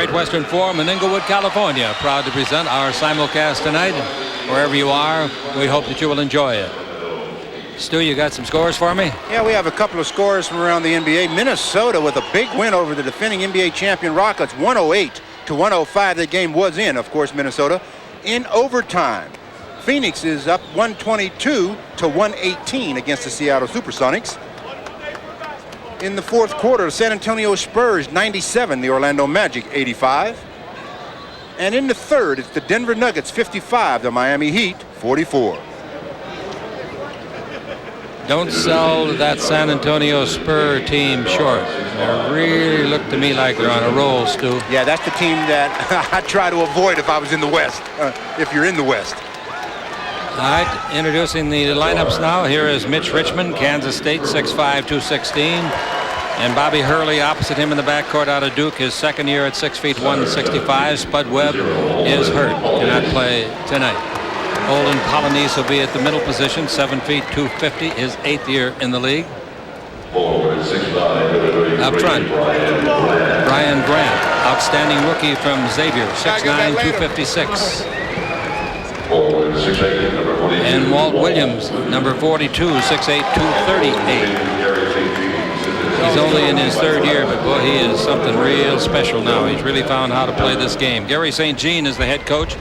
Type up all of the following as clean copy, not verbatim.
Great Western Forum in Inglewood, California. Proud to present our simulcast tonight. Wherever you are, we hope that you will enjoy it. Stu, you got some scores for me? Yeah, we have a couple of scores from around the NBA. Minnesota with a big win over the defending NBA champion Rockets, 108-105. The game was in, of course, Minnesota, in overtime. Phoenix is up 122-118 against the Seattle Supersonics. In the fourth quarter, San Antonio Spurs 97, the Orlando Magic 85. And in the third, it's the Denver Nuggets 55, the Miami Heat 44. Don't sell that San Antonio Spur team short. They really look to me like they're on a roll, Stu. Yeah, that's the team that I try to avoid if I was in the West, if you're in the West. All right, introducing the lineups now. Here is Mitch Richmond, Kansas State, 6'5", 216. And Bobby Hurley opposite him in the backcourt out of Duke, his second year at 6 feet 165. Spud Webb is hurt, cannot play tonight. Olden Polynice will be at the middle position, 7 feet 250, his 8th year in the league. Up front, Brian Grant, outstanding rookie from Xavier, 6'9", 256. And Walt Williams, number 42, 6'8", 238. He's only in his third year, but boy, he is something real special now. He's really found how to play this game. Gary St. Jean is the head coach.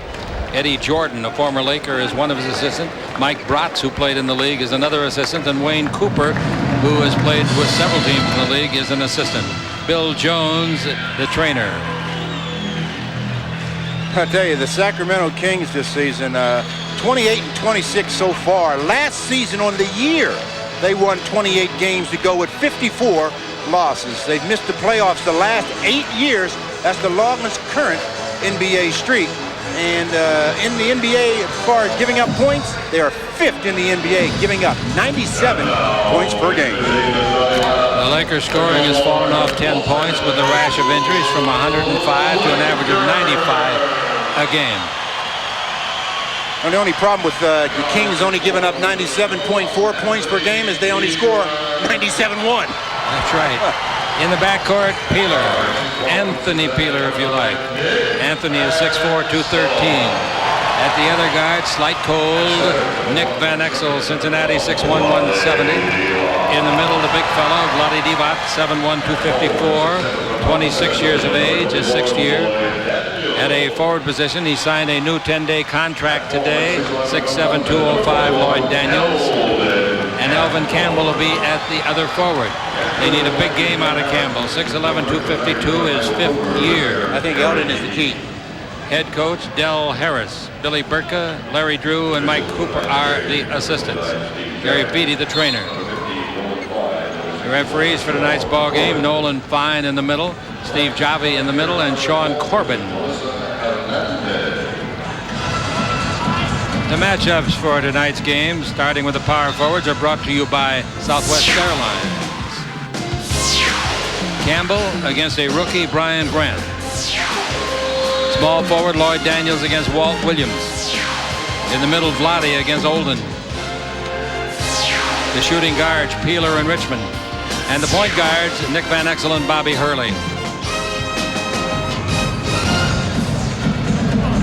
Eddie Jordan, a former Laker, is one of his assistants. Mike Bratz, who played in the league, is another assistant. And Wayne Cooper, who has played with several teams in the league, is an assistant. Bill Jones, the trainer. I tell you, the Sacramento Kings this season, 28-26 so far. Last season on the year, they won 28 games to go with 54 losses. They've missed the playoffs the last 8 years. That's the longest current NBA streak. And in the NBA, as far as giving up points, they are 5th in the NBA, giving up 97 points per game. The Lakers scoring has fallen off 10 points with a rash of injuries from 105 to an average of 95 a game. And the only problem with the Kings only giving up 97.4 points per game is they only score 97-1. That's right. In the backcourt, Peeler. Anthony Peeler, if you like. Anthony is 6'4", 213. At the other guard, slight cold, Nick Van Exel, Cincinnati, 6'1", 170. In the middle, the big fellow, Vlade Divac, 7'1", 254. 26 years of age, his 6th year. At a forward position, he signed a new 10-day contract today, 6'7", 205, Lloyd Daniels. And Elvin Campbell will be at the other forward. They need a big game out of Campbell. 6'11", 252, his 5th year. I think Eldon is the key. Head coach Del Harris, Billy Burka, Larry Drew, and Mike Cooper are the assistants. Gary Beatty, the trainer. The referees for tonight's ball game: Nolan Fine in the middle, Steve Javi in the middle, and Sean Corbin. The matchups for tonight's game, starting with the power forwards, are brought to you by Southwest Airlines. Campbell against a rookie, Brian Grant. Small forward, Lloyd Daniels against Walt Williams. In the middle, Vlade against Olden. The shooting guards, Peeler and Richmond. And the point guards, Nick Van Exel and Bobby Hurley.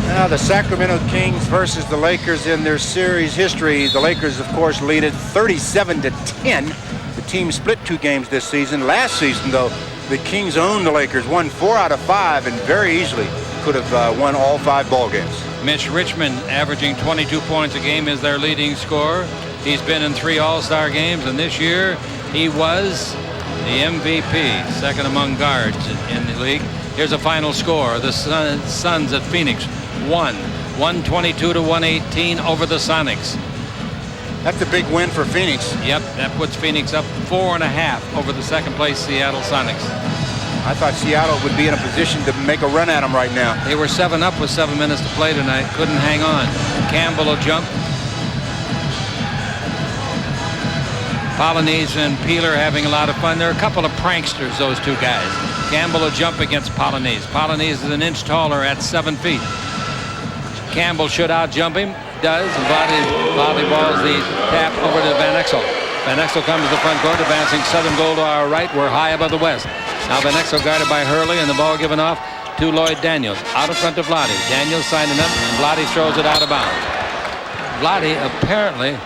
Now the Sacramento Kings versus the Lakers in their series history. The Lakers, of course, lead it 37-10. The team split 2 games this season. Last season, though, the Kings owned the Lakers, won 4 out of 5, and very easily could have won all 5 ball games. Mitch Richmond, averaging 22 points a game, is their leading scorer. He's been in 3 All-Star games, and this year he was the MVP, second among guards in the league. Here's a final score. The Suns at Phoenix won 122-118 over the Sonics. That's a big win for Phoenix. Yep, that puts Phoenix up 4.5 over the second place Seattle Sonics. I thought Seattle would be in a position to make a run at them right now. They were 7 up with 7 minutes to play tonight. Couldn't hang on. Campbell will jump. Polynice and Peeler having a lot of fun. They're a couple of pranksters, those 2 guys. Campbell will jump against Polynice. Polynice is an inch taller at 7 feet. Campbell should out-jump him. Does. And volleyballs the tap over to Van Exel. Van Exel comes to the front court, advancing southern goal to our right. We're high above the west. Now Van Exel guarded by Hurley, and the ball given off to Lloyd Daniels. Out in front of Vlade. Daniels signing up, and Vlade throws it out of bounds. Vlade apparently,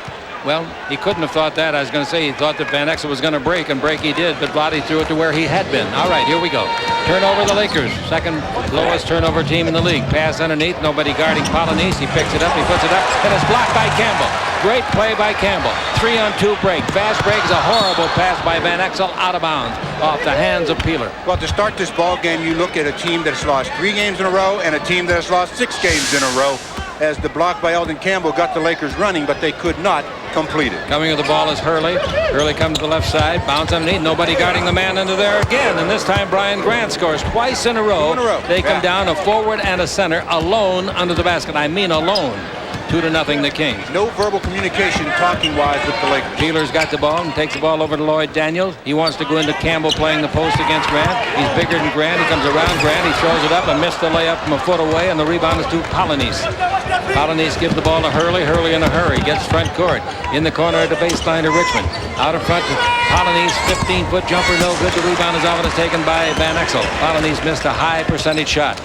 well, he couldn't have thought that. I was going to say he thought that Van Exel was going to break, and break he did, but Vlade threw it to where he had been. All right, here we go. Turnover the Lakers. Second lowest turnover team in the league. Pass underneath, nobody guarding Polonese. He picks it up, he puts it up, and it's blocked by Campbell. Great play by Campbell. 3-on-2 break. Fast break is a horrible pass by Van Exel, out of bounds, off the hands of Peeler. Well, to start this ball game, you look at a team that's lost 3 games in a row and a team that has lost 6 games in a row, as the block by Eldon Campbell got the Lakers running, but they could not complete it. Coming with the ball is Hurley. Hurley comes to the left side, bounce underneath, nobody guarding the man under there again, and this time Brian Grant scores twice in a row. They come down, a forward and a center, alone under the basket. I mean alone. 2-0 the Kings. No verbal communication talking-wise with the Lakers. Peeler's got the ball and takes the ball over to Lloyd Daniels. He wants to go into Campbell playing the post against Grant. He's bigger than Grant. He comes around Grant. He throws it up and missed the layup from a foot away, and the rebound is to Polonese. Polonese gives the ball to Hurley. Hurley in a hurry. Gets front court. In the corner at the baseline to Richmond. Out in front to Polonese. 15-foot jumper. No good. The rebound is off and is taken by Van Exel. Polonese missed a high percentage shot.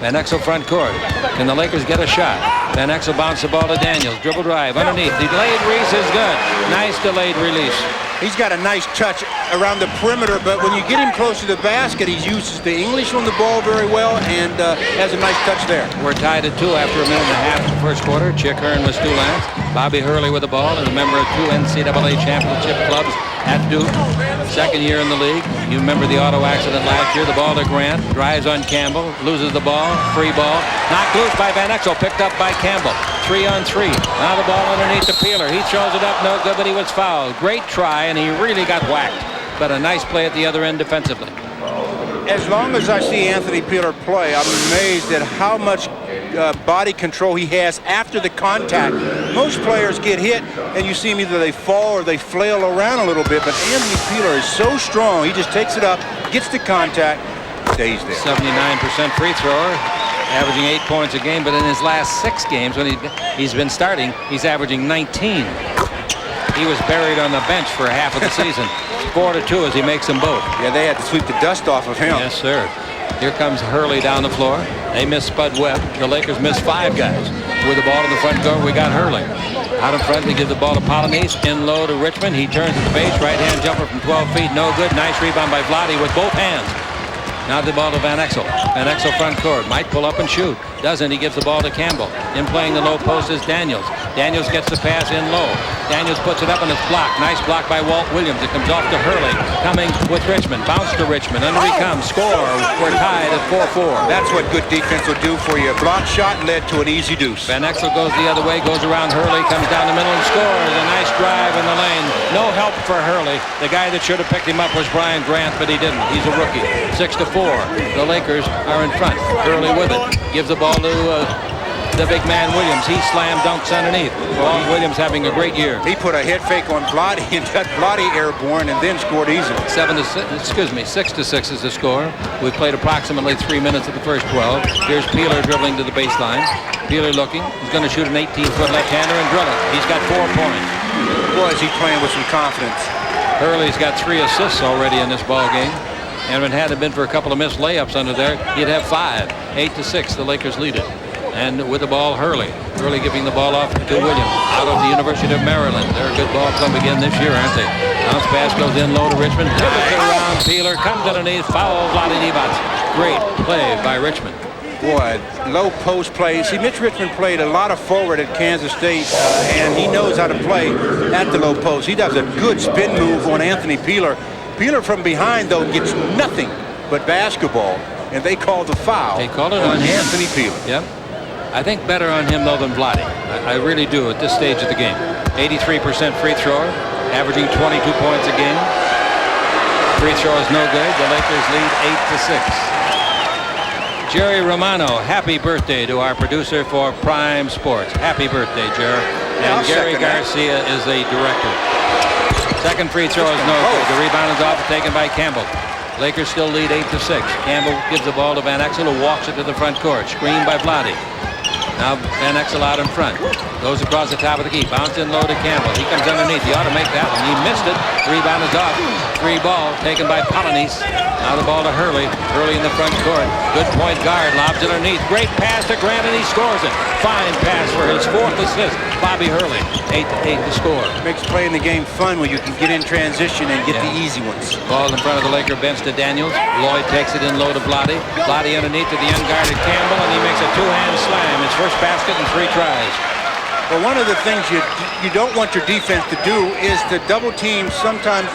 Van Exel front court. Can the Lakers get a shot? Van Exel bounced the ball to Daniels. Dribble drive underneath. Delayed release is good. Nice delayed release. He's got a nice touch around the perimeter, but when you get him close to the basket, he uses the English on the ball very well and has a nice touch there. We're tied at 2 after a minute and a half in the first quarter. Chick Hearn with 2 lands. Bobby Hurley with the ball, and a member of 2 NCAA championship clubs at Duke. Second year in the league. You remember the auto accident last year. The ball to Grant. Drives on Campbell. Loses the ball. Free ball. Knocked loose by Van Exel. Picked up by Campbell. 3-on-3. Now the ball underneath the Peeler. He throws it up. No good, but he was fouled. Great try, and he really got whacked. But a nice play at the other end defensively. As long as I see Anthony Peeler play, I'm amazed at how much body control he has after the contact. Most players get hit, and you see them either they fall or they flail around a little bit, but Anthony Peeler is so strong. He just takes it up, gets the contact, stays there. 79% free thrower, averaging 8 points a game, but in his last 6 games when he's been starting, he's averaging 19. He was buried on the bench for half of the season. 4-2 as he makes them both. Yeah, they had to sweep the dust off of him. Yes, sir. Here comes Hurley down the floor. They miss Spud Webb. The Lakers miss 5 guys. With the ball in the front court, we got Hurley. Out in front, they give the ball to Polonese. In low to Richmond. He turns at the base. Right-hand jumper from 12 feet. No good. Nice rebound by Vlade with both hands. Now the ball to Van Exel. Van Exel front court. Might pull up and shoot. Doesn't. He gives the ball to Campbell. In playing the low post is Daniels. Daniels gets the pass in low. Daniels puts it up and it's blocked. Nice block by Walt Williams. It comes off to Hurley. Coming with Richmond. Bounce to Richmond. Under he comes. Score. We're tied at 4-4. That's what good defense will do for you. A block shot led to an easy deuce. Van Exel goes the other way. Goes around Hurley. Comes down the middle and scores. A nice drive in the lane. No help for Hurley. The guy that should have picked him up was Brian Grant, but he didn't. He's a rookie. 6-4. The Lakers are in front. Hurley with it. Gives the ball to the big man Williams. He slam dunks underneath. Walt Williams having a great year. He put a head fake on Vlade and got Vlade airborne and then scored easily. 6-6 is the score. We've played approximately 3 minutes of the first 12. Here's Peeler dribbling to the baseline. Peeler looking. He's going to shoot an 18-foot left-hander and drill it. He's got 4 points. Boy, is he playing with some confidence. Hurley's got 3 assists already in this ball game. And if it hadn't been for a couple of missed layups under there, he'd have 5. 8-6, the Lakers lead it. And with the ball, Hurley. Hurley giving the ball off to Williams out of the University of Maryland. They're a good ball club again this year, aren't they? Bounce pass goes in low to Richmond. Pivots it around. Peeler comes underneath. Foul, Vlade Divac. Great play by Richmond. Boy, low post play. See, Mitch Richmond played a lot of forward at Kansas State, and he knows how to play at the low post. He does a good spin move on Anthony Peeler. Peeler from behind, though, gets nothing but basketball, and they call the foul. They called it on him. Anthony Peeler. Yep. I think better on him, though, than Vlade. I really do at this stage of the game. 83% free thrower, averaging 22 points a game. Free throw is no good. The Lakers lead 8-6. Jerry Romano, happy birthday to our producer for Prime Sports. Happy birthday, Jerry. And Gary Garcia is the director. Second free throw is no good. The rebound is off, taken by Campbell. Lakers still lead 8-6. Campbell gives the ball to Van Exel, who walks it to the front court. Screened by Vlade. Now Van Exel out in front. Goes across the top of the key. Bounce in low to Campbell. He comes underneath. He ought to make that one. He missed it. Rebound is off. Free ball taken by Polonese. Now the ball to Hurley. Hurley in the front court. Good point guard. Lobs it underneath. Great pass to Grant, and he scores it. Fine pass for his 4th assist. Bobby Hurley. 8-8 to score. Makes playing the game fun when you can get in transition and get the easy ones. Ball in front of the Laker bench to Daniels. Lloyd takes it in low to Vlade. Vlade underneath to the unguarded Campbell, and he makes a 2-hand slam. His first basket in 3 tries. Well, one of the things you don't want your defense to do is to double team sometimes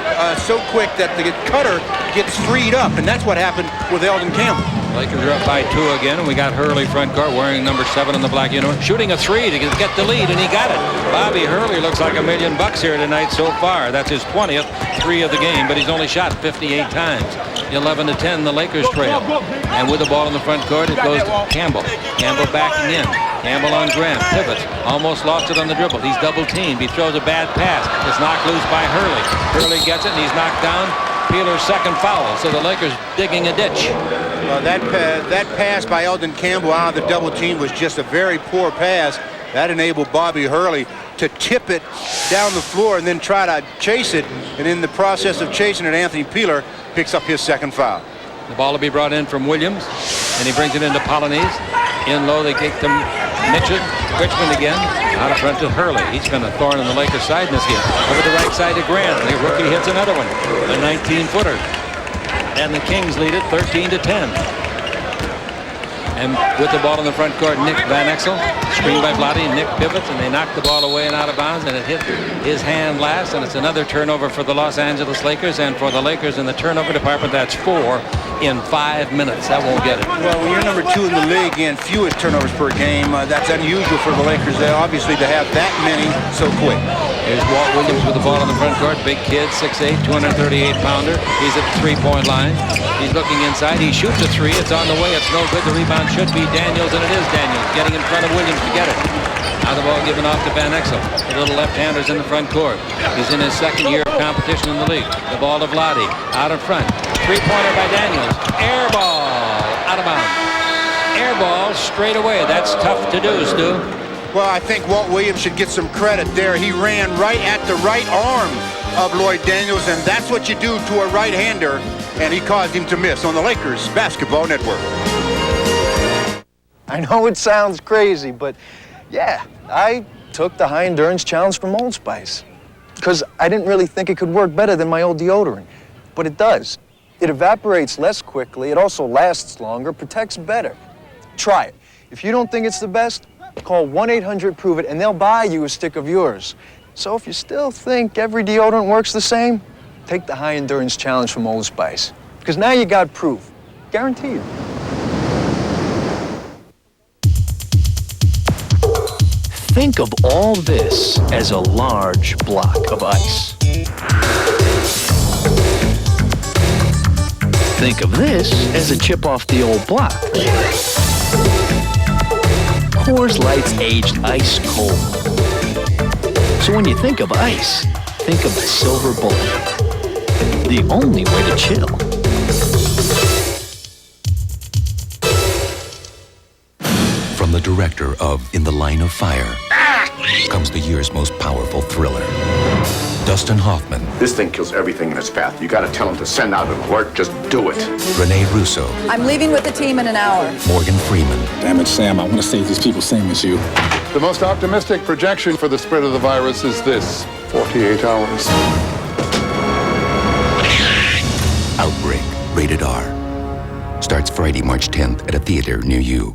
so quick that the cutter gets freed up, and that's what happened with Eldon Campbell. Lakers are up by 2 again, and we got Hurley front court wearing number 7 in the black uniform, shooting a 3 to get the lead, and he got it. Bobby Hurley looks like $1 million here tonight so far. That's his 20th 3 of the game, but he's only shot 58 times. 11-10, the Lakers trail. And with the ball in the front court, it goes to Campbell. Campbell backing in. Campbell on Grant, pivots, almost lost it on the dribble. He's double teamed. He throws a bad pass. It's knocked loose by Hurley. Hurley gets it, and he's knocked down. Peeler's second foul, so the Lakers digging a ditch. Well, that pass by Eldon Campbell out of the double team was just a very poor pass. That enabled Bobby Hurley to tip it down the floor and then try to chase it. And in the process of chasing it, Anthony Peeler picks up his second foul. The ball will be brought in from Williams, and he brings it into Polonese. In low, they kick to Mitch Richmond again. Out of front to Hurley. He's been a thorn on the Lakers' side in this game. Over the right side to Grant. The rookie hits another one. A 19-footer. And the Kings lead it 13-10. And with the ball in the front court, Nick Van Exel. Screened by Vlade. Nick pivots, and they knock the ball away and out of bounds, and it hit his hand last, and it's another turnover for the Los Angeles Lakers. And for the Lakers in the turnover department, that's 4 in 5 minutes. That won't get it. Well, when you're number 2 in the league and fewest turnovers per game, that's unusual for the Lakers, obviously, to have that many so quick. Here's Walt Williams with the ball in the front court. Big kid, 6'8", 238-pounder. He's at the 3-point line. He's looking inside. He shoots a 3. It's on the way. It's no good. The rebound should be Daniels, and it is Daniels getting in front of Williams to get it. Now the ball given off to Van Exel. The little left-hander's in the front court. He's in his 2nd year of competition in the league. The ball to Vlade. Out in front. 3-pointer by Daniels. Air ball. Out of bounds. Air ball straight away. That's tough to do, Stu. Well, I think Walt Williams should get some credit there. He ran right at the right arm of Lloyd Daniels, and that's what you do to a right-hander, and he caused him to miss on the Lakers Basketball Network. I know it sounds crazy, but yeah, I took the high endurance challenge from Old Spice because I didn't really think it could work better than my old deodorant, but it does. It evaporates less quickly, it also lasts longer, protects better. Try it. If you don't think it's the best, call 1-800-PROVE-IT and they'll buy you a stick of yours. So if you still think every deodorant works the same, take the high endurance challenge from Old Spice, because now you got proof, guaranteed. Think of all this as a large block of ice. Think of this as a chip off the old block. Coors Light's aged ice cold. So when you think of ice, think of the silver bullet. The only way to chill. From the director of In the Line of Fire comes the year's most powerful thriller. Dustin Hoffman. This thing kills everything in its path. You gotta tell him to send out an alert. Just do it. Rene Russo. I'm leaving with the team in an hour. Morgan Freeman. Damn it, Sam. I want to save these people same as you. The most optimistic projection for the spread of the virus is this: 48 hours. Outbreak. Rated R. Starts Friday, March 10th at a theater near you.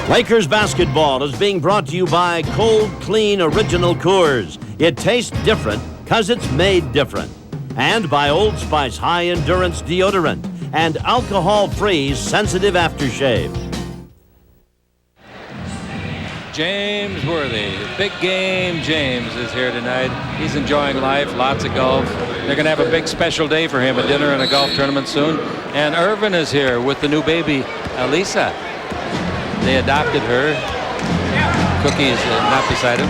Lakers basketball is being brought to you by Cold Clean Original Coors. It tastes different because it's made different. And by Old Spice High Endurance Deodorant and alcohol-free sensitive aftershave. James Worthy, big game James is here tonight. He's enjoying life, lots of golf. They're going to have a big special day for him, a dinner and a golf tournament soon. And Irvin is here with the new baby, Alisa. They adopted her. Cookie is not beside him.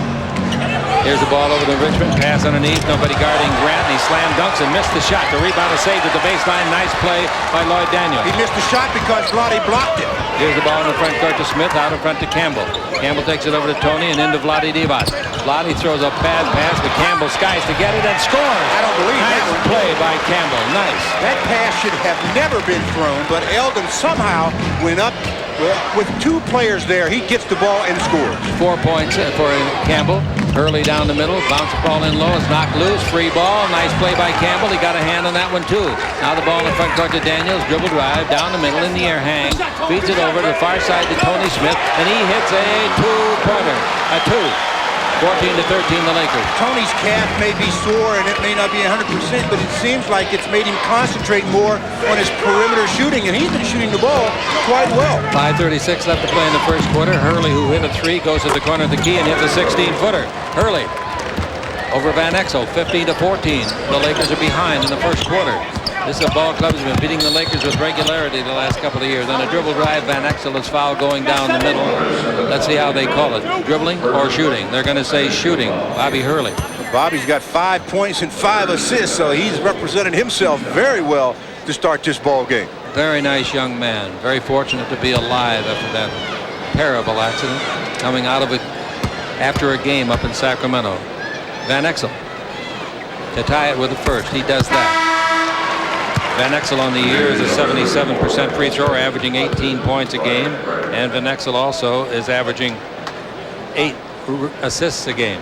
Here's the ball over to Richmond. Pass underneath. Nobody guarding Grant. And he slam dunks and missed the shot. The rebound is saved at the baseline. Nice play by Lloyd Daniels. He missed the shot because Vlade blocked it. Here's the ball in the front court to Smith. Out in front to Campbell. Campbell takes it over to Tony and into Vlade Divac. Vlade throws a bad pass, but Campbell skies to get it and scores. I don't believe nice that one. Play by Campbell. Nice. That pass should have never been thrown, but Eldon somehow went up with two players there. He gets the ball and scores. 4 points for Campbell. Hurley down the middle, bounce the ball in low, it's knocked loose, free ball, nice play by Campbell. He got a hand on that one too. Now the ball in front court to Daniels, dribble drive, down the middle, in the air, hang, feeds it over to the far side to Tony Smith, and he hits a two-pointer, a two. 14-13 the Lakers. Tony's calf may be sore and it may not be 100%, but it seems like it's made him concentrate more on his perimeter shooting, and he's been shooting the ball quite well. 5:36 left to play in the first quarter. Hurley, who hit a three, goes to the corner of the key and hits a 16-footer. Hurley over Van Exel, 15-14. The Lakers are behind in the first quarter. This is a ball club that's been beating the Lakers with regularity the last couple of years. On a dribble drive, Van Exel is fouled going down the middle. Let's see how they call it. Dribbling or shooting? They're going to say shooting. Bobby Hurley. Bobby's got 5 points and 5 assists, so he's represented himself very well to start this ball game. Very nice young man. Very fortunate to be alive after that terrible accident. Coming out of it after a game up in Sacramento. Van Exel to tie it with the first. He does that. Van Exel on the year is a 77% free thrower, averaging 18 points a game. And Van Exel also is averaging 8 assists a game.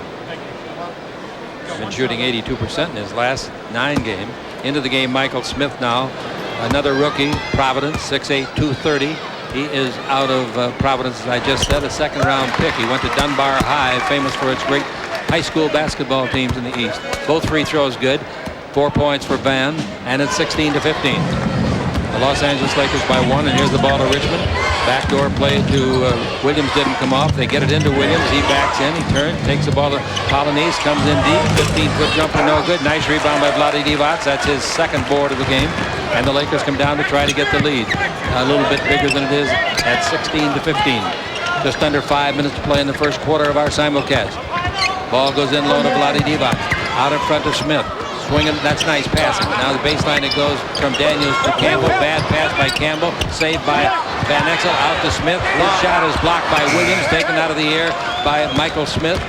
He's been shooting 82% in his last 9 games. Into the game, Michael Smith now. Another rookie, Providence, 6'8", 230. He is out of Providence, as I just said, a second-round pick. He went to Dunbar High, famous for its great high school basketball teams in the East. Both free throws good. 4 points for Van, and it's 16-15. The Los Angeles Lakers by 1, and here's the ball to Richmond. Backdoor play to Williams, didn't come off. They get it into Williams. He backs in. He turns, takes the ball to Polynice, comes in deep. 15-foot jumper, no good. Nice rebound by Vlade Divac. That's his second board of the game. And the Lakers come down to try to get the lead. A little bit bigger than it is at 16-15. Just under 5 minutes to play in the first quarter of our simulcast. Ball goes in low to Vlade Divac. Out in front of Smith. Swinging, that's nice passing. Now the baseline, it goes from Daniels to Campbell. Bad pass by Campbell, saved by Van Exel. Out to Smith. His shot is blocked by Williams, taken out of the air by Michael Smith.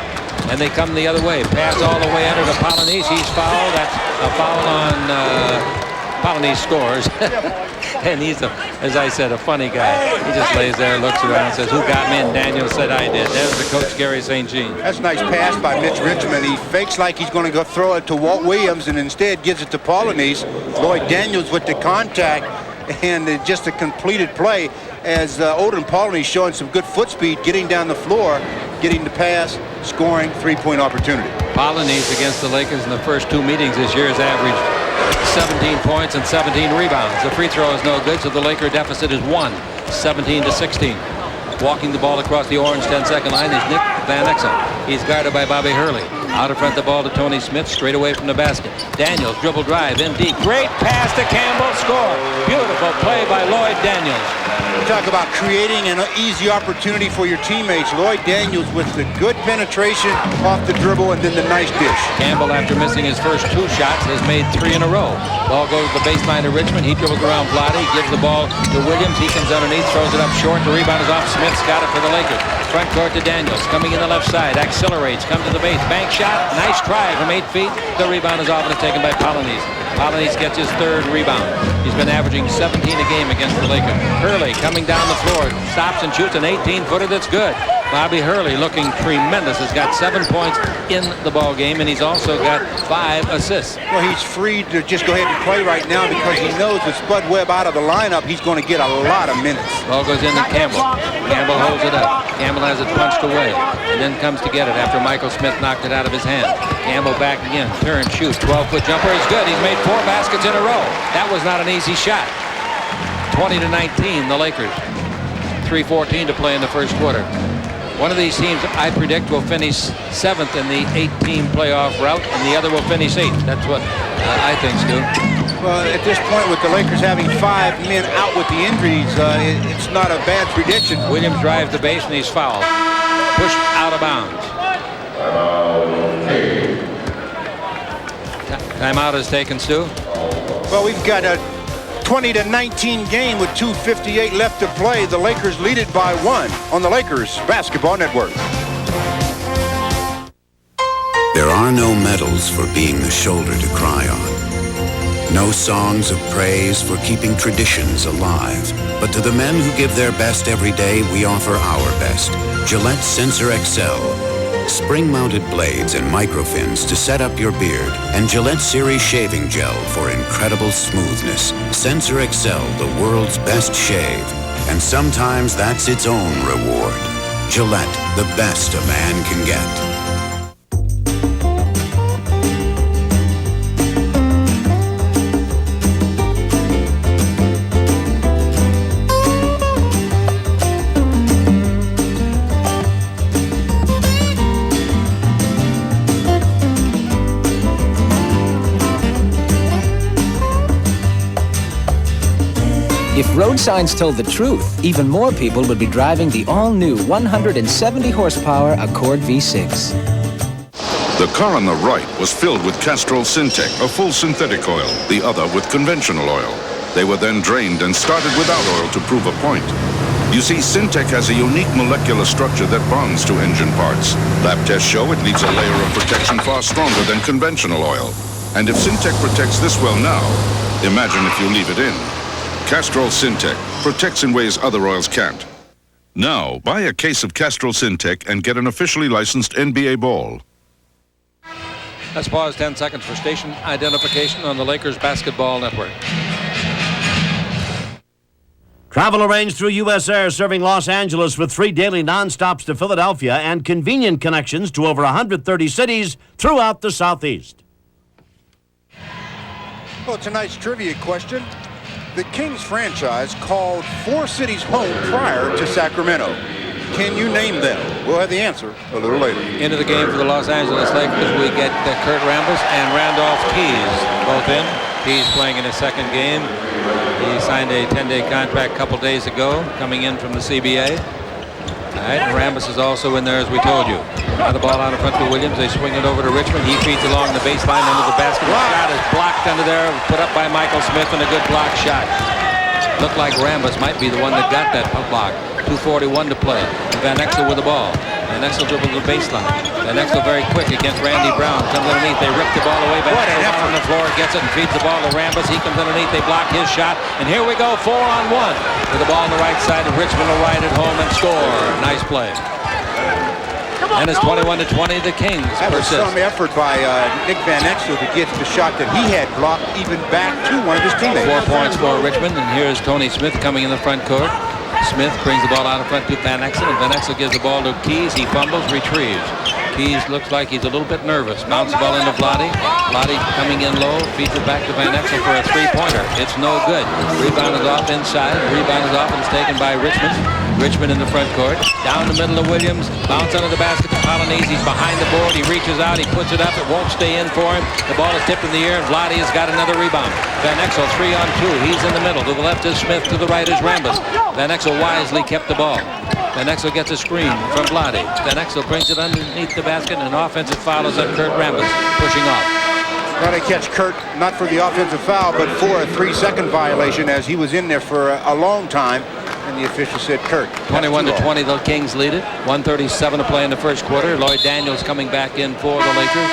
And they come the other way. Pass all the way under to Polynice. He's fouled. That's a foul on Polynice scores. And he's, as I said, a funny guy. He just lays there, looks around, and says, "Who got me?" And Daniel said, "I did." There's the coach, Gary St. Jean. That's a nice pass by Mitch Richmond. He fakes like he's going to go throw it to Walt Williams and instead gives it to Polynice. Lloyd Daniels with the contact and just a completed play as Odin Polynice showing some good foot speed, getting down the floor, getting the pass, scoring, three-point opportunity. Polynice against the Lakers in the first 2 meetings this year has averaged 17 points and 17 rebounds. The free throw is no good, so the Laker deficit is 1, 17-16. Walking the ball across the orange 10-second line is Nick Van Exel. He's guarded by Bobby Hurley. Out in front the ball to Tony Smith, straight away from the basket. Daniels, dribble drive, in deep. Great pass to Campbell, score. Beautiful play by Lloyd Daniels. You talk about creating an easy opportunity for your teammates. Lloyd Daniels with the good penetration off the dribble and then the nice dish. Campbell, after missing his first 2 shots, has made 3 in a row. Ball goes to the baseline to Richmond. He dribbles around Vlade, gives the ball to Williams. He comes underneath, throws it up short. The rebound is off. Smith's got it for the Lakers. Front court to Daniels, coming in the left side, accelerates, comes to the base, bank shot, nice try from 8 feet. The rebound is off and it's taken by Polynice. Polynice gets his 3rd rebound. He's been averaging 17 a game against the Lakers. Hurley coming down the floor, stops and shoots an 18-footer that's good. Bobby Hurley looking tremendous. Has got 7 points in the ball game, and he's also got 5 assists. Well, he's free to just go ahead and play right now because he knows with Spud Webb out of the lineup, he's going to get a lot of minutes. Ball goes in to Campbell. Campbell holds it up. Campbell has it punched away and then comes to get it after Michael Smith knocked it out of his hand. Campbell back again. Turn, shoot. 12-foot jumper is good. He's made 4 baskets in a row. That was not an easy shot. 20-19, the Lakers. 3:14 to play in the first quarter. One of these teams, I predict, will finish 7th in the 8-team playoff route, and the other will finish 8th. That's what I think, Stu. Well, at this point, with the Lakers having 5 men out with the injuries, it's not a bad prediction. Williams drives the base, and he's fouled. Pushed out of bounds. Timeout is taken, Stu. Well, we've got 20-19 game with 2:58 left to play. The Lakers lead it by 1 on the Lakers Basketball Network. There are no medals for being the shoulder to cry on. No songs of praise for keeping traditions alive. But to the men who give their best every day, we offer our best. Gillette Sensor XL. Spring-mounted blades and microfins to set up your beard. And Gillette Series shaving gel for incredible smoothness. Sensor XL, the world's best shave. And sometimes that's its own reward. Gillette, the best a man can get. If road signs told the truth, even more people would be driving the all-new 170-horsepower Accord V6. The car on the right was filled with Castrol Syntec, a full synthetic oil, the other with conventional oil. They were then drained and started without oil to prove a point. You see, Syntec has a unique molecular structure that bonds to engine parts. Lab tests show it leaves a layer of protection far stronger than conventional oil. And if Syntec protects this well now, imagine if you leave it in. Castrol Syntec protects in ways other oils can't. Now, buy a case of Castrol Syntec and get an officially licensed NBA ball. Let's pause 10 seconds for station identification on the Lakers Basketball Network. Travel arranged through U.S. Air, serving Los Angeles with 3 daily non-stops to Philadelphia and convenient connections to over 130 cities throughout the Southeast. Well, tonight's trivia question. The Kings franchise called 4 cities home prior to Sacramento. Can you name them? We'll have the answer a little later. Into the game for the Los Angeles Lakers, we get Kurt Rambis and Randolph Keys both in. Keys playing in his second game. He signed a 10-day contract a couple days ago, coming in from the CBA. All right, and Rambis is also in there, as we told you. Now the ball out in front to Williams. They swing it over to Richmond. He feeds along the baseline under the basket. The shot is blocked under there, put up by Michael Smith, and a good block shot. Looked like Rambis might be the one that got that block. 2:41 to play. Van Exel with the ball. Van Exel dribbles the baseline. Van Exel very quick against Randy Brown. Comes underneath. They rip the ball away. Van Exel on the floor, gets it and feeds the ball to Rambis. He comes underneath. They block his shot. And here we go, 4-on-1. With the ball on the right side, and Richmond will ride it home and score. Nice play. And it's 21-20. The Kings That was persist. some effort by Nick Van Exel to get the shot that he had blocked even back to one of his teammates. 4 points for Richmond, and here's Tony Smith coming in the front court. Smith brings the ball out in front to Van Exel, and Van Exel gives the ball to Keys. He fumbles, retrieves. Keys looks like he's a little bit nervous. Bounce the ball into Vlade. Vlade coming in low, feeds it back to Van Exel for a 3-pointer. It's no good. Rebound is off inside. Rebound is off and it's taken by Richmond. Richmond in the front court. Down the middle of Williams. Bounce under the basket to Polynice. He's behind the board. He reaches out. He puts it up. It won't stay in for him. The ball is tipped in the air, and Vlade has got another rebound. Van Exel 3-on-2. He's in the middle. To the left is Smith. To the right is Rambis. Van Exel wisely kept the ball. Van Exel gets a screen from Vlade. Van Exel brings it underneath the basket, and an offensive foul is on Kurt Rambis, pushing off. Now they catch Kurt, not for the offensive foul, but for a 3-second violation, as he was in there for a long time. And the official said, Kurt. 21-20, the Kings lead it. 1:37 to play in the first quarter. Lloyd Daniels coming back in for the Lakers.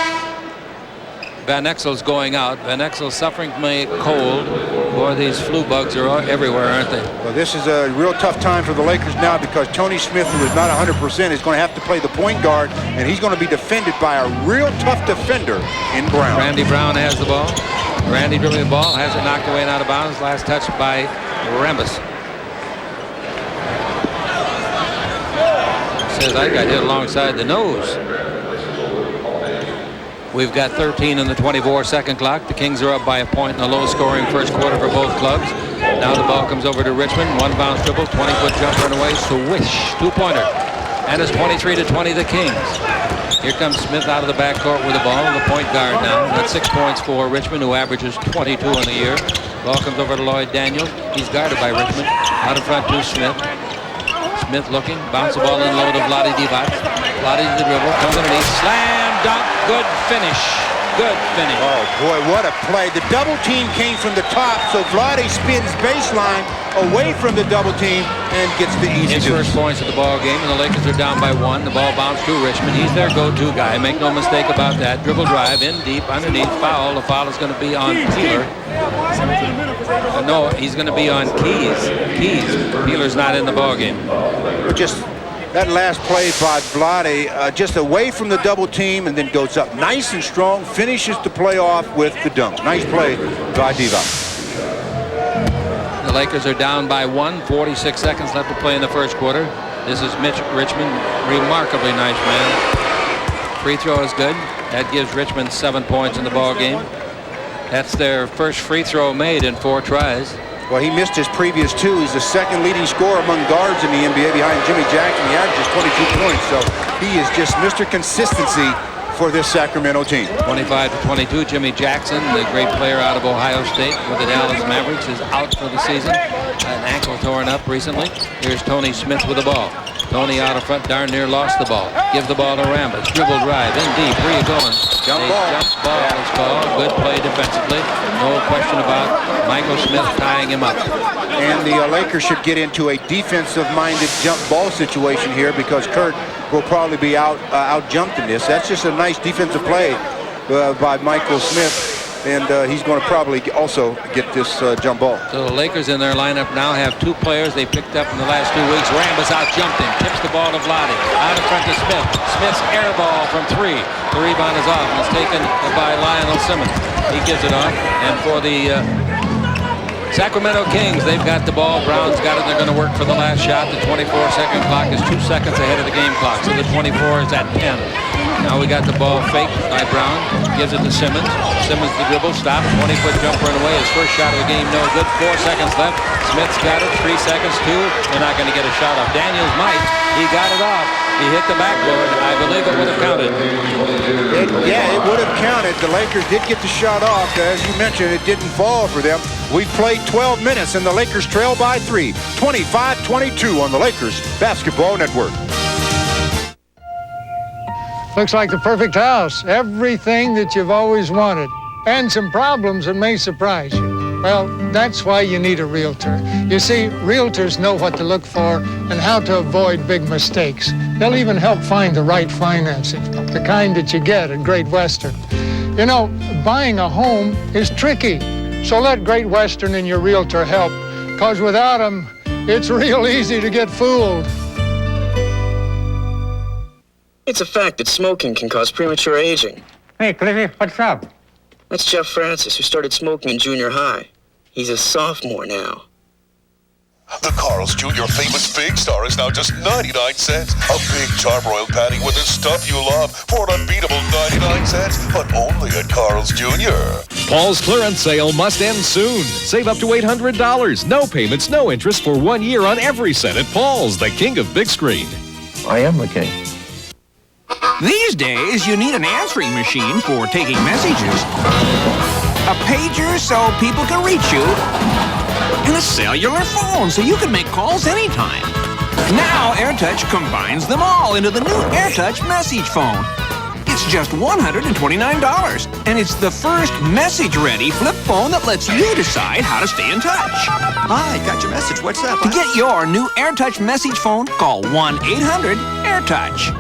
Van Exel's going out. Van Exel's suffering from a cold. Boy, these flu bugs are everywhere, aren't they? Well, this is a real tough time for the Lakers now, because Tony Smith, who is not 100%, is going to have to play the point guard, and he's going to be defended by a real tough defender in Brown. Randy Brown has the ball. Randy dribbling the ball, has it knocked away and out of bounds. Last touch by Rambis. Says I got hit alongside the nose. We've got 13 in the 24-second clock. The Kings are up by a point in a low-scoring first quarter for both clubs. Now the ball comes over to Richmond. 1-bounce dribble, 20-foot jumper and away. Swish, 2-pointer. And it's 23-20 the Kings. Here comes Smith out of the backcourt with the ball. The point guard now. That's 6 points for Richmond, who averages 22 in the year. Ball comes over to Lloyd Daniels. He's guarded by Richmond. Out in front to Smith. Smith looking. Bounce the ball in low to Vlade Divac. Vlade to the dribble. Comes underneath. Slam dunk. Good finish. Good finish. Oh, boy, what a play. The double team came from the top, so Vlade spins baseline away from the double team and gets the easy His first points of the ball game, and the Lakers are down by 1. The ball bounced to Richmond. He's their go-to guy. Make no mistake about that. Dribble drive in deep underneath. Foul. The foul is going to be on Peeler. No, he's going to be on Keys. Peeler's not in the ball game. Just that last play by Vlade, just away from the double team and then goes up nice and strong, finishes the play off with the dunk. Nice play by Divac. The Lakers are down by 1. 46 seconds left to play in the first quarter. This is Mitch Richmond. Remarkably nice man. Free throw is good. That gives Richmond 7 points in the ball game. That's their first free throw made in 4 tries. Well, he missed his previous 2. He's the second leading scorer among guards in the NBA behind Jimmy Jackson. He averages 22 points, so he is just Mr. Consistency for this Sacramento team. 25-22, Jimmy Jackson, the great player out of Ohio State with the Dallas Mavericks, is out for the season. An ankle torn up recently. Here's Tony Smith with the ball. Tony out of front, darn near lost the ball. Gives the ball to Rambis. Dribble drive in deep. Where are you going? Jump ball. Jump ball is called. Good play defensively. No question about Michael Smith tying him up. And the Lakers should get into a defensive-minded jump ball situation here because Kurt will probably be out-jumped in this. That's just a nice defensive play by Michael Smith. And he's going to probably also get this jump ball. So the Lakers in their lineup now have 2 players they picked up in the last 2 weeks. Rambis out-jumped him. Tips the ball to Vlade. Out in front to Smith. Smith's air ball from 3. The rebound is off. It's taken by Lionel Simmons. He gives it off. And for the Sacramento Kings, they've got the ball. Brown's got it. They're going to work for the last shot. The 24-second clock is 2 seconds ahead of the game clock. So the 24 is at 10. Now we got the ball faked by Brown. Gives it to Simmons. Simmons the dribble. Stop. 20-foot jumper and away. His first shot of the game, no good. 4 seconds left. Smith's got it. 3 seconds, 2. They're not going to get a shot off. Daniels might. He got it off. He hit the backboard. I believe it would have counted. It would have counted. The Lakers did get the shot off. As you mentioned, it didn't fall for them. We played 12 minutes, and the Lakers trail by 3. 25-22 on the Lakers Basketball Network. Looks like the perfect house. Everything that you've always wanted. And some problems that may surprise you. Well, that's why you need a realtor. You see, realtors know what to look for and how to avoid big mistakes. They'll even help find the right financing, the kind that you get at Great Western. You know, buying a home is tricky. So let Great Western and your realtor help, because without them, it's real easy to get fooled. It's a fact that smoking can cause premature aging. Hey, Cliffy, what's up? That's Jeff Francis, who started smoking in junior high. He's a sophomore now. The Carl's Jr. famous Big Star is now just 99 cents. A big charbroiled patty with the stuff you love for an unbeatable 99 cents, but only at Carl's Jr. Paul's clearance sale must end soon. Save up to $800. No payments, no interest for 1 year on every set at Paul's, the king of big screen. I am the king. These days, you need an answering machine for taking messages, a pager so people can reach you, and a cellular phone so you can make calls anytime. Now, AirTouch combines them all into the new AirTouch message phone. It's just $129, and it's the first message-ready flip phone that lets you decide how to stay in touch. Hi, got your message. What's up? To get your new AirTouch message phone, call 1-800-AirTouch.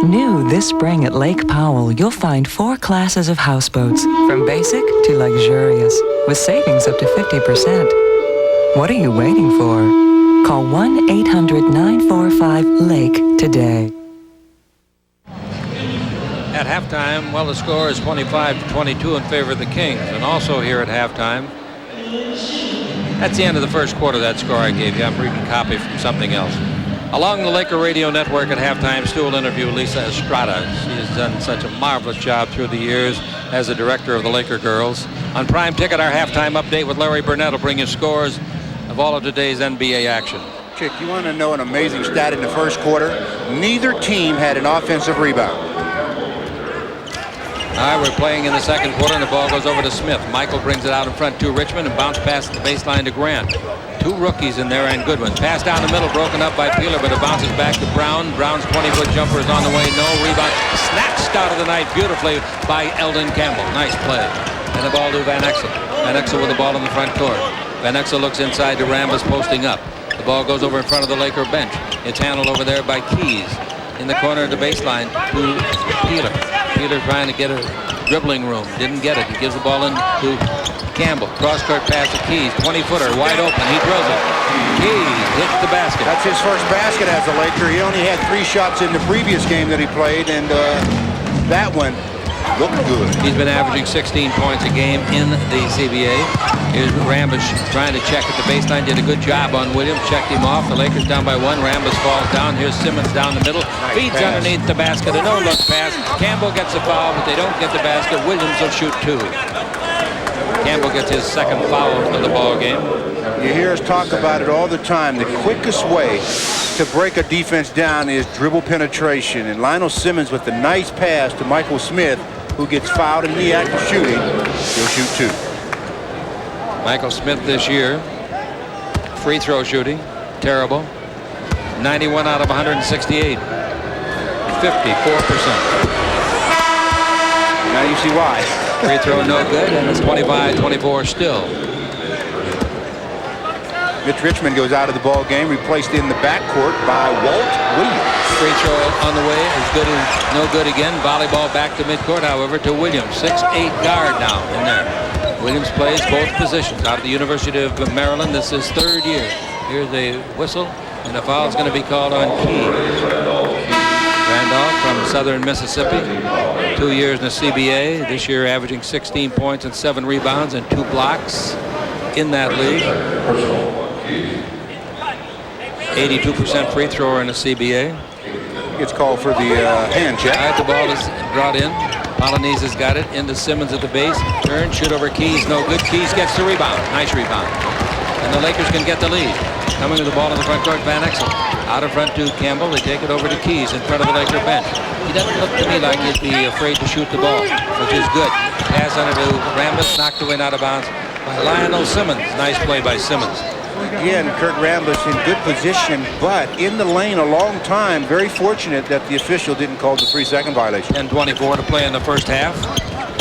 New this spring at Lake Powell, you'll find 4 classes of houseboats, from basic to luxurious, with savings up to 50%. What are you waiting for? Call 1-800-945-LAKE today. At halftime, well, the score is 25-22 in favor of the Kings. And also here at halftime, that's the end of the first quarter, that score I gave you. I'm reading a copy from something else. Along the Laker radio network at halftime, Stu will interview Lisa Estrada. She has done such a marvelous job through the years as the director of the Laker girls. On Prime Ticket, our halftime update with Larry Burnett will bring you scores of all of today's NBA action. Chick, you want to know an amazing stat in the first quarter? Neither team had an offensive rebound. All right, we're playing in the second quarter, and the ball goes over to Smith. Michael brings it out in front to Richmond and bounce past the baseline to Grant. Two rookies in there and good ones. Pass down the middle, broken up by Peeler, but it bounces back to Brown. Brown's 20-foot jumper is on the way. No rebound. Snatched out of the night beautifully by Eldon Campbell. Nice play. And the ball to Van Exel. Van Exel with the ball in the front court. Van Exel looks inside to Rambus posting up. The ball goes over in front of the Laker bench. It's handled over there by Keys. In the corner of the baseline to Peeler. Peeler trying to get a dribbling room. Didn't get it. He gives the ball in to Campbell. Cross-court pass to Keys. 20-footer, wide open. He drills it. Keys hits the basket. That's his first basket as a Laker. He only had 3 shots in the previous game that he played, and that one looked good. He's been averaging 16 points a game in the CBA. Here's Rambus trying to check at the baseline. Did a good job on Williams. Checked him off. The Lakers down by 1. Rambus falls down. Here's Simmons down the middle. Feeds underneath the basket. A no-look pass. Campbell gets a foul, but they don't get the basket. Williams will shoot 2. Campbell gets his second foul of the ball game. You hear us talk about it all the time. The quickest way to break a defense down is dribble penetration. And Lionel Simmons with the nice pass to Michael Smith, who gets fouled in the act of shooting, he'll shoot 2. Michael Smith this year, free throw shooting, terrible. 91 out of 168. 54%. Now you see why. Free throw no good, and it's 25-24 still. Mitch Richmond goes out of the ball game, replaced in the backcourt by Walt Williams. Free throw on the way, as good as no good again. Volleyball back to midcourt, however, to Williams. 6'8" guard now in there. Williams plays both positions out of the University of Maryland. This is 3rd year. Here's a whistle, and the foul is going to be called on Key. Randolph from Southern Mississippi, 2 years in the CBA. This year averaging 16 points and 7 rebounds and 2 blocks in that league. 82% free thrower in the CBA. Gets called for the hand check. All right, the ball is brought in. Polynice has got it into Simmons at the base. Turn, shoot over Keys. No good. Keys gets the rebound. Nice rebound. And the Lakers can get the lead. Coming with the ball in the front court, Van Exel. Out in front to Campbell. They take it over to Keys in front of the Laker bench. He doesn't look to me like he'd be afraid to shoot the ball, which is good. Pass on it to Rambus, knocked away out of bounds by Lionel Simmons. Nice play by Simmons. Again, Kurt Rambus in good position, but in the lane a long time. Very fortunate that the official didn't call the 3-second violation. 10:24 to play in the first half.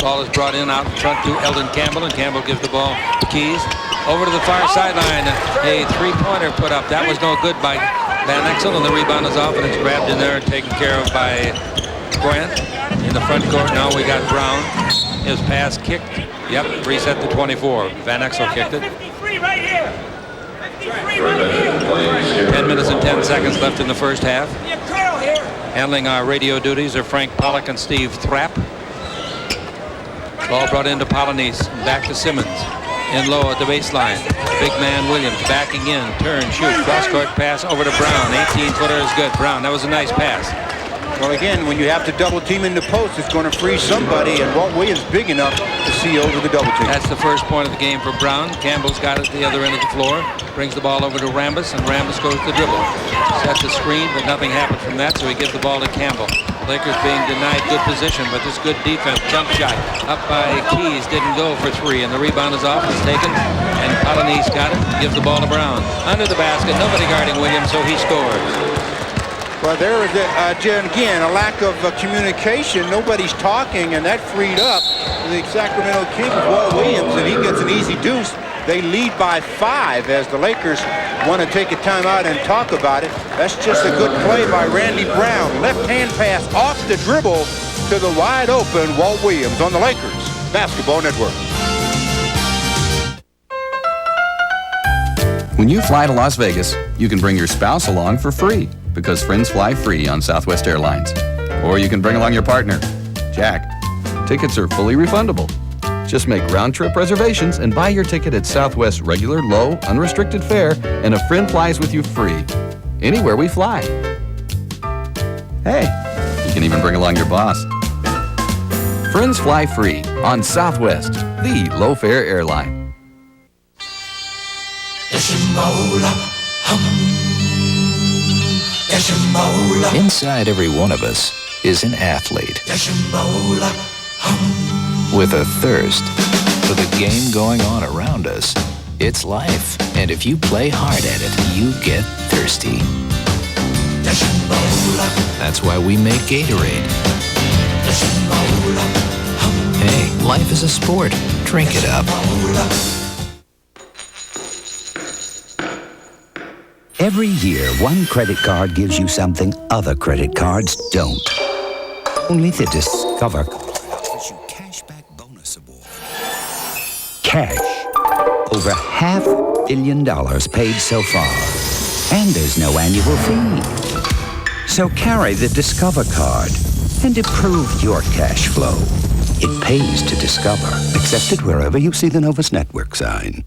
Ball is brought in out in front to Eldon Campbell, and Campbell gives the ball to Keys. Over to the far sideline. A 3-pointer put up. That was no good by Van Exel, and the rebound is off, and it's grabbed in there and taken care of by Grant. In the front court now we got Brown. His pass kicked. Yep, reset to 24. Van Exel kicked it. 10 minutes and 10 seconds left in the first half. Handling our radio duties are Frank Pollock and Steve Thrapp. Ball brought into Polynice. Back to Simmons. In low at the baseline. Big man Williams backing in. Turn, shoot. Cross-court pass over to Brown. 18-footer is good. Brown, that was a nice pass. Well, again, when you have to double team in the post, it's going to free somebody, and Walt Williams big enough to see over the double team. That's the first point of the game for Brown. Campbell's got it at the other end of the floor. Brings the ball over to Rambus, and Rambus goes to dribble. Sets the screen, but nothing happened from that, so he gives the ball to Campbell. Lakers being denied good position, but this good defense. Jump shot up by Keys. Didn't go for 3, and the rebound is off. It's taken, and Polynice got it. Gives the ball to Brown. Under the basket. Nobody guarding Williams, so he scores. Well, there is, again, a lack of communication. Nobody's talking, and that freed up the Sacramento Kings, Walt Williams, and he gets an easy deuce. They lead by 5 as the Lakers want to take a timeout and talk about it. That's just a good play by Randy Brown. Left-hand pass off the dribble to the wide-open Walt Williams on the Lakers Basketball Network. When you fly to Las Vegas, you can bring your spouse along for free because friends fly free on Southwest Airlines. Or you can bring along your partner, Jack. Tickets are fully refundable. Just make round-trip reservations and buy your ticket at Southwest's regular, low, unrestricted fare, and a friend flies with you free, anywhere we fly. Hey, you can even bring along your boss. Friends fly free on Southwest, the low-fare airline. Inside every one of us is an athlete. with a thirst for the game going on around us. It's life, and if you play hard at it, you get thirsty. That's why we make Gatorade. Hey, life is a sport. Drink it up. Every year, one credit card gives you something other credit cards don't. Only the Discover gives you cashback bonus award. Cash. Over $500 million paid so far. And there's no annual fee. So carry the Discover card and improve your cash flow. It pays to Discover. Accepted wherever you see the Novus Network sign.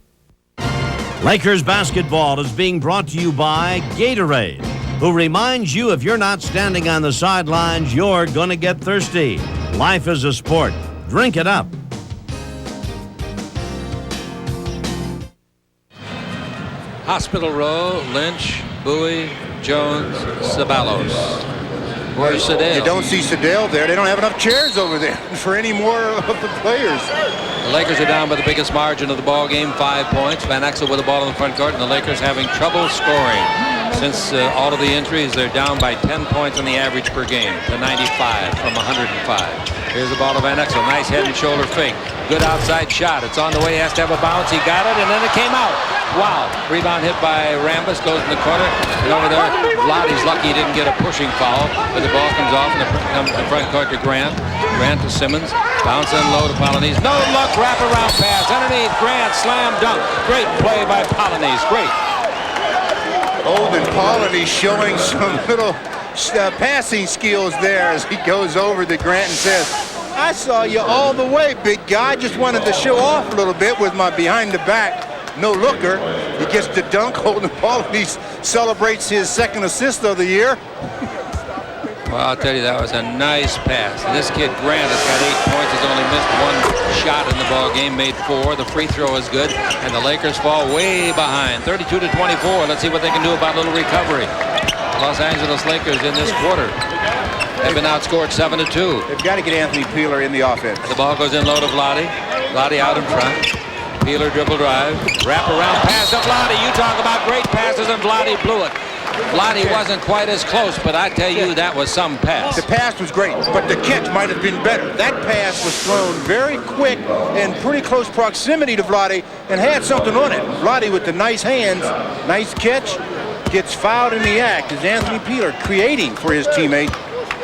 Lakers basketball is being brought to you by Gatorade, who reminds you if you're not standing on the sidelines, you're going to get thirsty. Life is a sport. Drink it up. Hospital Row, Lynch, Bowie, Jones, Ceballos. Where's Sedale? You don't see Sedale there. They don't have enough chairs over there for any more of the players. The Lakers are down by the biggest margin of the ball game, 5 points. Van Exel with the ball in the front court, and the Lakers having trouble scoring. Since all of the injuries, they're down by 10 points on the average per game to 95 from 105. Here's the ball to Van Exel. Nice head and shoulder fake. Good outside shot. It's on the way. Has to have a bounce. He got it, and then it came out. Wow. Rebound hit by Rambis. Goes in the corner. And over there, Vlade's lucky he didn't get a pushing foul. But the ball comes off and it comes to the front court to Grant. Grant to Simmons. Bounce in low to Polonese. No look. Wraparound pass. Underneath. Grant. Slam dunk. Great play by Polonese. Great. Olden Polonese showing some little passing skills there as he goes over to Grant and says, I saw you all the way, big guy. Just wanted to show off a little bit with my behind the back no looker. He gets the dunk. Olden Polonese celebrates his second assist of the year. Well, I'll tell you, that was a nice pass. And this kid, Grant, has got 8 points. He's only missed 1 shot in the ball game, made 4. The free throw is good, and the Lakers fall way behind, 32-24. Let's see what they can do about a little recovery. Los Angeles Lakers in this quarter have been outscored 7-2. They've got to get Anthony Peeler in the offense. The ball goes in low to Vlade. Vlade out in front. Peeler dribble drive. Wrap around pass to Vlade. You talk about great passes, and Vlade blew it. Vlade wasn't quite as close, but I tell you, that was some pass. The pass was great, but the catch might have been better. That pass was thrown very quick in pretty close proximity to Vlade and had something on it. Vlade with the nice hands, nice catch, gets fouled in the act. Is Anthony Peeler creating for his teammate,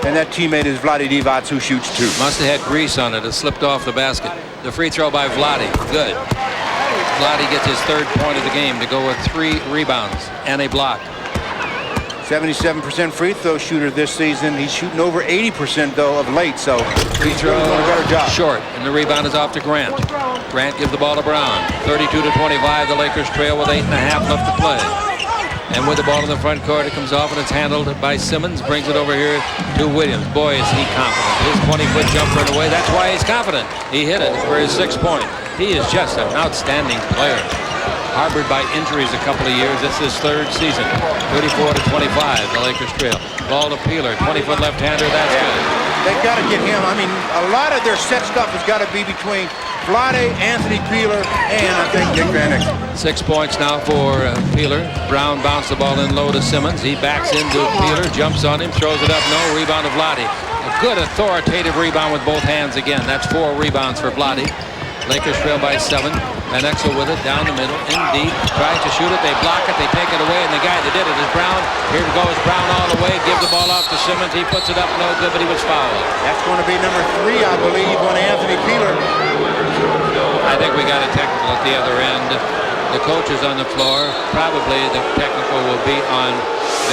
and that teammate is Vlade Divac, who shoots 2. Must have had grease on it. It slipped off the basket. The free throw by Vlade, good. Vlade gets his 3rd point of the game to go with 3 rebounds and a block. 77% free throw shooter this season. He's shooting over 80% though of late, so free throw doing a better job. Short, and the rebound is off to Grant. Grant gives the ball to Brown. 32-25. The Lakers trail with 8.5 left to play. And with the ball in the front court, it comes off and it's handled by Simmons. Brings it over here to Williams. Boy, is he confident. His 20-foot jumper in the way. That's why he's confident. He hit it for his 6th point. He is just an outstanding player. Harbored by injuries a couple of years. It's his 3rd season. 34-25. The Lakers trail. Ball to Peeler. 20-foot left-hander. That's good. They've got to get him. I mean, a lot of their set stuff has got to be between Vlade, Anthony Peeler, and I think Nick Van Exel. 6 points now for Peeler. Brown bounced the ball in low to Simmons. He backs into Peeler, jumps on him, throws it up. No, rebound to Vlade. A good authoritative rebound with both hands again. That's 4 rebounds for Vlade. Lakers trail by 7. Van Exel with it down the middle, in deep, tries to shoot it. They block it. They take it away, and the guy that did it is Brown. Here goes Brown all the way. Give the ball off to Simmons. He puts it up, no good, but he was fouled. That's going to be number 3, I believe, on Anthony Peeler. I think we got a technical at the other end. The coach is on the floor. Probably the technical will be on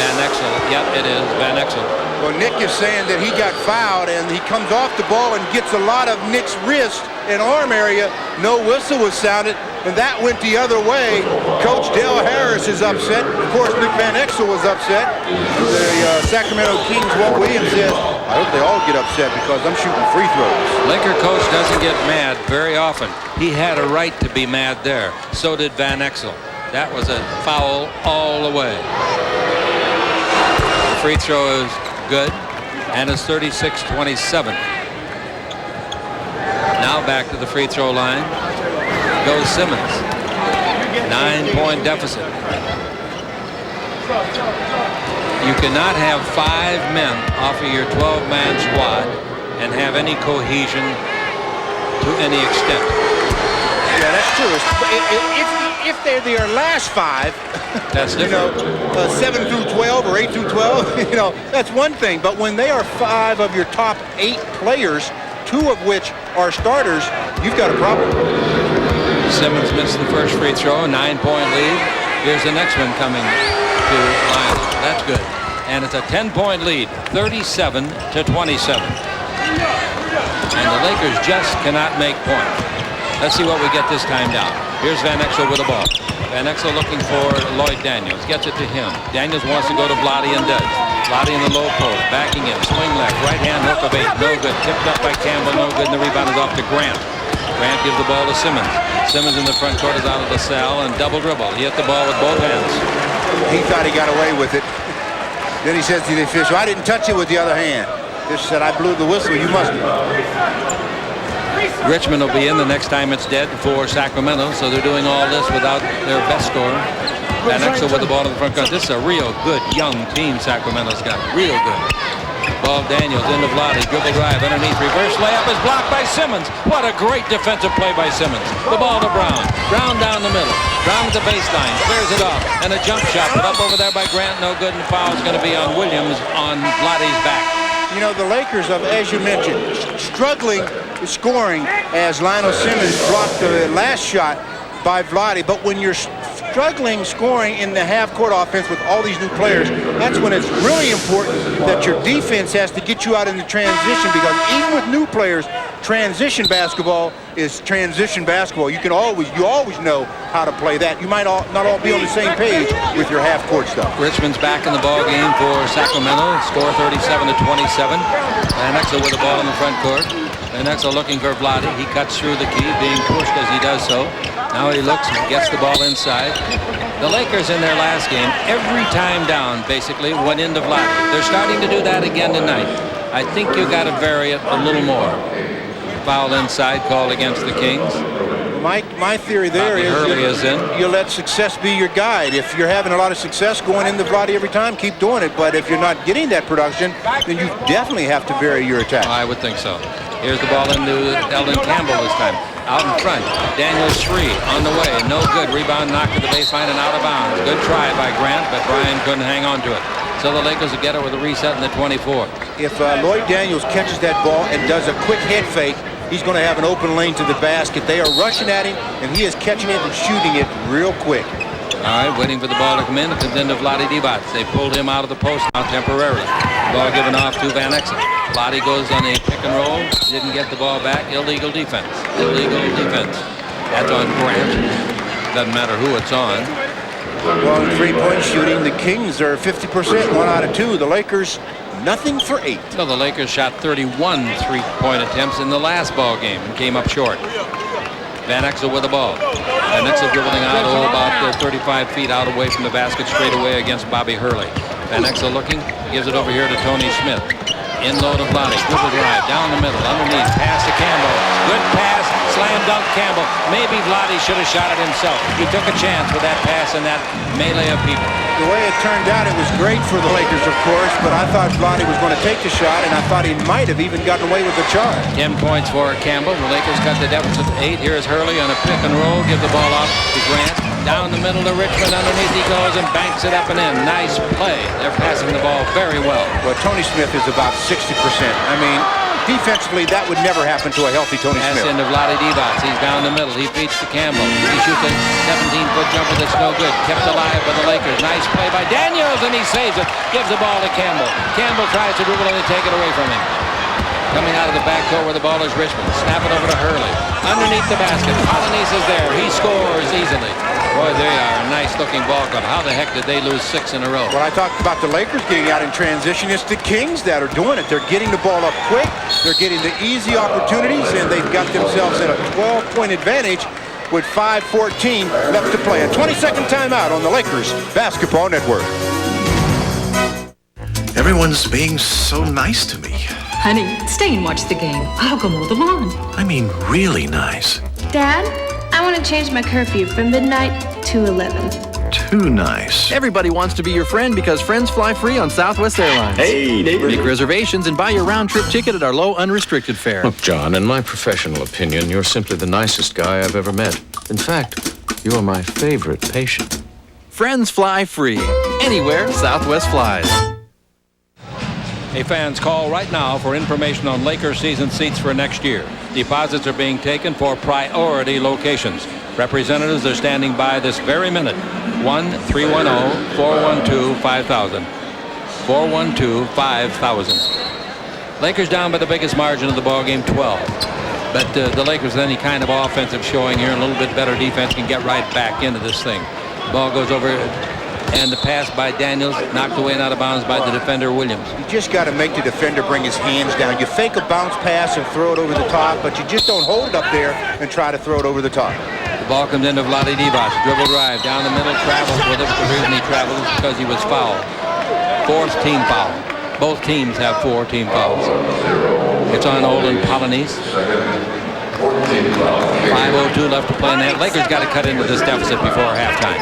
Van Exel. Yep, it is Van Exel. Well, Nick is saying that he got fouled, and he comes off the ball and gets a lot of Nick's wrist and arm area. No whistle was sounded, and that went the other way. Coach Dale Harris is upset. Of course, Nick Van Exel was upset. The Sacramento Kings, Walt Williams says, I hope they all get upset because I'm shooting free throws. Laker coach doesn't get mad very often. He had a right to be mad there. So did Van Exel. That was a foul all the way. The free throw is good, and it's 36-27. Now back to the free throw line goes Simmons. 9-point deficit. You cannot have 5 men off of your 12-man squad and have any cohesion to any extent. Yeah, that's true. If they're their last 5, that's different. 7 through 12 or 8 through 12, that's one thing. But when they are 5 of your top 8 players, 2 of which are starters, you've got a problem. Simmons missed the first free throw, 9-point lead. Here's the next one coming to Lionel. That's good. And it's a 10-point lead, 37-27. And the Lakers just cannot make points. Let's see what we get this time down. Here's Van Exel with the ball. Van Exel looking for Lloyd Daniels. Gets it to him. Daniels wants to go to Vlade and does. Vlade in the low post. Backing in. Swing left. Right hand hook of 8. No good. Tipped up by Campbell. No good. And the rebound is off to Grant. Grant gives the ball to Simmons. Simmons in the front court is out of the cell and double dribble. He hit the ball with both hands. He thought he got away with it. Then he says to the official, I didn't touch it with the other hand. Just said, I blew the whistle. You must have. Richmond will be in the next time it's dead for Sacramento, so they're doing all this without their best scorer. Van Exel with the ball in the front court. This is a real good young team Sacramento's got. Real good. Ball Daniels into Vlade. Dribble drive underneath. Reverse layup is blocked by Simmons. What a great defensive play by Simmons. The ball to Brown. Brown down the middle. Brown at the baseline. Clears it off. And a jump shot put up over there by Grant. No good. And the foul is going to be on Williams on Vlade's back. The Lakers, as you mentioned, struggling scoring as Lionel Simmons blocked the last shot by Vlade. But when you're struggling scoring in the half-court offense with all these new players, that's when it's really important that your defense has to get you out in the transition, because even with new players, transition basketball is transition basketball. You always know how to play that. You might not all be on the same page with your half-court stuff. Richmond's back in the ball game for Sacramento. Score 37-27. Van Exel with the ball in the front court. Van Exel looking for Vlade. He cuts through the key, being pushed as he does so. Now he looks and gets the ball inside. The Lakers in their last game, every time down, basically, went into Vlade. They're starting to do that again tonight. I think you got to vary it a little more. Foul inside called against the Kings. My theory there Bobby Hurley is in. You let success be your guide. If you're having a lot of success going into Vlade every time, keep doing it. But if you're not getting that production, then you definitely have to vary your attack. I would think so. Here's the ball into Eldon Campbell this time. Out in front. Daniels 3 on the way. No good. Rebound knocked to the baseline and out of bounds. Good try by Grant, but Bryan couldn't hang on to it. So the Lakers will get it with a reset in the 24. If Lloyd Daniels catches that ball and does a quick head fake, he's going to have an open lane to the basket. They are rushing at him, and he is catching it and shooting it real quick. All right, waiting for the ball to come in. It comes into Vlade Divac. They pulled him out of the post now temporarily. Ball given off to Van Exel. Vlade goes on a pick and roll. Didn't get the ball back. Illegal defense. Illegal defense. That's on Grant. Doesn't matter who it's on. Well, in three-point shooting, the Kings are 50%, 1 out of 2. The Lakers, nothing for 8. So the Lakers shot 31 three-point attempts in the last ball game and came up short. Van Exel with the ball. Van Exel dribbling out about 35 feet out away from the basket straight away against Bobby Hurley. Van Exel looking, gives it over here to Tony Smith. In low to Vlade, dribble drive, down the middle, underneath, pass to Campbell. Good pass, slam dunk Campbell. Maybe Vlade should have shot it himself. He took a chance with that pass and that melee of people. The way it turned out, it was great for the Lakers, of course, but I thought Vlade was going to take the shot, and I thought he might have even gotten away with the charge. 10 points for Campbell. The Lakers cut the deficit to 8. Here's Hurley on a pick and roll. Give the ball off to Grant. Down the middle to Richmond. Underneath he goes and banks it up and in. Nice play. They're passing the ball very well. Well, Tony Smith is about 60%. I mean, defensively, that would never happen to a healthy Tony Smith. Pass into Vlade Divac. He's down the middle. He feeds to Campbell. He shoots a 17-foot jumper that's no good. Kept alive by the Lakers. Nice play by Daniels, and he saves it. Gives the ball to Campbell. Campbell tries to dribble and they take it away from him. Coming out of the backcourt where the ball is Richmond. Snap it over to Hurley. Underneath the basket. Polynice is there. He scores easily. Boy, they are a nice-looking ball club. How the heck did they lose 6 in a row? Well, I talked about the Lakers getting out in transition. It's the Kings that are doing it. They're getting the ball up quick. They're getting the easy opportunities, and they've got themselves in a 12-point advantage with 5:14 left to play. A 20-second timeout on the Lakers Basketball Network. Everyone's being so nice to me. Honey, stay and watch the game. I'll go mow the lawn. I mean really nice. Dad, I want to change my curfew from midnight to 11. Too nice. Everybody wants to be your friend because friends fly free on Southwest Airlines. Hey, neighbor. Make reservations and buy your round-trip ticket at our low, unrestricted fare. Look, John, in my professional opinion, you're simply the nicest guy I've ever met. In fact, you're my favorite patient. Friends fly free. Anywhere Southwest flies. Hey, fans, call right now for information on Lakers season seats for next year. Deposits are being taken for priority locations. Representatives are standing by this very minute. 1-310-412-5000. 412-5000. Lakers down by the biggest margin of the ball game, 12. But the Lakers, with any kind of offensive showing here, and a little bit better defense, can get right back into this thing. Ball goes over, and the pass by Daniels knocked away and out of bounds by the defender Williams. You just got to make the defender bring his hands down. You fake a bounce pass and throw it over the top, but you just don't hold it up there and try to throw it over the top. The ball comes into Vlade Divac. Dribble drive down the middle, travels with it. The reason he travels is because he was fouled. Fourth team foul. Both teams have 4 team fouls. It's on Olin Polonese. 5:02 left to play in that. Lakers got to cut into this deficit before halftime.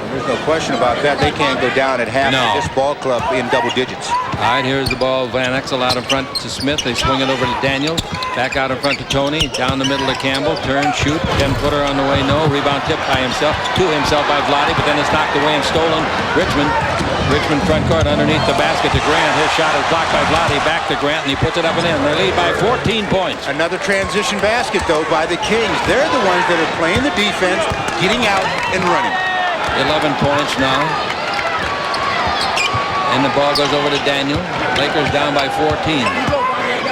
There's no question about that. They can't go down at half of this ball club in double digits. All right, here's the ball. Van Exel out in front to Smith. They swing it over to Daniels. Back out in front to Tony. Down the middle to Campbell. Turn, shoot. 10-footer on the way. No. Rebound tip by himself. To himself by Vlade, but then it's knocked away and stolen. Richmond front court underneath the basket to Grant. His shot is blocked by Vlade. Back to Grant, and he puts it up and in. They lead by 14 points. Another transition basket, though, by the Kings. They're the ones that are playing the defense, getting out and running. 11 points now. And the ball goes over to Daniel. Lakers down by 14.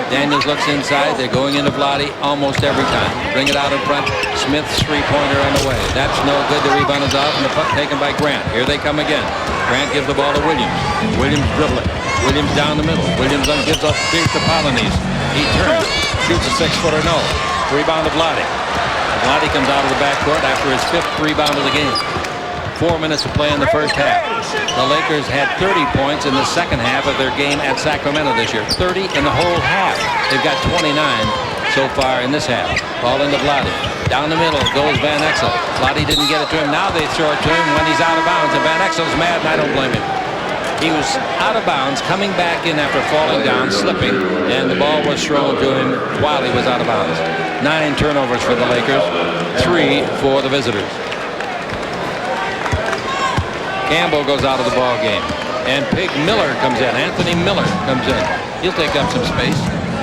Daniels looks inside. They're going into Vlade almost every time. Bring it out in front. Smith's three-pointer on the way. That's no good. The rebound is off, and the puck taken by Grant. Here they come again. Grant gives the ball to Williams. Williams dribbling. Williams down the middle. Williams gives up big to Polonese. He turns. Shoots a 6-footer. No. Rebound to Vlade. Vlade comes out of the backcourt after his 5th rebound of the game. 4 minutes to play in the first half. The Lakers had 30 points in the second half of their game at Sacramento this year. 30 in the whole half. They've got 29 so far in this half. Ball into Vlade. Down the middle goes Van Exel. Vlade didn't get it to him. Now they throw it to him when he's out of bounds. And Van Exel's mad, and I don't blame him. He was out of bounds, coming back in after falling down, slipping, and the ball was thrown to him while he was out of bounds. 9 turnovers for the Lakers, 3 for the visitors. Campbell goes out of the ball game, and Pig Miller comes in. Anthony Miller comes in. He'll take up some space.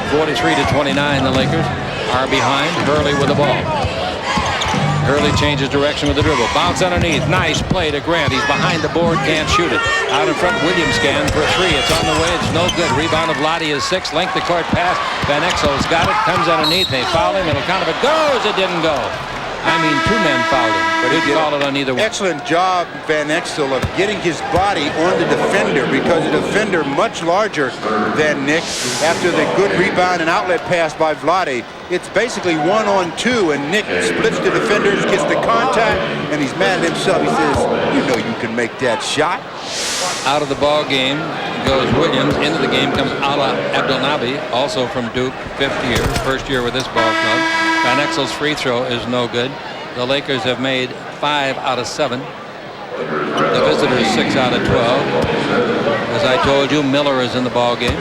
43-29, the Lakers are behind. Hurley with the ball. Hurley changes direction with the dribble. Bounce underneath. Nice play to Grant. He's behind the board, can't shoot it. Out in front, Williams can for 3. It's on the way. It's no good. Rebound of Vlade is 6. Length of court pass. Van Exel's got it. Comes underneath. They foul him. It'll count if it goes. It didn't go. I mean, 2 men fouled him, but he fouled it on either one. Excellent job, Van Exel, of getting his body on the defender, because the defender much larger than Nick. After the good rebound and outlet pass by Vlade, it's basically 1-on-2, and Nick splits the defenders, gets the contact, and he's mad at himself. He says, you know you can make that shot. Out of the ball game goes Williams. Into the game comes Ala Abdelnaby, also from Duke, 5th year, first year with this ball club. Van Exel's free throw is no good. The Lakers have made 5 out of 7. The visitors 6 out of 12. As I told you, Miller is in the ball game.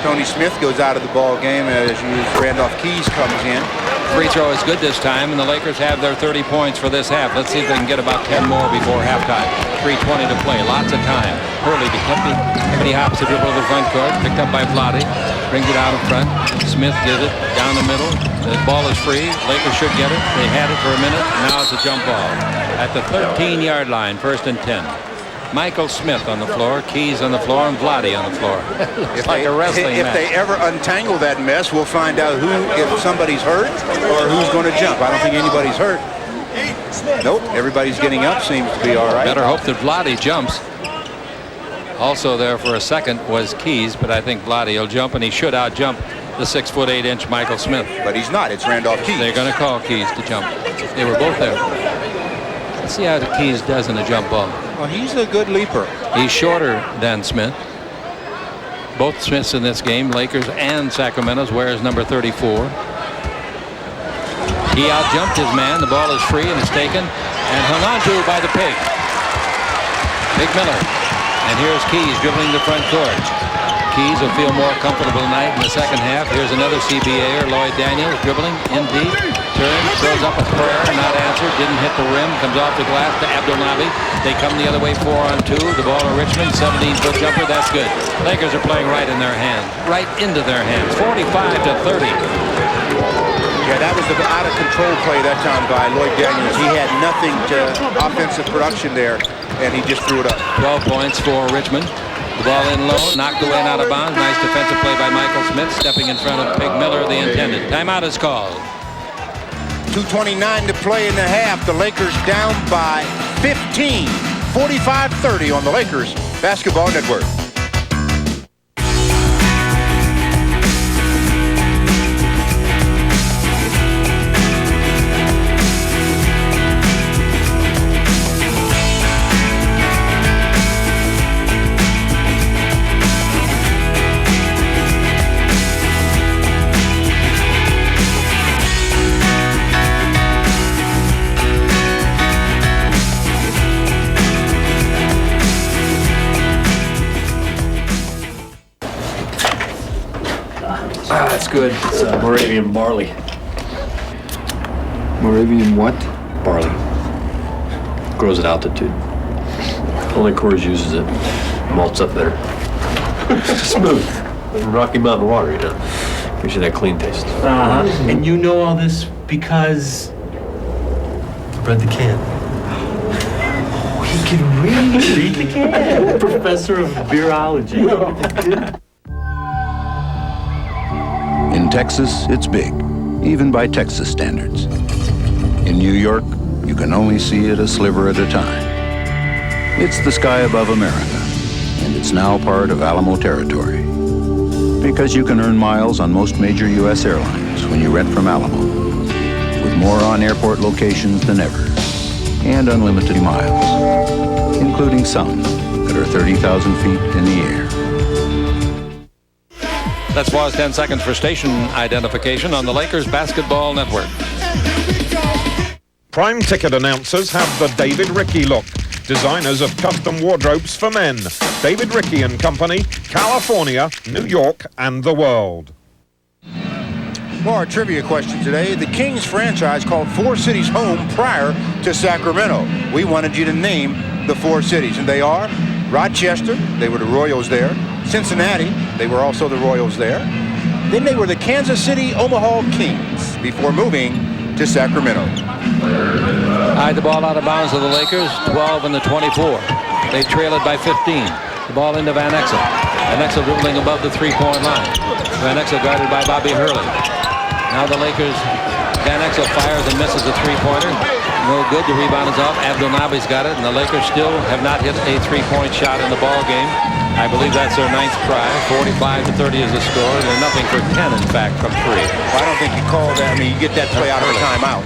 Tony Smith goes out of the ball game as Randolph Keys comes in. Free throw is good this time, and the Lakers have their 30 points for this half. Let's see if they can get about 10 more before halftime. 3:20 to play. Lots of time. Hurley to Clippy hops the dribble to the front court. Picked up by Vlade. Brings it out in front. Smith gives it down the middle. The ball is free. Lakers should get it. They had it for a minute. Now it's a jump ball. At the 13-yard line, 1st and 10. Michael Smith on the floor, Keys on the floor, and Vlade on the floor. It's like a wrestling match. If they ever untangle that mess, we'll find out if somebody's hurt or who's going to jump. I don't think anybody's hurt. Nope, everybody's getting up. Seems to be all right. Better hope that Vlade jumps. Also there for a second was Keys, but I think Vlade will jump, and he should out-jump the 6'8" Michael Smith. But he's not. It's Randolph Keys. They're going to call Keys to jump. They were both there. Let's see how the Keys does in a jump ball. Well, he's a good leaper. He's shorter than Smith. Both Smiths in this game, Lakers and Sacramento's, wears number 34. He out-jumped his man. The ball is free and is taken and hung on to by the Pig. Pig Miller. And here's Keys dribbling the front court. Keys will feel more comfortable tonight in the second half. Here's another CBA'er, Lloyd Daniels, dribbling in deep. Turns, throws up a prayer, not answered. Didn't hit the rim. Comes off the glass to Abdelnaby. They come the other way, 4-on-2. The ball to Richmond, 17-foot jumper. That's good. Lakers are playing right in their hands, right into their hands. 45-30. Yeah, that was the out-of-control play that time by Lloyd Daniels. He had nothing to offensive production there, and he just threw it up. 12 points for Richmond. The ball in low, knocked away and out of bounds. Nice defensive play by Michael Smith, stepping in front of Pig Miller, the intended. Timeout is called. 2:29 to play in the half. The Lakers down by 15. 45-30 on the Lakers Basketball Network. That's good. It's Moravian barley. Moravian what? Barley. Grows at altitude. Only Coors uses it. Malts up better. Smooth. Rocky Mountain water, you know. Gives you that clean taste. And you know all this because... Read the can. He can read the can. Professor of beerology. In Texas, it's big, even by Texas standards. In New York, you can only see it a sliver at a time. It's the sky above America, and it's now part of Alamo territory. Because you can earn miles on most major U.S. airlines when you rent from Alamo, with more on-airport locations than ever, and unlimited miles, including some that are 30,000 feet in the air. Let's pause 10 seconds for station identification on the Lakers Basketball Network. Prime ticket announcers have the David Rickey look. Designers of custom wardrobes for men. David Rickey and Company, California, New York, and the world. Well, our trivia question today. The Kings franchise called 4 cities home prior to Sacramento. We wanted you to name the 4 cities, and they are Rochester, they were the Royals there. Cincinnati, they were also the Royals there. Then they were the Kansas City Omaha Kings before moving to Sacramento. The ball out of bounds to the Lakers, 12 and the 24. They trail it by 15. The ball into Van Exel. Van Exel dribbling above the three-point line. Van Exel guarded by Bobby Hurley. Now the Lakers, Van Exel fires and misses a three-pointer. No good. The rebound is off. Abdelnaby's got it, and the Lakers still have not hit a three-point shot in the ball game. I believe that's their 9th try. 45-30 is the score. They're nothing for 10, in fact, from 3. Well, I don't think you call that. I mean, you get that play out of a timeout.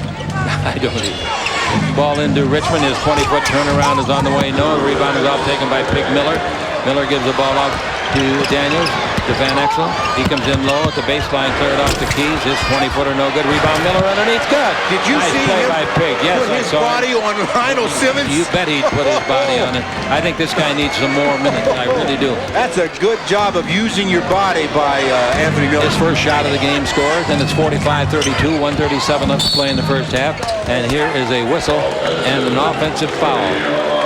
I don't either. Ball into Richmond. His 20-foot turnaround is on the way. No. Rebound is off, taken by Pig Miller. Miller gives the ball off to Daniels, to Van Exel. He comes in low at the baseline, cleared off to Keys. His 20-footer no good. Rebound Miller underneath. Good. Did you nice see play him by Pig? Yes, put his body on Lionel Simmons? You bet he'd put his body on it. I think this guy needs some more minutes. I really do. That's a good job of using your body by Anthony Miller. His first shot of the game scores, and it's 45-32. 1:37 left to play in the first half. And here is a whistle and an offensive foul.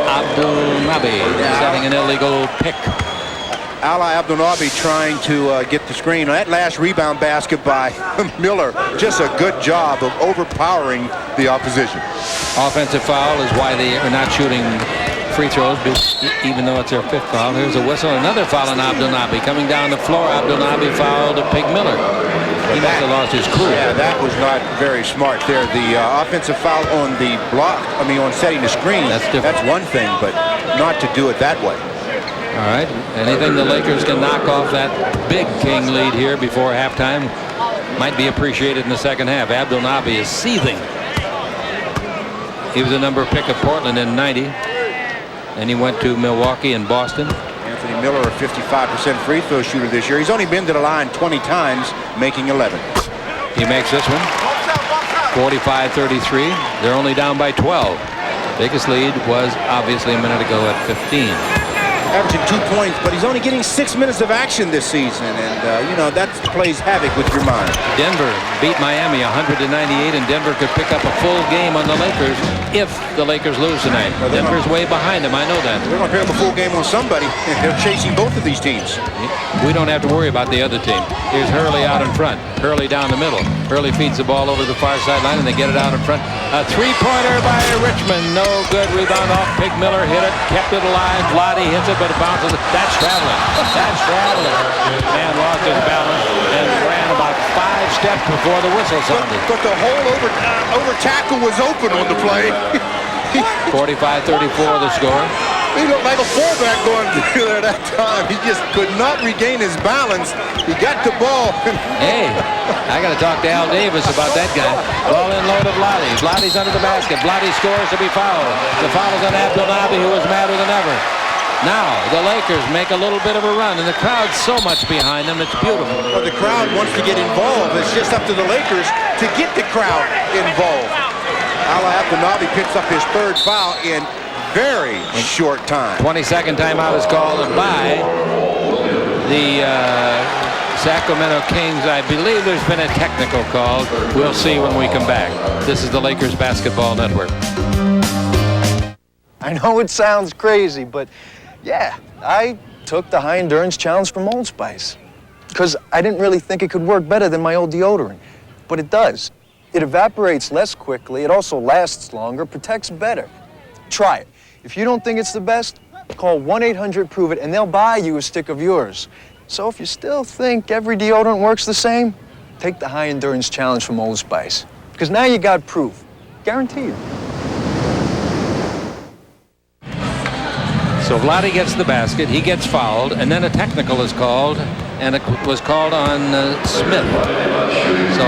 Abdelnaby setting an illegal pick. Ala Abdelnaby trying to get the screen. That last rebound basket by Miller, just a good job of overpowering the opposition. Offensive foul is why they are not shooting free throws, even though it's their 5th foul. Here's a whistle, another foul on Abdelnaby. Coming down the floor, Abdelnaby fouled Pig Miller. He must have lost his cool. Yeah, that was not very smart there. The offensive foul on the block, on setting the screen, that's one thing, but not to do it that way. All right, anything the Lakers can knock off that big King lead here before halftime might be appreciated in the second half. Abdelnaby is seething. He was a number pick of Portland in '90. And he went to Milwaukee and Boston. Anthony Miller, a 55% free throw shooter this year. He's only been to the line 20 times, making 11. He makes this one. 45-33. They're only down by 12. Biggest lead was obviously a minute ago at 15. Averaging 2 points, but he's only getting 6 minutes of action this season, and you know that plays havoc with your mind. Denver beat Miami 100-98, and Denver could pick up a full game on the Lakers if the Lakers lose tonight. Well, Denver's way behind them. I know that. They're going to pick up a full game on somebody. They're chasing both of these teams. We don't have to worry about the other team. Here's Hurley out in front. Hurley down the middle. Hurley feeds the ball over the far sideline, and they get it out in front. A three-pointer by Richmond. No good. Rebound off. Pig Miller hit it. Kept it alive. Vlade hits it, but it bounces. That's traveling. That's traveling. Man lost his balance and ran about 5 steps before the whistle sounded. But the whole over tackle was open on the play. 45-34 the score. He looked like a fullback going through there that time. He just could not regain his balance. He got the ball. Hey, I got to talk to Al Davis about that guy. Ball in low to Vlade. Vlade's under the basket. Vlade scores to be fouled. The foul is on Abdul Nabi, who is madder than ever. Now, the Lakers make a little bit of a run, and the crowd's so much behind them, it's beautiful. Well, the crowd wants to get involved. It's just up to the Lakers to get the crowd involved. Abdul Nabi picks up his 3rd foul in very short time. 22nd timeout is called by the Sacramento Kings. I believe there's been a technical call. We'll see when we come back. This is the Lakers Basketball Network. I know it sounds crazy, but yeah, I took the high endurance challenge from Old Spice because I didn't really think it could work better than my old deodorant, but it does. It evaporates less quickly, it also lasts longer, protects better. Try it. If you don't think it's the best, call 1-800-PROVE-IT and they'll buy you a stick of yours. So if you still think every deodorant works the same, take the high endurance challenge from Old Spice because now you got proof, guaranteed. So Vlade gets the basket, he gets fouled, and then a technical is called, and it was called on Smith. So,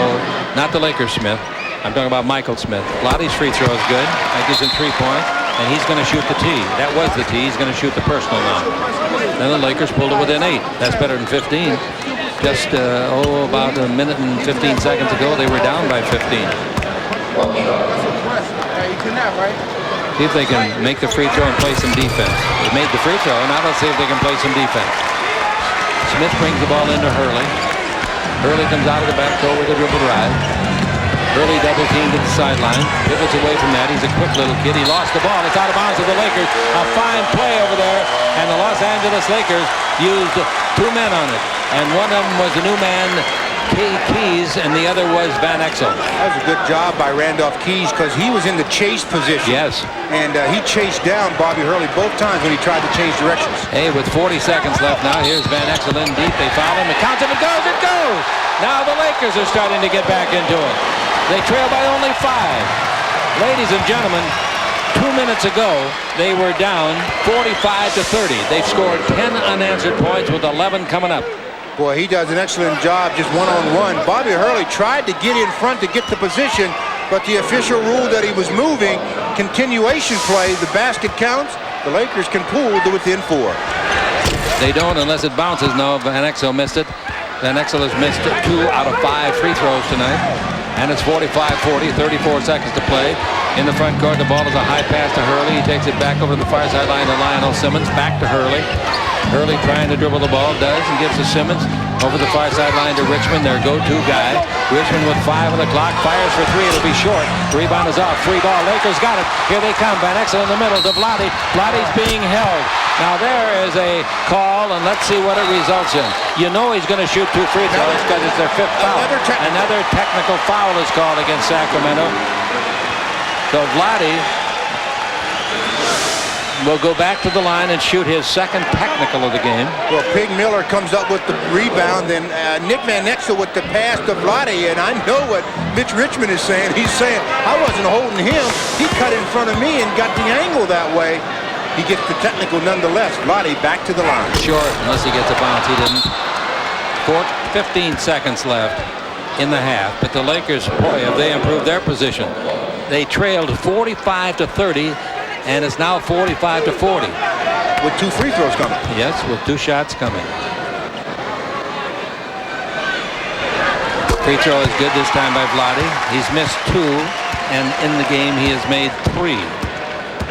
not the Lakers Smith. I'm talking about Michael Smith. Vlade's free throw is good. That gives him 3 points, and he's going to shoot the tee. That was the tee. He's going to shoot the personal now. Then the Lakers pulled it within 8. That's better than 15. Just, about a minute and 15 seconds ago, they were down by 15. See if they can make the free throw and play some defense. They made the free throw, now let's see if they can play some defense. Smith brings the ball into Hurley. Hurley comes out of the backcourt with a dribble drive. Hurley double teamed to the sideline. Pivots away from that. He's a quick little kid. He lost the ball. It's out of bounds to the Lakers. A fine play over there. And the Los Angeles Lakers used 2 men on it. And one of them was a new man, Keys, and the other was Van Exel. That was a good job by Randolph Keys because he was in the chase position. Yes. And he chased down Bobby Hurley both times when he tried to change directions. Hey, with 40 seconds left now, here's Van Exel in deep. They foul him. It counts him. It goes. It goes. Now the Lakers are starting to get back into it. They trail by only 5. Ladies and gentlemen, 2 minutes ago, they were down 45-30. They've scored 10 unanswered points with 11 coming up. Boy, he does an excellent job just one-on-one. Bobby Hurley tried to get in front to get the position, but the official ruled that he was moving. Continuation play, the basket counts. The Lakers can pool to within 4. They don't unless it bounces. No, Van Exel missed it. Van Exel has missed 2 out of 5 free throws tonight. And it's 45-40, 34 seconds to play. In the front court, the ball is a high pass to Hurley. He takes it back over to the far sideline to Lionel Simmons. Back to Hurley. Hurley trying to dribble the ball, does, and gives to Simmons. Over the far sideline to Richmond, their go-to guy. Richmond with 5 on the clock, fires for 3, it'll be short. Rebound is off, free ball, Lakers got it. Here they come, Van Exel in the middle to Vlade. Vlade's being held. Now there is a call, and let's see what it results in. You know he's going to shoot 2 free throws because it's their 5th foul. Another technical foul is called against Sacramento. So Vlade will go back to the line and shoot his 2nd technical of the game. Well, Pig Miller comes up with the rebound, and Nick Van Exel with the pass to Vlade, and I know what Mitch Richmond is saying. He's saying, I wasn't holding him. He cut in front of me and got the angle that way. He gets the technical nonetheless. Vlade back to the line. Short, unless he gets a bounce. He didn't. 15 seconds left in the half, but the Lakers, boy, have they improved their position. They trailed 45-30. And it's now 45-40. with 2 free throws coming. Yes, with 2 shots coming. Free throw is good this time by Vlade. He's missed 2, and in the game he has made 3.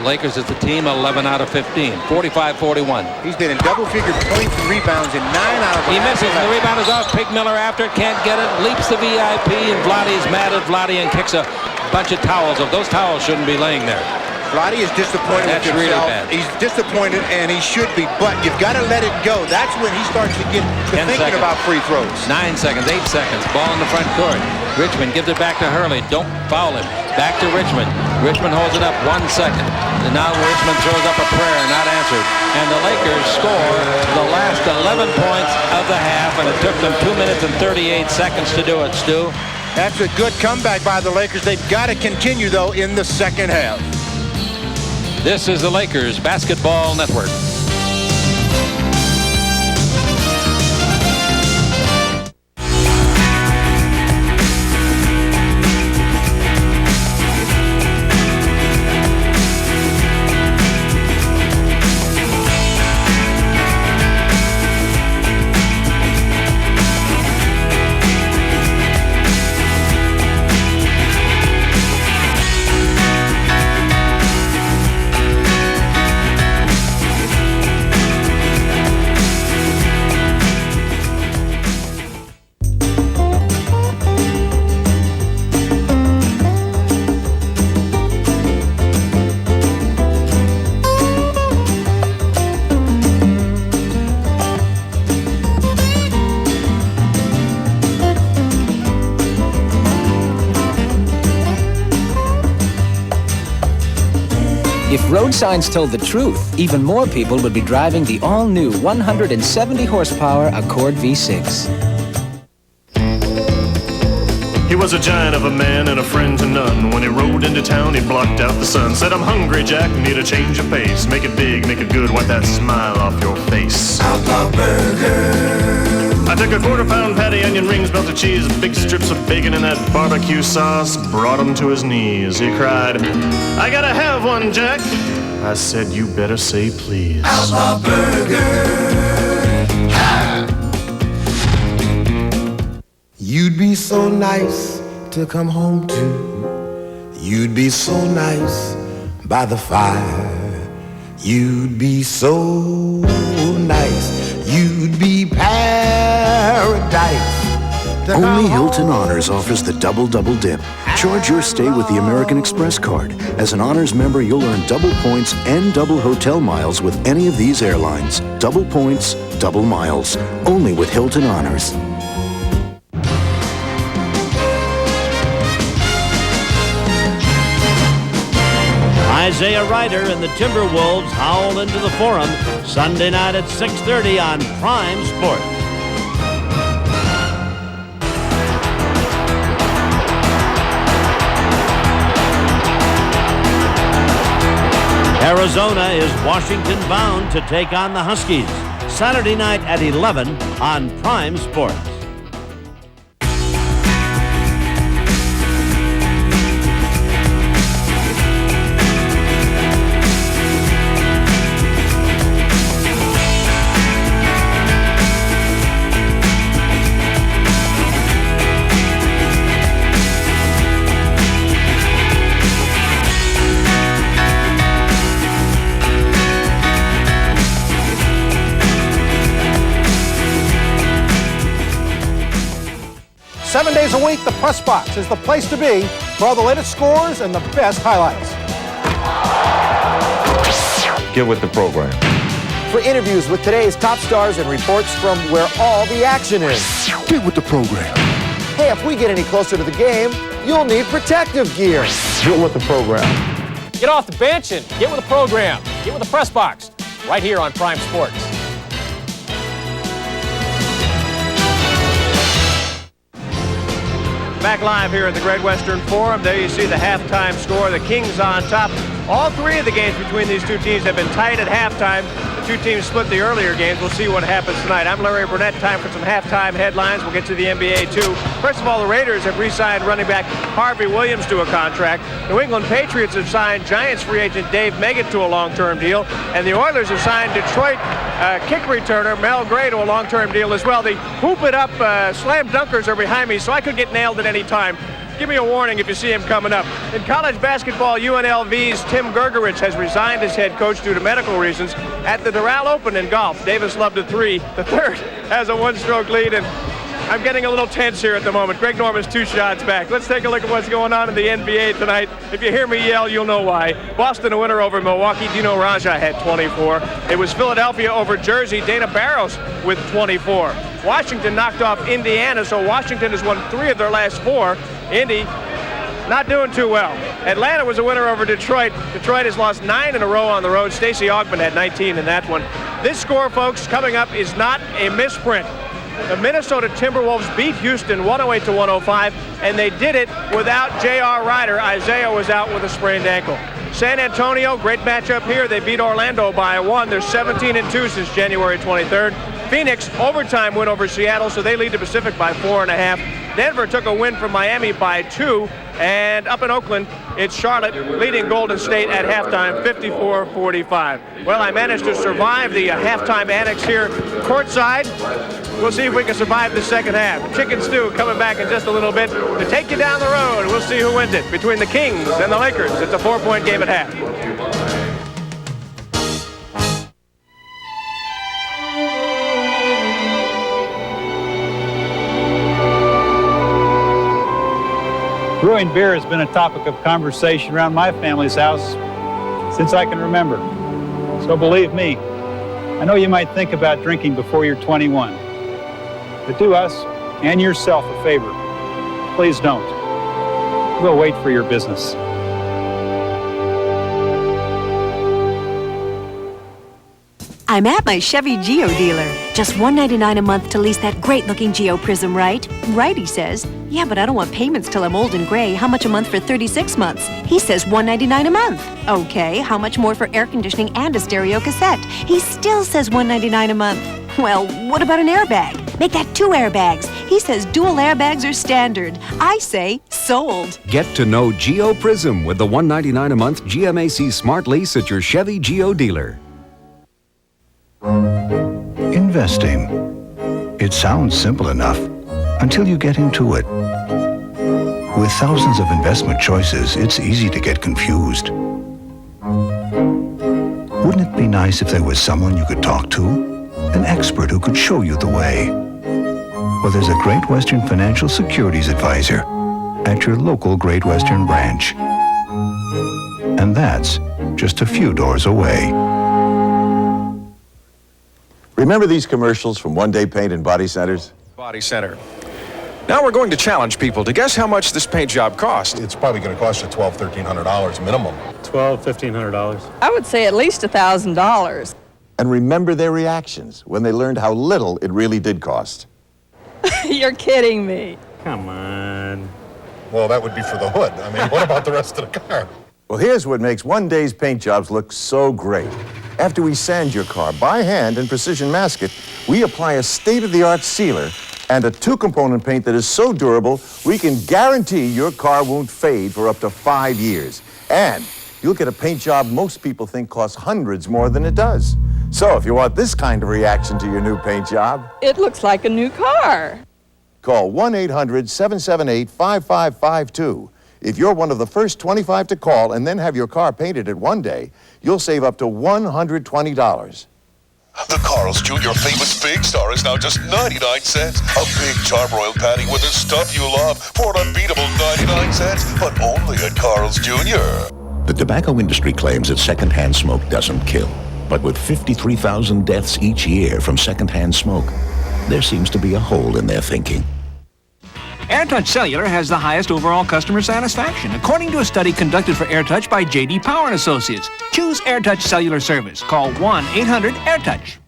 Lakers as a team 11 out of 15, 45-41. He's been in double-figure points and rebounds in 9 out of 11. He misses. The rebound is off. Pig Miller after it, can't get it. Leaps the VIP, and Vlade's mad at Vlade and kicks a bunch of towels. Those towels shouldn't be laying there. Vlade is disappointed with himself. Really bad. He's disappointed, and he should be, but you've got to let it go. That's when he starts to get to thinking about free throws. 9 seconds, 8 seconds. Ball in the front court. Richmond gives it back to Hurley. Don't foul him. Back to Richmond. Richmond holds it up 1 second. And now Richmond throws up a prayer, not answered. And the Lakers score the last 11 points of the half, and it took them 2 minutes and 38 seconds to do it, Stu. That's a good comeback by the Lakers. They've got to continue, though, in the second half. This is the Lakers Basketball Network. If road signs told the truth, even more people would be driving the all-new 170-horsepower Accord V6. He was a giant of a man and a friend to none. When he rode into town, he blocked out the sun. Said, I'm hungry, Jack, need a change of pace. Make it big, make it good, wipe that smile off your face. Outlaw Burger. I took a quarter-pound patty, onion rings, melted cheese, big strips of bacon and that barbecue sauce. Brought him to his knees. He cried, I gotta have one, Jack. I said, you better say please. Outlaw Burger. Ha! You'd be so nice to come home to. You'd be so nice by the fire. You'd be so nice. You'd be paradise. Only Hilton Honors offers the double dip. Charge your stay with the American Express card. As an Honors member, you'll earn double points and double hotel miles with any of these airlines. Double points, double miles. Only with Hilton Honors. Isaiah Ryder and the Timberwolves howl into the Forum Sunday night at 6:30 on Prime Sports. Arizona is Washington bound to take on the Huskies Saturday night at 11 on Prime Sports. Seven days a week, the Press Box is the place to be for all the latest scores and the best highlights. Get with the program. For interviews with today's top stars and reports from where all the action is. Get with the program. Hey, if we get any closer to the game, you'll need protective gear. Get with the program. Get off the bench and get with the program. Get with the Press Box, right here on Prime Sports. Back live here at the Great Western Forum. There you see the halftime score. The Kings on top, All three of the games between these two teams have been tied at halftime. The two teams split the earlier games. We'll see what happens tonight. I'm Larry Burnett. Time for some halftime headlines. We'll get to the NBA, too. First of all, the Raiders have re-signed running back Harvey Williams to a contract. New England Patriots have signed Giants free agent Dave Meggett to a long-term deal. And the Oilers have signed Detroit kick returner Mel Gray to a long-term deal as well. The hoop it up slam dunkers are behind me, so I could get nailed at any time. Give me a warning if you see him coming up. In college basketball, UNLV's Tim Gergerich has resigned as head coach due to medical reasons. At the Doral Open in golf, Davis Love to 3. The third has a one-stroke lead, and I'm getting a little tense here at the moment. Greg Norman's 2 shots back. Let's take a look at what's going on in the NBA tonight. If you hear me yell, you'll know why. Boston a winner over Milwaukee. Dino Raja had 24. It was Philadelphia over Jersey. Dana Barros with 24. Washington knocked off Indiana, so Washington has won 3 of their last 4. Indy not doing too well. Atlanta was a winner over Detroit. Detroit has lost 9 in a row on the road. Stacey Augmon had 19 in that one. This score, folks, coming up is not a misprint. The Minnesota Timberwolves beat Houston 108-105, and they did it without J.R. Rider. Isaiah was out with a sprained ankle. San Antonio, great matchup here. They beat Orlando by 1. They're 17-2 since January 23rd. Phoenix, overtime win over Seattle, so they lead the Pacific by 4.5. Denver took a win from Miami by 2. And up in Oakland, it's Charlotte leading Golden State at halftime, 54-45. Well, I managed to survive the halftime annex here courtside. We'll see if we can survive the second half. Chicken Stew coming back in just a little bit to take you down the road. We'll see who wins it between the Kings and the Lakers. It's a 4-point game at half. Brewing beer has been a topic of conversation around my family's house since I can remember. So believe me, I know you might think about drinking before you're 21. But do us and yourself a favor. Please don't. We'll wait for your business. I'm at my Chevy Geo dealer. Just $199 a month to lease that great-looking Geo Prism, right? Right, he says. Yeah, but I don't want payments till I'm old and gray. How much a month for 36 months? He says $199 a month. Okay, how much more for air conditioning and a stereo cassette? He still says $199 a month. Well, what about an airbag? Make that 2 airbags. He says dual airbags are standard. I say sold. Get to know Geo Prism with the $199 a month GMAC Smart Lease at your Chevy Geo dealer. Investing. It sounds simple enough until you get into it. With thousands of investment choices, it's easy to get confused. Wouldn't it be nice if there was someone you could talk to? An expert who could show you the way? Well, there's a Great Western Financial Securities Advisor at your local Great Western branch. And that's just a few doors away. Remember these commercials from One Day Paint and Body Centers? Body Center. Now we're going to challenge people to guess how much this paint job cost. It's probably going to cost you $1,200, $1,300 minimum. $1,500. I would say at least $1,000. And remember their reactions when they learned how little it really did cost. You're kidding me. Come on. Well, that would be for the hood. I mean, what about the rest of the car? Well, here's what makes One Day's paint jobs look so great. After we sand your car by hand and precision mask it, we apply a state-of-the-art sealer and a 2-component paint that is so durable, we can guarantee your car won't fade for up to 5 years. And you'll get a paint job most people think costs hundreds more than it does. So if you want this kind of reaction to your new paint job, it looks like a new car. Call 1-800-778-5552. If you're one of the first 25 to call and then have your car painted at One Day, you'll save up to $120. The Carl's Jr. famous Big Star is now just 99 cents. A big charbroiled patty with the stuff you love for an unbeatable 99 cents, but only at Carl's Jr. The tobacco industry claims that secondhand smoke doesn't kill. But with 53,000 deaths each year from secondhand smoke, there seems to be a hole in their thinking. AirTouch Cellular has the highest overall customer satisfaction, according to a study conducted for AirTouch by J.D. Power & Associates. Choose AirTouch Cellular Service. Call 1-800-AirTouch.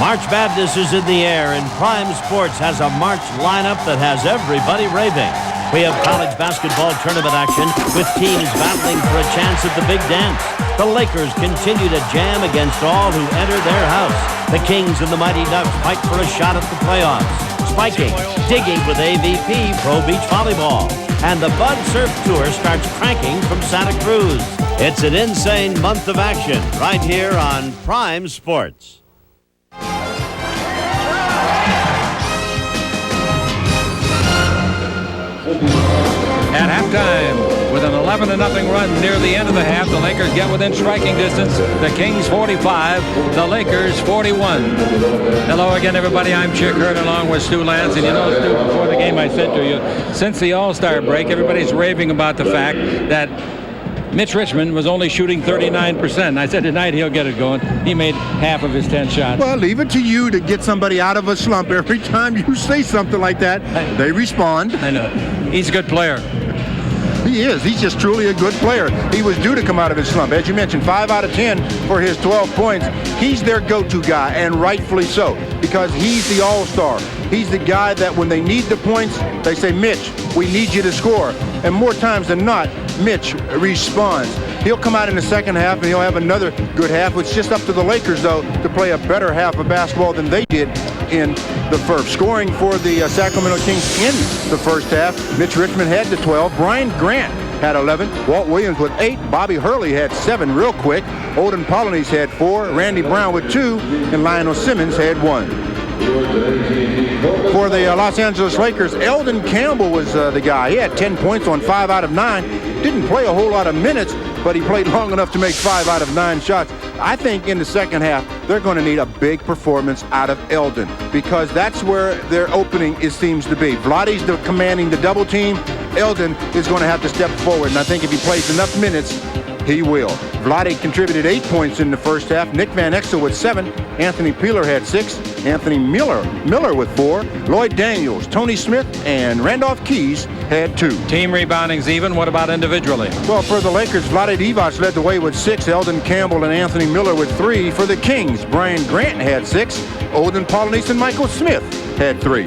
March Madness is in the air, and Prime Sports has a March lineup that has everybody raving. We have college basketball tournament action with teams battling for a chance at the big dance. The Lakers continue to jam against all who enter their house. The Kings and the Mighty Ducks fight for a shot at the playoffs. Spiking, digging with AVP Pro Beach Volleyball. And the Bud Surf Tour starts cranking from Santa Cruz. It's an insane month of action right here on Prime Sports. At halftime, with an 11-0 run near the end of the half, the Lakers get within striking distance. The Kings 45, the Lakers 41. Hello again, everybody. I'm Chick Hurd along with Stu Lance. And you know, Stu, before the game I said to you, since the All-Star break, everybody's raving about the fact that Mitch Richmond was only shooting 39%. I said tonight he'll get it going. He made half of his 10 shots. Well, leave it to you to get somebody out of a slump. Every time you say something like that, they respond. I know. He's a good player. He is. He's just truly a good player. He was due to come out of his slump. As you mentioned, 5 out of 10 for his 12 points. He's their go-to guy, and rightfully so, because he's the all-star. He's the guy that when they need the points, they say, Mitch, we need you to score. And more times than not, Mitch responds. He'll come out in the second half, and he'll have another good half. It's just up to the Lakers, though, to play a better half of basketball than they did in the first. Scoring for the Sacramento Kings in the first half, Mitch Richmond had the 12. Brian Grant had 11. Walt Williams with 8. Bobby Hurley had 7 real quick. Olden Polynice had 4. Randy Brown with 2. And Lionel Simmons had 1. For the Los Angeles Lakers, Eldon Campbell was the guy. He had 10 points on 5 out of 9. Didn't play a whole lot of minutes, but he played long enough to make 5 out of 9 shots. I think in the second half, they're going to need a big performance out of Eldon because that's where their opening seems to be. Vlade's commanding the double team. Eldon is going to have to step forward, and I think if he plays enough minutes, he will. Vlade contributed 8 points in the first half. Nick Van Exel with 7. Anthony Peeler had 6. Anthony Miller with 4. Lloyd Daniels, Tony Smith, and Randolph Keys had 2. Team rebounding's even. What about individually? Well, for the Lakers, Vlade Divac led the way with 6. Eldon Campbell and Anthony Miller with 3. For the Kings, Brian Grant had 6. Olden Polynice and Michael Smith had 3.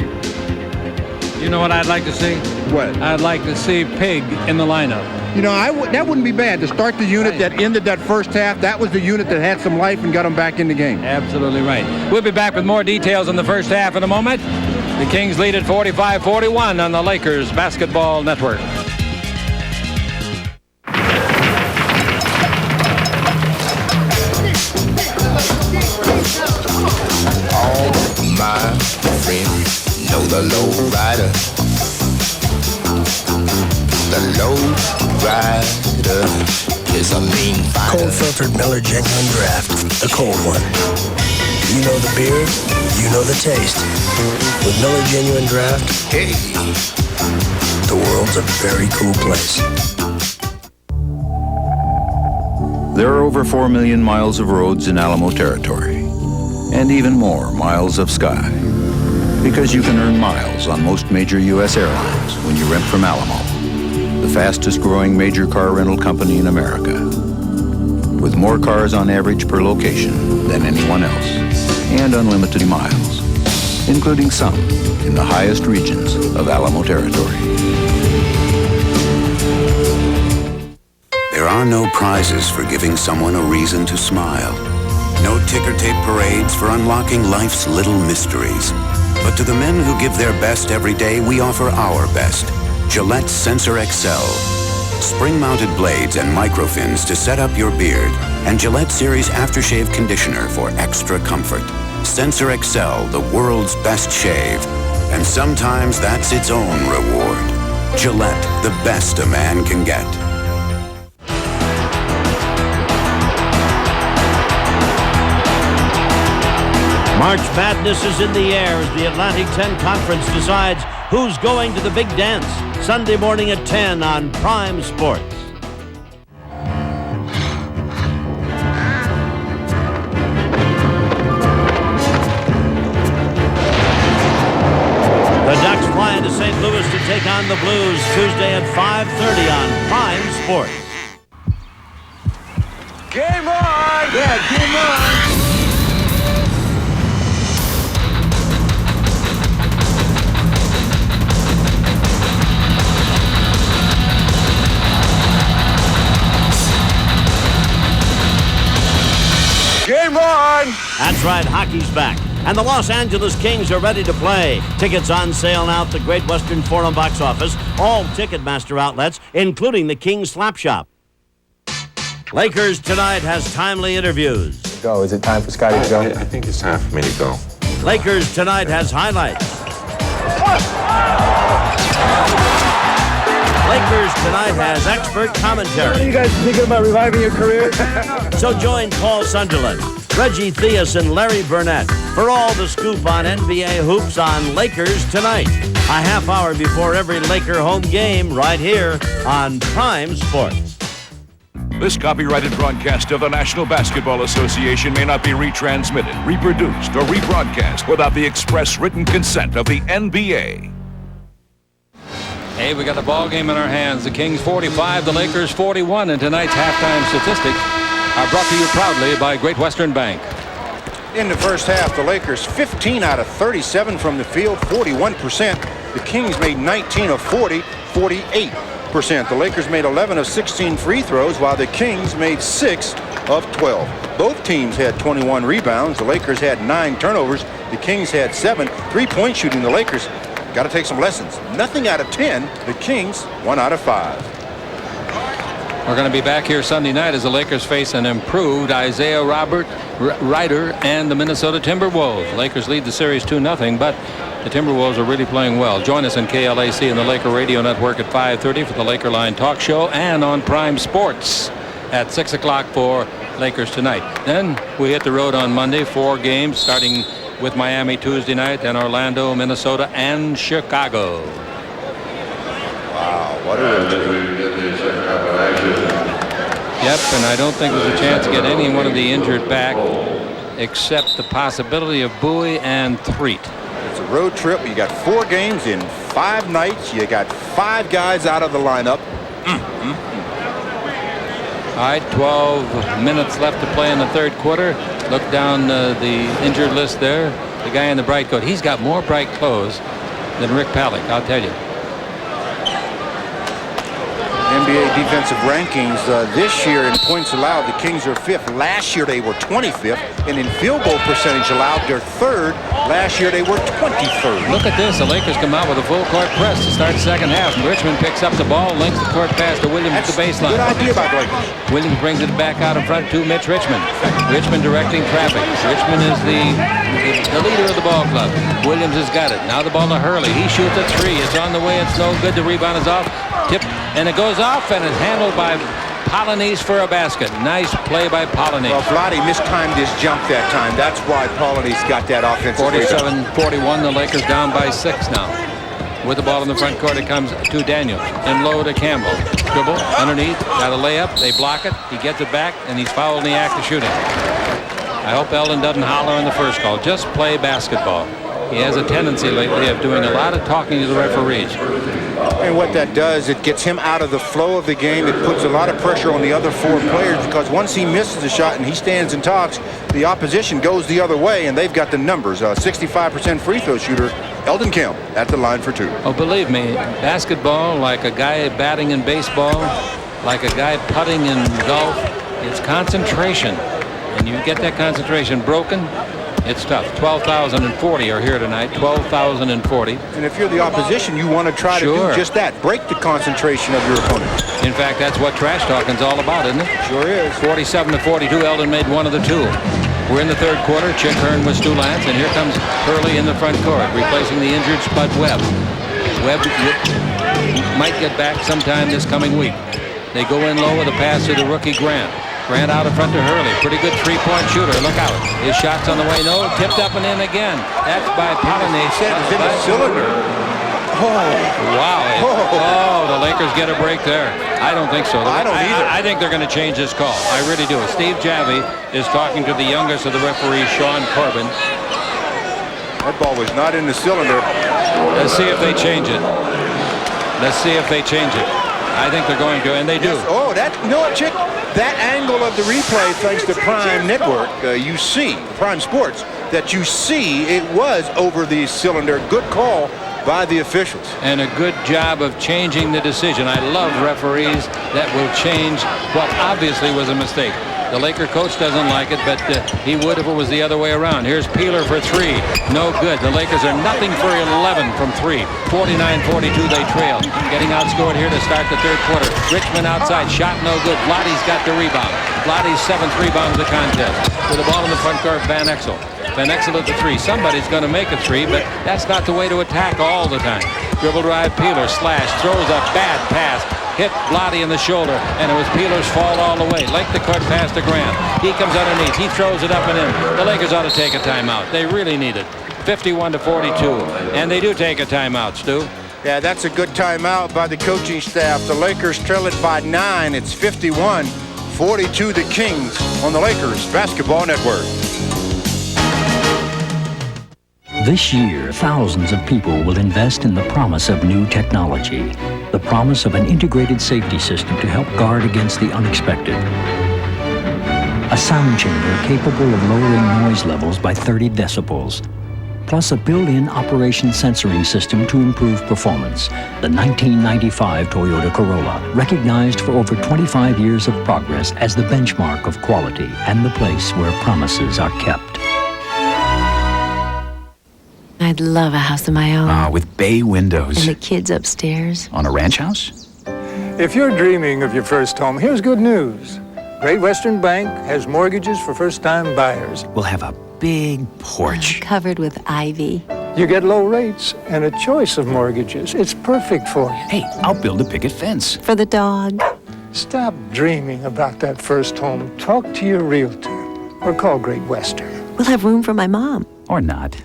You know what I'd like to see? What? I'd like to see Pig in the lineup. You know, that wouldn't be bad to start the unit that ended that first half. That was the unit that had some life and got them back in the game. Absolutely right. We'll be back with more details on the first half in a moment. The Kings lead at 45-41 on the Lakers Basketball Network. All my friends know the low rider. The low rider is a mean fighter. Cold filtered Miller Genuine Draft, the cold one. You know the beer, you know the taste. With Miller Genuine Draft, hey, the world's a very cool place. There are over 4 million miles of roads in Alamo Territory, and even more miles of sky. Because you can earn miles on most major U.S. airlines when you rent from Alamo, the fastest growing major car rental company in America, with more cars on average per location than anyone else, and unlimited miles, including some in the highest regions of Alamo Territory. There are no prizes for giving someone a reason to smile. No ticker tape parades for unlocking life's little mysteries. But to the men who give their best every day, we offer our best. Gillette Sensor XL. Spring-mounted blades and microfins to set up your beard, and Gillette Series Aftershave Conditioner for extra comfort. Sensor XL, the world's best shave. And sometimes that's its own reward. Gillette, the best a man can get. March Madness is in the air as the Atlantic 10 Conference decides who's going to the big dance. Sunday morning at 10 on Prime Sports. The Ducks fly into St. Louis to take on the Blues Tuesday at 5:30 on Prime Sports. Game on! Yeah, game on! That's right, hockey's back. And the Los Angeles Kings are ready to play. Tickets on sale now at the Great Western Forum box office, all Ticketmaster outlets, including the Kings Slap Shop. Lakers Tonight has timely interviews. Go. Is it time for Scotty to go? I think it's time for me to go. Lakers Tonight has highlights. Lakers Tonight has expert commentary. Are you guys thinking about reviving your career? So join Paul Sunderland, Reggie Theus, and Larry Burnett for all the scoop on NBA hoops on Lakers Tonight. A half hour before every Laker home game right here on Prime Sports. This copyrighted broadcast of the National Basketball Association may not be retransmitted, reproduced, or rebroadcast without the express written consent of the NBA. Hey, we got the ball game in our hands. The Kings 45, the Lakers 41, and tonight's halftime statistics are brought to you proudly by Great Western Bank. In the first half, the Lakers 15 out of 37 from the field, 41%. The Kings made 19 of 40, 48%. The Lakers made 11 of 16 free throws, while the Kings made 6 of 12. Both teams had 21 rebounds. The Lakers had 9 turnovers. The Kings had 7. 3-point shooting, the Lakers got to take some lessons. Nothing out of 10. The Kings 1 out of 5. We're going to be back here Sunday night as the Lakers face an improved Isaiah Ryder and the Minnesota Timberwolves. Lakers lead the series 2-0, but the Timberwolves are really playing well. Join us on KLAC and the Laker Radio Network at 5:30 for the Laker Line Talk Show, and on Prime Sports at 6 o'clock for Lakers Tonight. Then we hit the road on Monday, 4 games, starting with Miami Tuesday night, then Orlando, Minnesota, and Chicago. Wow, what a Yep, and I don't think there's a chance to get any one of the injured back except the possibility of Bowie and Threet. It's a road trip. You got 4 games in 5 nights. You got 5 guys out of the lineup. All right, 12 minutes left to play in the third quarter. Look down the injured list there. The guy in the bright coat. He's got more bright clothes than Rick Pallick, I'll tell you. NBA defensive rankings this year in points allowed, the Kings are 5th. Last year they were 25th, and in field goal percentage allowed, they're 3rd. Last year they were 23rd. Look at this. The Lakers come out with a full court press to start the second half. Richmond picks up the ball, links the court pass to Williams at the baseline. Good idea by the Lakers. Williams brings it back out in front to Mitch Richmond. Richmond directing traffic. Richmond is the leader of the ball club. Williams has got it. Now the ball to Hurley. He shoots a 3. It's on the way. It's no good. The rebound is off. Tip, and it goes off, and it's handled by Polynice for a basket. Nice play by Polynice. Well, Vlade mistimed his jump that time. That's why Polynice got that offensive 47-41. The Lakers down by 6 now. With the ball in the front court, it comes to Daniels. And low to Campbell. Dribble, underneath, got a layup. They block it. He gets it back, and he's fouled in the act of shooting. I hope Eldon doesn't holler in the first call. Just play basketball. He has a tendency lately of doing a lot of talking to the referees. And what that does, it gets him out of the flow of the game. It puts a lot of pressure on the other 4 players, because once he misses a shot and he stands and talks, the opposition goes the other way, and they've got the numbers. 65% free throw shooter, Eldon Kemp, at the line for 2. Oh, believe me, basketball, like a guy batting in baseball, like a guy putting in golf, it's concentration. And you get that concentration broken, it's tough. 12,040 are here tonight. 12,040. And if you're the opposition, you want to try to do just that. Break the concentration of your opponent. In fact, that's what trash talking's all about, isn't it? Sure is. 47-42. Eldon made 1 of the 2. We're in the third quarter. Chick Hearn with Stu Lance, and here comes Hurley in the front court, replacing the injured Spud Webb. Webb might get back sometime this coming week. They go in low with a pass to the rookie Grant. Grant out in front to Hurley. Pretty good 3-point shooter. Look out. His shot's on the way. No. Tipped up and in again. That's by Polynice. It's in the cylinder. Oh. Wow. Oh, the Lakers get a break there. I don't think so. I don't either. I think they're going to change this call. I really do. Steve Javy is talking to the youngest of the referees, Sean Corbin. That ball was not in the cylinder. Let's see if they change it. Let's see if they change it. I think they're going to, and they do. Yes. Oh, you know what, Chick? That angle of the replay, thanks to Prime Network, you see, Prime Sports, that you see it was over the cylinder. Good call by the officials. And a good job of changing the decision. I love referees that will change what obviously was a mistake. The Laker coach doesn't like it, but he would if it was the other way around. Here's Peeler for three. No good. The Lakers are nothing for 11 from three. 49-42 they trail. Getting outscored here to start the third quarter. Richmond outside. Shot no good. Vlade's got the rebound. Vlade's 7th rebound of the contest. With the ball in the front court, Van Exel. Van Exel at the three. Somebody's going to make a three, but that's not the way to attack all the time. Dribble drive, Peeler, slash, throws a bad pass. Hit Vlade in the shoulder, and it was Peeler's fault all the way. Like the court pass to Grant. He comes underneath. He throws it up and in. The Lakers ought to take a timeout. They really need it. 51-42, and they do take a timeout, Stu. Yeah, that's a good timeout by the coaching staff. The Lakers trail it by 9. It's 51-42 the Kings on the Lakers Basketball Network. This year, thousands of people will invest in the promise of new technology, the promise of an integrated safety system to help guard against the unexpected. A sound chamber capable of lowering noise levels by 30 decibels, plus a built-in operation censoring system to improve performance. The 1995 Toyota Corolla, recognized for over 25 years of progress as the benchmark of quality and the place where promises are kept. I'd love a house of my own. With bay windows. And the kids upstairs. On a ranch house? If you're dreaming of your first home, here's good news. Great Western Bank has mortgages for first-time buyers. We'll have a big porch. Covered with ivy. You get low rates and a choice of mortgages. It's perfect for you. Hey, I'll build a picket fence. For the dog. Stop dreaming about that first home. Talk to your realtor or call Great Western. We'll have room for my mom. Or not.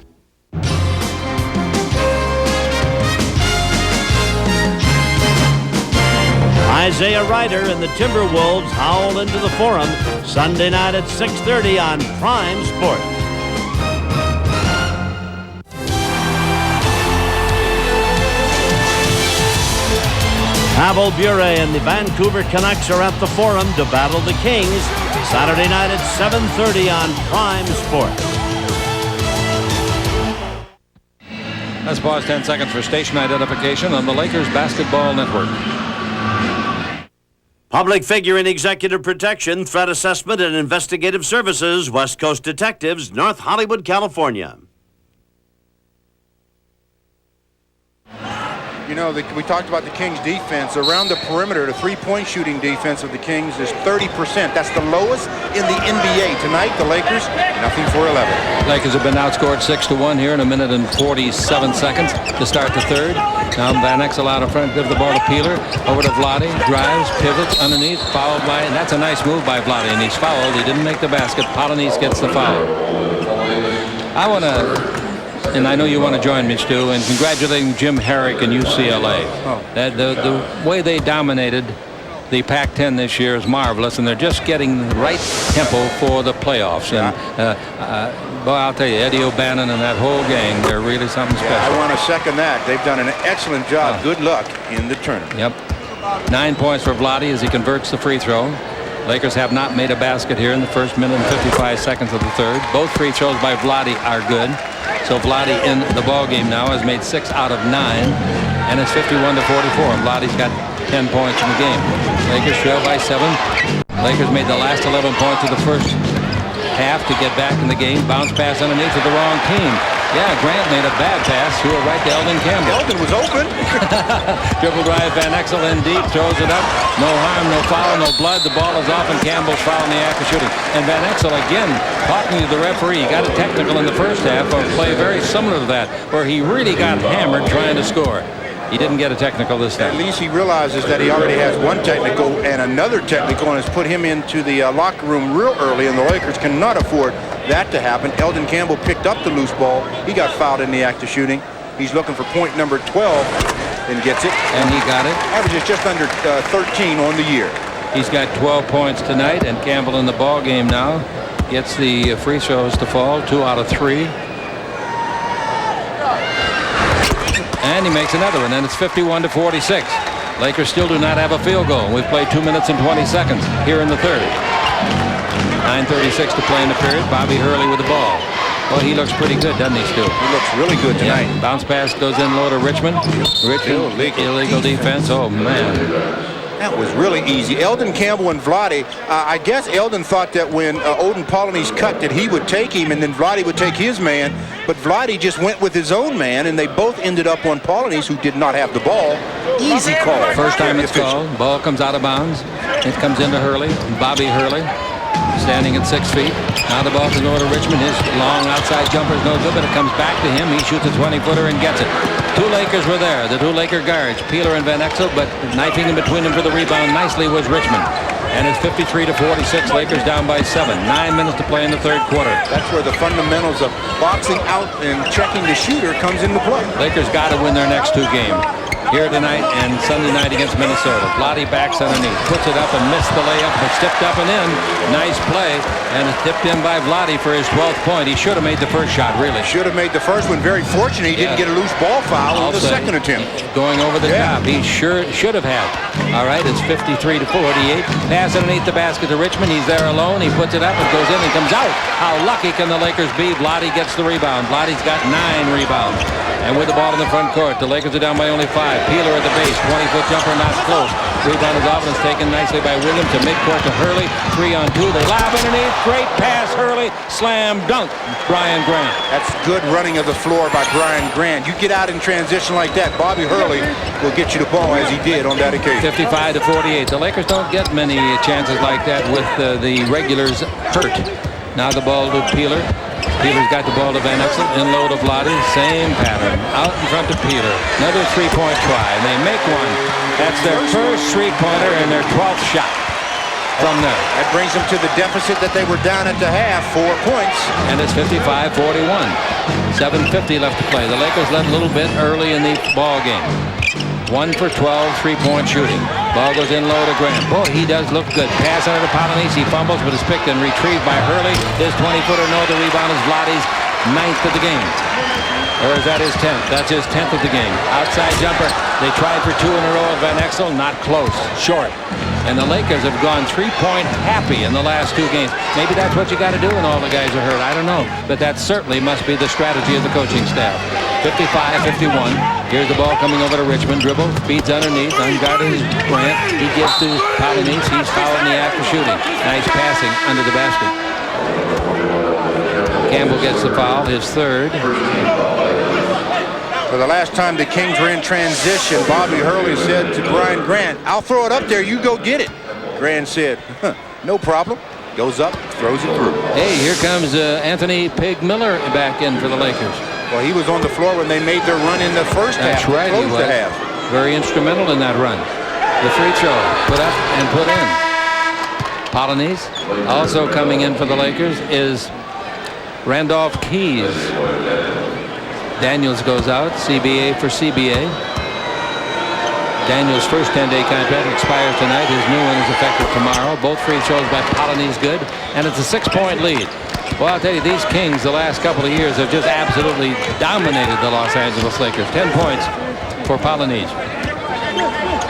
Isaiah Ryder and the Timberwolves howl into the Forum Sunday night at 6:30 on Prime Sports. Pavel Bure and the Vancouver Canucks are at the Forum to battle the Kings Saturday night at 7:30 on Prime Sports. Let's pause 10 seconds for station identification on the Lakers Basketball Network. Public figure and executive protection, threat assessment and investigative services, West Coast Detectives, North Hollywood, California. You know, we talked about the Kings defense. Around the perimeter, the three-point shooting defense of the Kings is 30%. That's the lowest in the NBA. Tonight, the Lakers, nothing for 11. Lakers have been outscored 6-1 here in a minute and 47 seconds to start the third. Now Van Exel out in front, gives the ball to Peeler. Over to Vlade, drives, pivots, underneath, fouled by, and that's a nice move by Vlade, and he's fouled. He didn't make the basket. Polonese gets the foul. I want to... And I know you want to join me, Stu, in congratulating Jim Herrick and UCLA. The way they dominated the Pac-10 this year is marvelous, and they're just getting the right tempo for the playoffs. And boy, I'll tell you, Eddie O'Bannon and that whole gang, they're really something special. I want to second that. They've done an excellent job. Good luck in the tournament. Yep. 9 points for Vlade as he converts the free throw. Lakers have not made a basket here in the first minute and 55 seconds of the third. Both free throws by Vlade are good. So Vlade in the ball game now has made 6 out of 9, and it's 51-44. Vlade's got 10 points in the game. Lakers trail by 7. Lakers made the last 11 points of the first half to get back in the game. Bounce pass underneath to the wrong team. Yeah, Grant made a bad pass. Threw it right to Eldon Campbell. Eldon was open. Dribble drive, Van Exel in deep, throws it up. No harm, no foul, no blood. The ball is off, and Campbell's fouling the act of shooting. And Van Exel again talking to the referee. He got a technical in the first half, or play very similar to that, where he really got hammered trying to score. He didn't get a technical this time. At least he realizes that he already has one technical and another technical, and has put him into the locker room real early, and the Lakers cannot afford that to happen. Eldon Campbell picked up the loose ball. He got fouled in the act of shooting. He's looking for point number 12 and gets it. And he got it. Averages just under 13 on the year. He's got 12 points tonight, and Campbell in the ball game now gets the free throws to fall, 2 out of 3. And he makes another one, and it's 51-46. Lakers still do not have a field goal. We've played 2 minutes and 20 seconds here in the third. 9:36 to play in the period. Bobby Hurley with the ball. Well, he looks pretty good, doesn't he, Stu? He looks really good tonight. Yeah. Bounce pass goes in low to Richmond. Richmond, illegal defense. Oh, man. That was really easy. Eldon Campbell and Vlade, I guess Eldon thought that when Odin Polynice cut that he would take him and then Vlade would take his man, but Vlade just went with his own man and they both ended up on Polynice, who did not have the ball. Easy call. First time it's called. Ball comes out of bounds. It comes into Hurley, Bobby Hurley, standing at 6 feet. Now the ball can go to Richmond. His long outside jumper is no good, but it comes back to him. He shoots a 20-footer and gets it. Two Lakers were there, the two Laker guards, Peeler and Van Exel, but knifing in between them for the rebound nicely was Richmond. And it's 53-46, Lakers down by 7. 9 minutes to play in the third quarter. That's where the fundamentals of boxing out and checking the shooter comes into play. Lakers got to win their next two games. Here tonight and Sunday night against Minnesota. Vlade backs underneath, puts it up and missed the layup, but stepped up and in. Nice play, and it's tipped in by Vlade for his 12th point. He should have made the first shot, really. Should have made the first one. Very fortunate he didn't get a loose ball foul on the second attempt. Going over the top, he sure should have had. All right, it's 53-48. Pass underneath the basket to Richmond. He's there alone. He puts it up, it goes in and comes out. How lucky can the Lakers be? Vlade gets the rebound. Vlade's got 9 rebounds. And with the ball in the front court, the Lakers are down by only 5. Peeler at the base, 20-foot jumper, not close. Rebound is off and it's taken nicely by Williams to midcourt to Hurley. 3-on-2. They lob underneath. Great pass, Hurley. Slam dunk. Brian Grant. That's good running of the floor by Brian Grant. You get out in transition like that, Bobby Hurley will get you the ball as he did on that occasion. 55-48. The Lakers don't get many chances like that with the regulars hurt. Now the ball to Peeler. Peeler's got the ball to Van Exel. In low to Vlade. Same pattern. Out in front to Peeler. Another three-point try. And they make one. That's their first three-pointer and their 12th shot from there. That brings them to the deficit that they were down at the half, 4 points. And it's 55-41. 7:50 left to play. The Lakers led a little bit early in the ball game. 1 for 12 three-point shooting. Ball goes in low to Grant. Boy, he does look good. Pass under to Polynice. He fumbles, but is picked and retrieved by Hurley. His 20-footer, no. The rebound is Vlade's 9th of the game. Or is that his 10th? That's his 10th of the game. Outside jumper. They tried for 2 in a row at Van Exel. Not close. Short. And the Lakers have gone 3-point happy in the last 2 games. Maybe that's what you got to do when all the guys are hurt. I don't know. But that certainly must be the strategy of the coaching staff. 55-51. Here's the ball coming over to Richmond. Dribble, feeds underneath. Unguarded is Grant. He gives to Polynice. He's fouled in the act of shooting. Nice passing under the basket. Campbell gets the foul, his 3rd. For the last time the Kings were in transition, Bobby Hurley said to Brian Grant, "I'll throw it up there, you go get it." Grant said, "No problem." Goes up, throws it through. Hey, here comes Anthony Pig Miller back in for the Lakers. Well, he was on the floor when they made their run in the first half. That's right, he was. The half. Very instrumental in that run. The free throw, put up and put in. Polynice. Also coming in for the Lakers is Randolph Keys. Daniels goes out, CBA for CBA. Daniels' first 10-day contract expires tonight. His new one is effective tomorrow. Both free throws by Polynice good, and it's a 6-point lead. Well, I'll tell you, these Kings the last couple of years have just absolutely dominated the Los Angeles Lakers. 10 points for Polynice.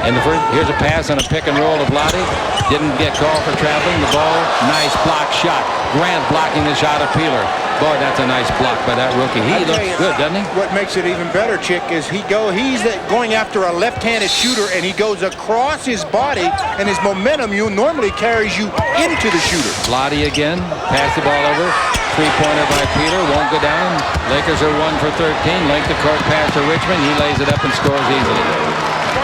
And the first, here's a pass on a pick and roll of Vlade. Didn't get called for traveling. The ball, nice block shot. Grant blocking the shot of Peeler. Boy, that's a nice block by that rookie. He looks good, doesn't he? What makes it even better, Chick, is he's going after a left-handed shooter, and he goes across his body, and his momentum normally carries you into the shooter. Vlade again, pass the ball over. Three-pointer by Peeler, won't go down. Lakers are 1 for 13. Length of court pass to Richmond. He lays it up and scores easily.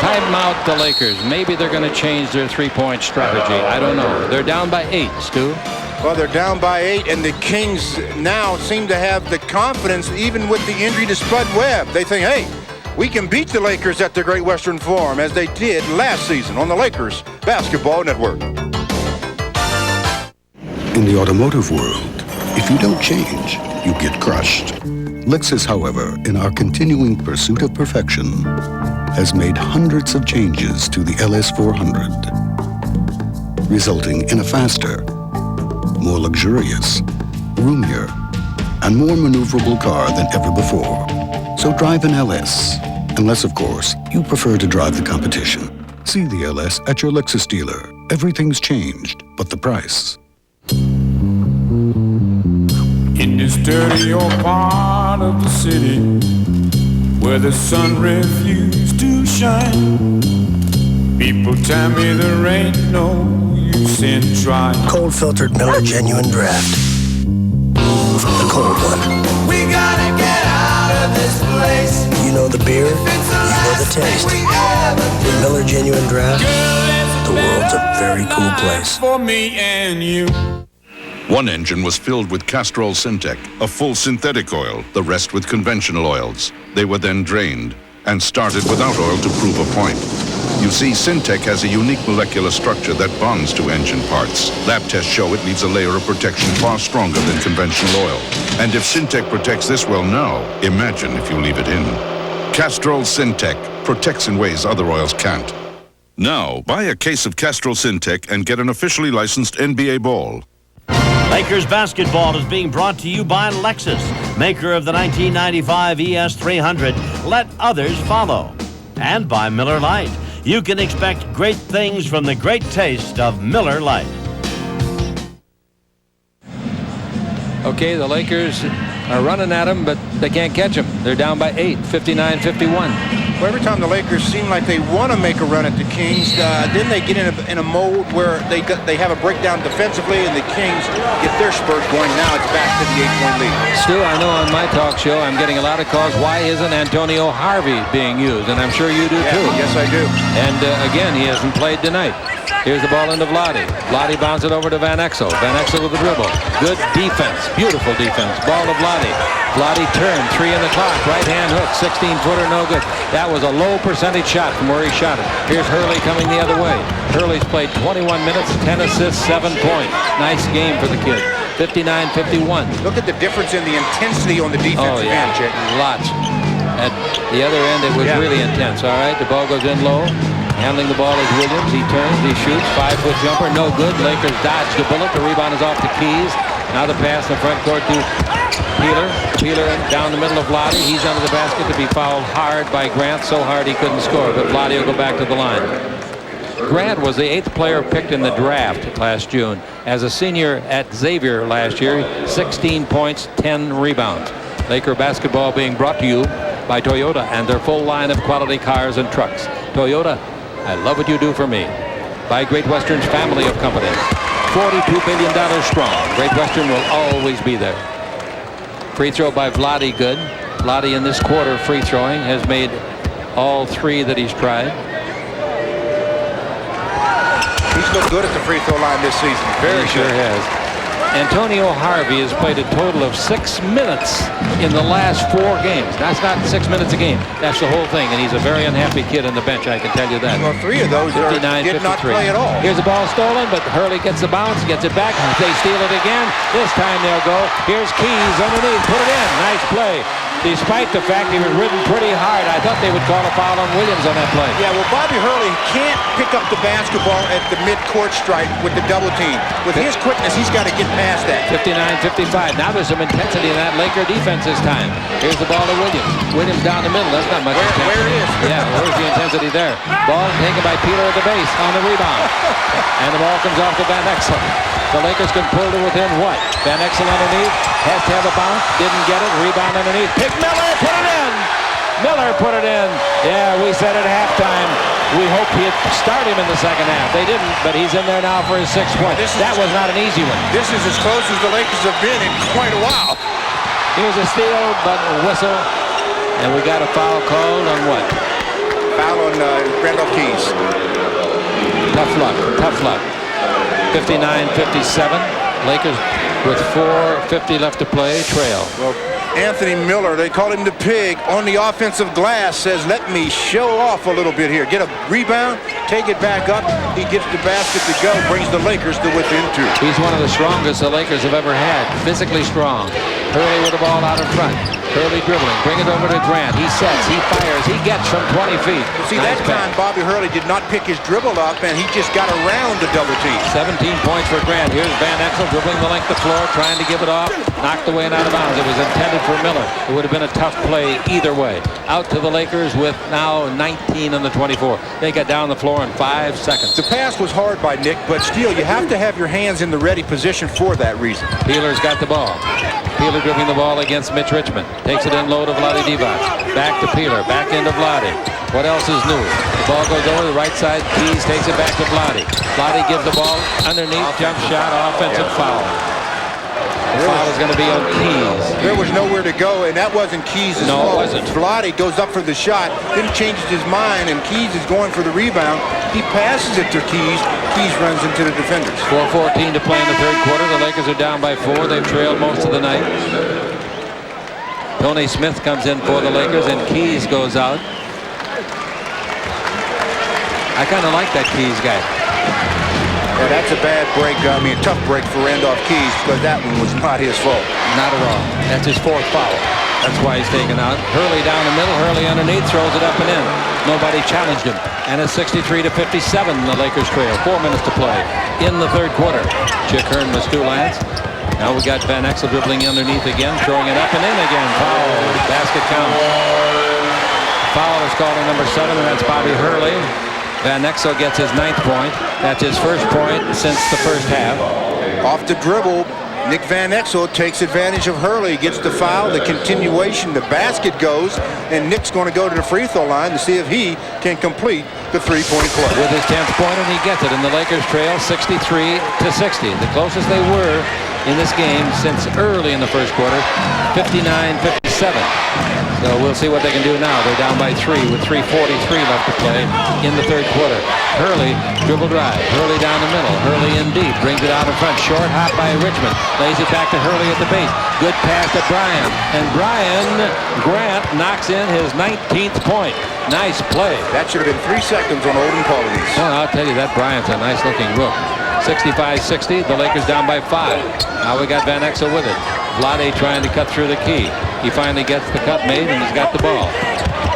Timeout the Lakers. Maybe they're going to change their three-point strategy. I don't know. They're down by 8, Stu. Well, they're down by 8, and the Kings now seem to have the confidence, even with the injury to Spud Webb. They think, hey, we can beat the Lakers at the Great Western Forum, as they did last season on the Lakers Basketball Network. In the automotive world, if you don't change, you get crushed. Lexus, however, in our continuing pursuit of perfection, has made hundreds of changes to the LS400, resulting in a faster, more luxurious, roomier, and more maneuverable car than ever before. So drive an LS, unless, of course, you prefer to drive the competition. See the LS at your Lexus dealer. Everything's changed, but the price. In this dirty old part of the city, where the sun refused to shine, People tell me there ain't no use in trying. Cold filtered Miller Genuine Draft. The cold one. We gotta get out of this place. You know the beer, you know the taste. With Miller Genuine Draft, the world's a very cool place. For me and you. One engine was filled with Castrol Syntec, a full synthetic oil, the rest with conventional oils. They were then drained and started without oil to prove a point. You see, Syntec has a unique molecular structure that bonds to engine parts. Lab tests show it leaves a layer of protection far stronger than conventional oil. And if Syntec protects this well now, imagine if you leave it in. Castrol Syntec protects in ways other oils can't. Now, buy a case of Castrol Syntec and get an officially licensed NBA ball. Lakers basketball is being brought to you by Lexus, maker of the 1995 ES300. Let others follow. And by Miller Lite. You can expect great things from the great taste of Miller Lite. Okay, the Lakers are running at them, but they can't catch them. They're down by 8, 59-51. Well, every time the Lakers seem like they want to make a run at the Kings, then they get in a mode where they have a breakdown defensively, and the Kings get their spurt going. Now it's back to the 8-point lead. Stu, I know on my talk show I'm getting a lot of calls. Why isn't Antonio Harvey being used? And I'm sure you do too. Yes, I do. And again, he hasn't played tonight. Here's the ball into Vlade. Vlade bounces it over to Van Exel. Van Exel with the dribble. Good defense. Beautiful defense. Ball to Vlade. Vlade turned. 3 in the clock. Right-hand hook. 16-footer. No good. That was a low percentage shot from where he shot it. Here's Hurley coming the other way. Hurley's played 21 minutes, 10 assists, 7 points. Nice game for the kid. 59-51. Look at the difference in the intensity on the defensive end, Chick. Lots. At the other end, it was really intense. All right, the ball goes in low. Handling the ball is Williams. He turns, he shoots. 5-foot jumper, no good. Lakers dodge the bullet. The rebound is off to Keys. Now the pass in the front court to Peeler. Peeler down the middle of Vlade. He's under the basket to be fouled hard by Grant. So hard he couldn't score, but Vlade will go back to the line. Grant was the 8th player picked in the draft last June. As a senior at Xavier last year, 16 points, 10 rebounds. Laker basketball being brought to you by Toyota and their full line of quality cars and trucks. Toyota, I love what you do for me. By Great Western's family of companies. $42 billion strong. Great Western will always be there. Free throw by Vlade, good. Vlade in this quarter free throwing has made all 3 that he's tried. He's looked good at the free throw line this season. Very sure has. Antonio Harvey has played a total of 6 minutes in the last 4 games. That's not 6 minutes a game. That's the whole thing, and he's a very unhappy kid on the bench, I can tell you that. Well, 3 of those did not play at all. Here's the ball stolen, but Hurley gets the bounce, gets it back. They steal it again. This time they'll go. Here's Keys underneath. Put it in. Nice play. Despite the fact he was ridden pretty hard, I thought they would call a foul on Williams on that play. Yeah, well, Bobby Hurley can't pick up the basketball at the mid-court stripe with the double team. With his quickness, he's got to get past that. 59-55. Now there's some intensity in that Laker defense this time. Here's the ball to Williams. Williams down the middle. That's not much intensity. Where it is. Yeah, where's the intensity there? Ball taken by Peeler at the base on the rebound. And the ball comes off to Van Exel. The Lakers can pull to within what? Van Exel underneath. Has to have a bounce. Didn't get it. Rebound underneath. Pick Miller. Put it in. Miller put it in. Yeah, we said at halftime we hoped he'd start him in the second half. They didn't, but he's in there now for his 6th point. That was not an easy one. This is as close as the Lakers have been in quite a while. Here's a steal, but a whistle. And we got a foul called on what? Foul on Randolph Keys. Tough luck. Tough luck. 59-57. Lakers with 4:50 left to play, trail. Well, Anthony Miller, they call him the pig, on the offensive glass, says, let me show off a little bit here. Get a rebound, take it back up. He gets the basket to go, brings the Lakers to within 2. He's one of the strongest the Lakers have ever had, physically strong. Hurley with the ball out in front. Hurley dribbling, bring it over to Grant. He sets, he fires, he gets from 20 feet. See, nice that time Bobby Hurley did not pick his dribble up, and he just got around the double team. 17 points for Grant. Here's Van Exel dribbling the length of the floor, trying to give it off. Knocked away and out of bounds. It was intended for Miller. It would have been a tough play either way. Out to the Lakers with now 19 on the 24. They got down the floor in 5 seconds. The pass was hard by Nick, but still, you have to have your hands in the ready position for that reason. Peeler's got the ball. Peeler dribbling the ball against Mitch Richmond. Takes it in low to Vlade Divac. Back to Peeler. Back into Vlade. What else is new? The ball goes over the right side. Keys takes it back to Vlade. Vlade gives the ball underneath. Jump shot. Offensive foul. The foul is going to be on Keys. There was nowhere to go, and that wasn't Keys' fault. No, it wasn't. Vlade goes up for the shot, then changes his mind, and Keys is going for the rebound. He passes it to Keys. Keys runs into the defenders. 4:14 to play in the third quarter. The Lakers are down by 4. They've trailed most of the night. Tony Smith comes in for the Lakers, and Keys goes out. I kind of like that Keys guy. Yeah, that's a bad break. I mean, a tough break for Randolph Keys, because that one was not his fault. Not at all. That's his 4th foul. That's why he's taken out. Hurley down the middle. Hurley underneath, throws it up and in. Nobody challenged him. And it's 63 to 57. The Lakers trail. 4 minutes to play in the third quarter. Chick Hearn was 2 Lance. Now we got Van Exel dribbling underneath again, throwing it up and in again. Foul. Basket count. Foul is called on number 7, and that's Bobby Hurley. Van Exel gets his 9th point. That's his first point since the first half. Off the dribble, Nick Van Exel takes advantage of Hurley, gets the foul, the continuation, the basket goes, and Nick's going to go to the free throw line to see if he can complete the 3-point play. With his 10th point, and he gets it, and the Lakers trail 63 to 60. The closest they were in this game since early in the first quarter, 59-57. So we'll see what they can do now. They're down by 3 with 3:43 left to play in the third quarter. Hurley, dribble drive. Hurley down the middle. Hurley in deep. Brings it out in front. Short hop by Richmond. Lays it back to Hurley at the base. Good pass to Bryan. And Brian Grant knocks in his 19th point. Nice play. That should have been 3 seconds on Odin Pollins. Well, I'll tell you, that Bryant's a nice-looking rook. 65-60. The Lakers down by 5. Now we got Van Exel with it. Vlade trying to cut through the key. He finally gets the cut made, and he's got the ball.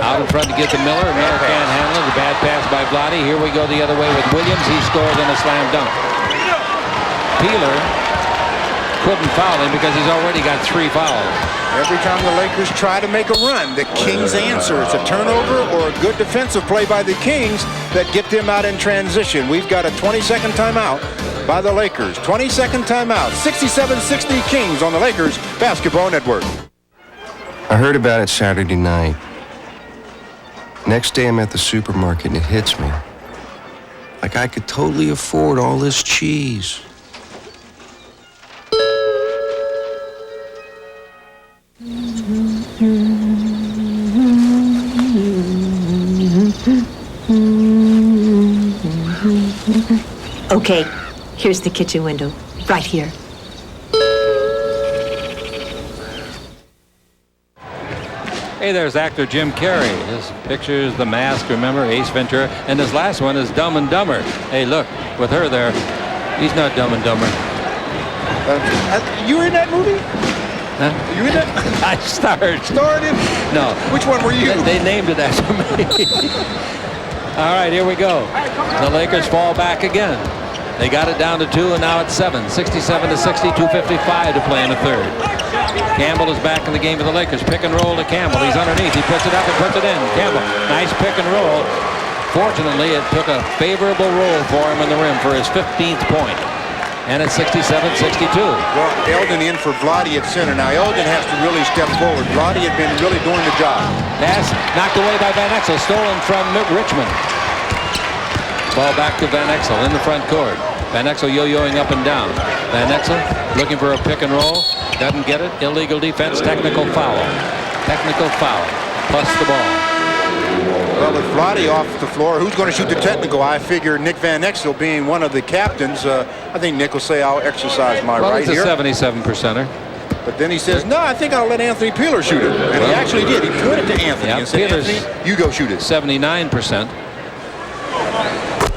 Out in front to get to Miller. Miller can't handle it. A bad pass by Vlade. Here we go the other way with Williams. He scores on a slam dunk. Peeler couldn't foul him because he's already got 3 fouls. Every time the Lakers try to make a run, the Kings answer. It's a turnover or a good defensive play by the Kings that get them out in transition. We've got a 20-second timeout by the Lakers. 20-second timeout. 67-60 Kings on the Lakers Basketball Network. I heard about it Saturday night. Next day I'm at the supermarket and it hits me. Like I could totally afford all this cheese. Okay, here's the kitchen window, right here. Hey, there's actor Jim Carrey. His picture is The Mask, remember, Ace Ventura. And his last one is Dumb and Dumber. Hey, look, with her there, he's not Dumb and Dumber. You were in that movie? Huh? You in that? I starred. Starred in? No. Which one were you? They named it after me. All right, here we go. The Lakers fall back again. They got it down to 2, and now it's 7. 67-60, 2:55 to play in the third. Campbell is back in the game for the Lakers. Pick and roll to Campbell. He's underneath. He puts it up and puts it in. Campbell, nice pick and roll. Fortunately, it took a favorable roll for him in the rim for his 15th point. And it's 67-62. Well, Eldon in for Vlade at center. Now, Eldon has to really step forward. Vlade had been really doing the job. Pass knocked away by Van Exel. Stolen from Richmond. Ball back to Van Exel in the front court. Van Exel yo-yoing up and down. Van Exel looking for a pick and roll. Doesn't get it. Illegal defense. Technical foul. Technical foul. Plus the ball. Well, with Vlade off the floor, who's going to shoot the technical? I figure Nick Van Exel being one of the captains. I think Nick will say, I'll exercise my right here. Well, it's a 77%er. But then he says, no, I think I'll let Anthony Peeler shoot it. And he actually did. He pointed to Anthony and said, Anthony, you go shoot it. 79%.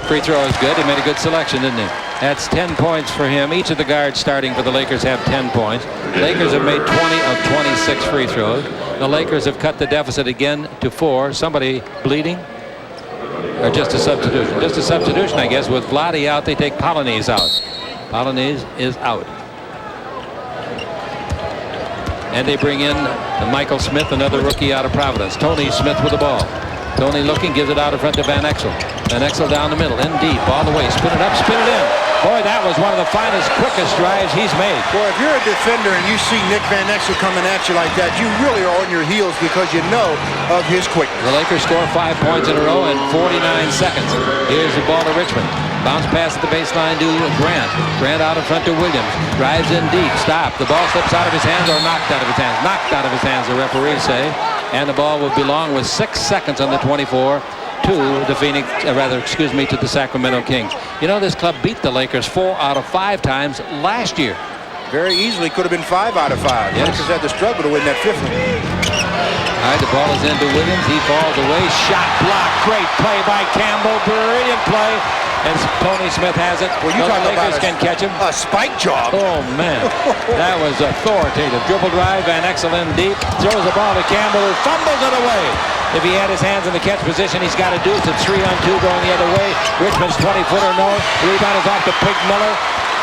Free throw is good. He made a good selection, didn't he? That's 10 points for him. Each of the guards starting for the Lakers have 10 points. Lakers have made 20 of 26 free throws. The Lakers have cut the deficit again to 4. Somebody bleeding? Or just a substitution? Just a substitution, I guess. With Vlade out, they take Polynice out. Polynice is out. And they bring in Michael Smith, another rookie out of Providence. Tony Smith with the ball. Tony looking, gives it out in front to Van Exel. Van Exel down the middle, in deep, all the way. Spin it up, spin it in. Boy, that was one of the finest, quickest drives he's made. Boy, if you're a defender and you see Nick Van Exel coming at you like that, you really are on your heels because you know of his quickness. The Lakers score 5 points in a row in 49 seconds. Here's the ball to Richmond. Bounce pass at the baseline to Grant. Grant out in front to Williams. Drives in deep. Stop. The ball slips out of his hands or knocked out of his hands. Knocked out of his hands, the referees say. And the ball will belong with 6 seconds on the 24 to the to the Sacramento Kings. You know, this club beat the Lakers 4 out of 5 times last year. Very easily could have been 5 out of 5. Yes. Lakers had to struggle to win that 5th one. All right, the ball is into Williams. He falls away. Shot block. Great play by Campbell. Brilliant play. And Tony Smith has it. Well, you talking Lakers about can catch him. A spike job. Oh, man. That was authoritative. Dribble drive. Van Exel in deep. Throws the ball to Campbell, who fumbles it away. If he had his hands in the catch position, he's got to do it. It's a 3-on-2 going the other way. Richmond's 20-footer, no. Rebound is off to Pig Miller.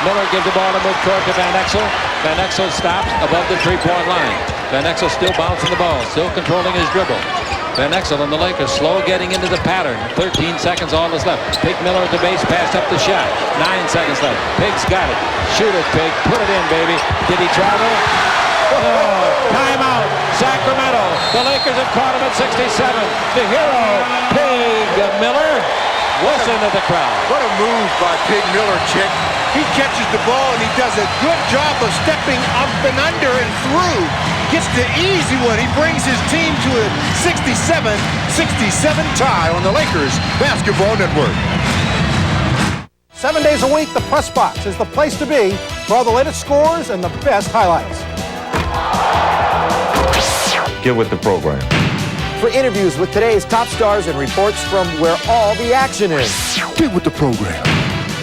Miller gives the ball to midcourt to Van Exel. Van Exel stops above the 3-point line. Van Exel still bouncing the ball, still controlling his dribble. Van Exel and the Lakers slow getting into the pattern. 13 seconds, all is left. Pig Miller at the base, passed up the shot. 9 seconds left. Pig's got it. Shoot it, Pig. Put it in, baby. Did he travel? Oh, timeout. Sacramento. The Lakers have caught him at 67. The hero, Pig Miller. Listen to the crowd. What a move by Pig Miller, Chick. He catches the ball and he does a good job of stepping up and under and through. Gets the easy one. He brings his team to a 67-67 tie on the Lakers Basketball Network. 7 days a week, the Press Box is the place to be for all the latest scores and the best highlights. Get with the program. For interviews with today's top stars and reports from where all the action is. Get with the program.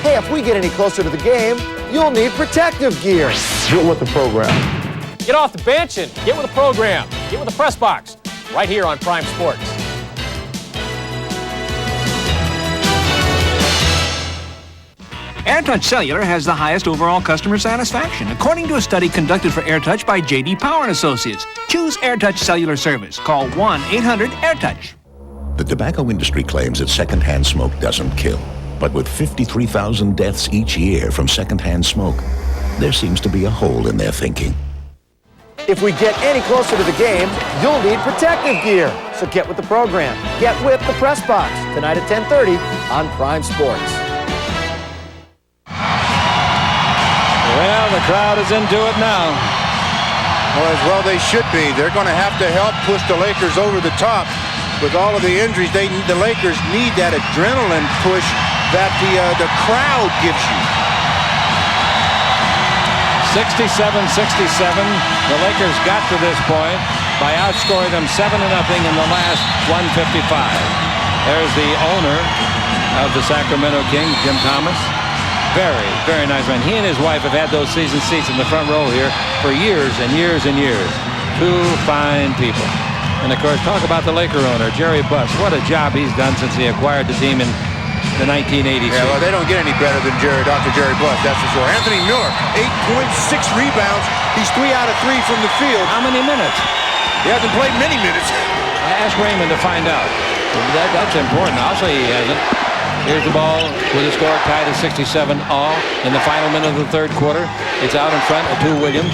Hey, if we get any closer to the game, you'll need protective gear. Get with the program. Get off the bench and get with the program. Get with the Press Box, right here on Prime Sports. AirTouch Cellular has the highest overall customer satisfaction, according to a study conducted for AirTouch by J.D. Power & Associates. Choose AirTouch Cellular Service. Call 1-800-AirTouch. The tobacco industry claims that secondhand smoke doesn't kill. But with 53,000 deaths each year from secondhand smoke, there seems to be a hole in their thinking. If we get any closer to the game, you'll need protective gear. So get with the program. Get with the Press Box, tonight at 10:30 on Prime Sports. Well, the crowd is into it now. Well, as well they should be. They're going to have to help push the Lakers over the top. With all of the injuries, the Lakers need that adrenaline push that the crowd gives you. 67-67. The Lakers got to this point by outscoring them 7-0 in the last 155. There's the owner of the Sacramento Kings, Jim Thomas. Very, very nice man. He and his wife have had those season seats in the front row here for years and years and years. Two fine people. And, of course, talk about the Laker owner, Jerry Buss. What a job he's done since he acquired the team in the 1980s. Yeah, well, they don't get any better than Dr. Jerry Buss, that's for sure. Anthony Miller, 8 points, 6 rebounds. He's 3 out of 3 from the field. How many minutes? He hasn't played many minutes. Ask Raymond to find out. That's important. I'll say he hasn't. Here's the ball with the score tied at 67 all in the final minute of the third quarter. It's out in front to Williams.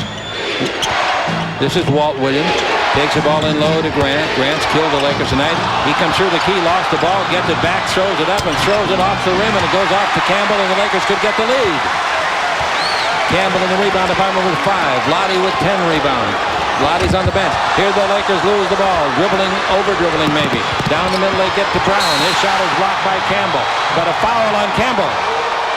This is Walt Williams. Takes the ball in low to Grant. Grant's killed the Lakers tonight. He comes through the key, lost the ball, gets it back, throws it up, and throws it off the rim, and it goes off to Campbell, and the Lakers could get the lead. Campbell in the rebound department with 5. Vlade with 10 rebounds. Vlade's on the bench. Here the Lakers lose the ball. Over-dribbling maybe. Down the middle they get to Brown. His shot is blocked by Campbell. But a foul on Campbell.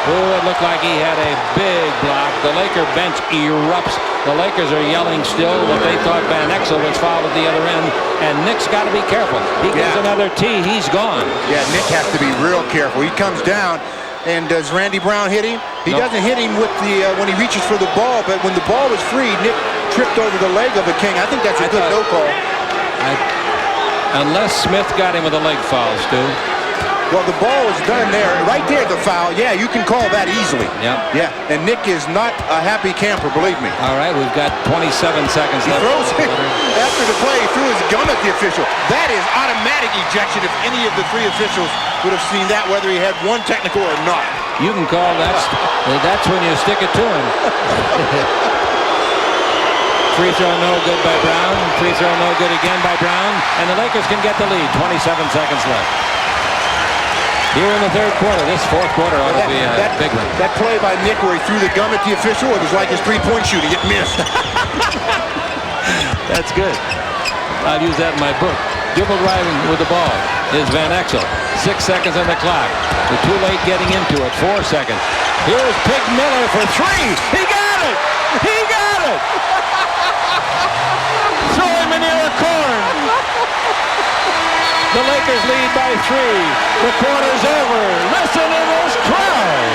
Oh, it looked like he had a big block. The Laker bench erupts. The Lakers are yelling still that they thought Van Exel was fouled at the other end. And Nick's got to be careful. He gets another tee, he's gone. Yeah, Nick has to be real careful. He comes down. And does Randy Brown hit him? He doesn't hit him with the when he reaches for the ball, but when the ball was free, Nick tripped over the leg of the King. I think that's a good no call. Unless Smith got him with a leg foul, Stu. Well, the ball was done there. Right there, the foul. Yeah, you can call that easily. Yep. Yeah, and Nick is not a happy camper, believe me. All right, we've got 27 seconds left. He throws it after the play. He threw his gum at the official. That is automatic ejection if any of the 3 officials would have seen that, whether he had one technical or not. You can call that's when you stick it to him. Free throw no good by Brown. Free throw no good again by Brown. And the Lakers can get the lead. 27 seconds left. Here in the third quarter. This fourth quarter ought to be a big one. That play by Nick where he threw the gum at the official, it was like his three-point shooting. It missed. That's good. I'll use that in my book. Dribble driving with the ball is Van Exel. 6 seconds on the clock. We're too late getting into it. 4 seconds. Here's Pig Miller for 3. He got it! He got it! Throw him in the corn. The Lakers lead by 3. The quarter's over. Listen to this crowd.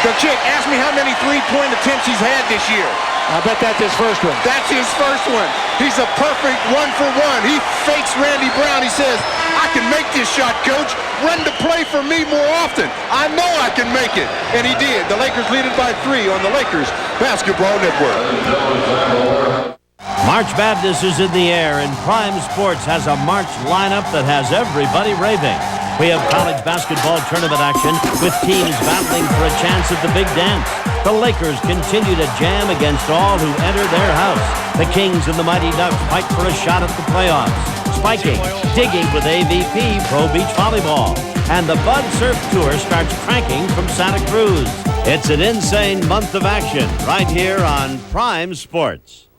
The chick asked me how many three-point attempts he's had this year. I bet that's his first one. That's his first one. He's a perfect 1-for-1. He fakes Randy Brown. He says, I can make this shot, coach. Run the play for me more often. I know I can make it. And he did. The Lakers lead it by 3 on the Lakers Basketball Network. March Madness is in the air, and Prime Sports has a March lineup that has everybody raving. We have college basketball tournament action with teams battling for a chance at the big dance. The Lakers continue to jam against all who enter their house. The Kings and the Mighty Ducks fight for a shot at the playoffs. Spiking, digging with AVP Pro Beach Volleyball. And the Bud Surf Tour starts cranking from Santa Cruz. It's an insane month of action right here on Prime Sports.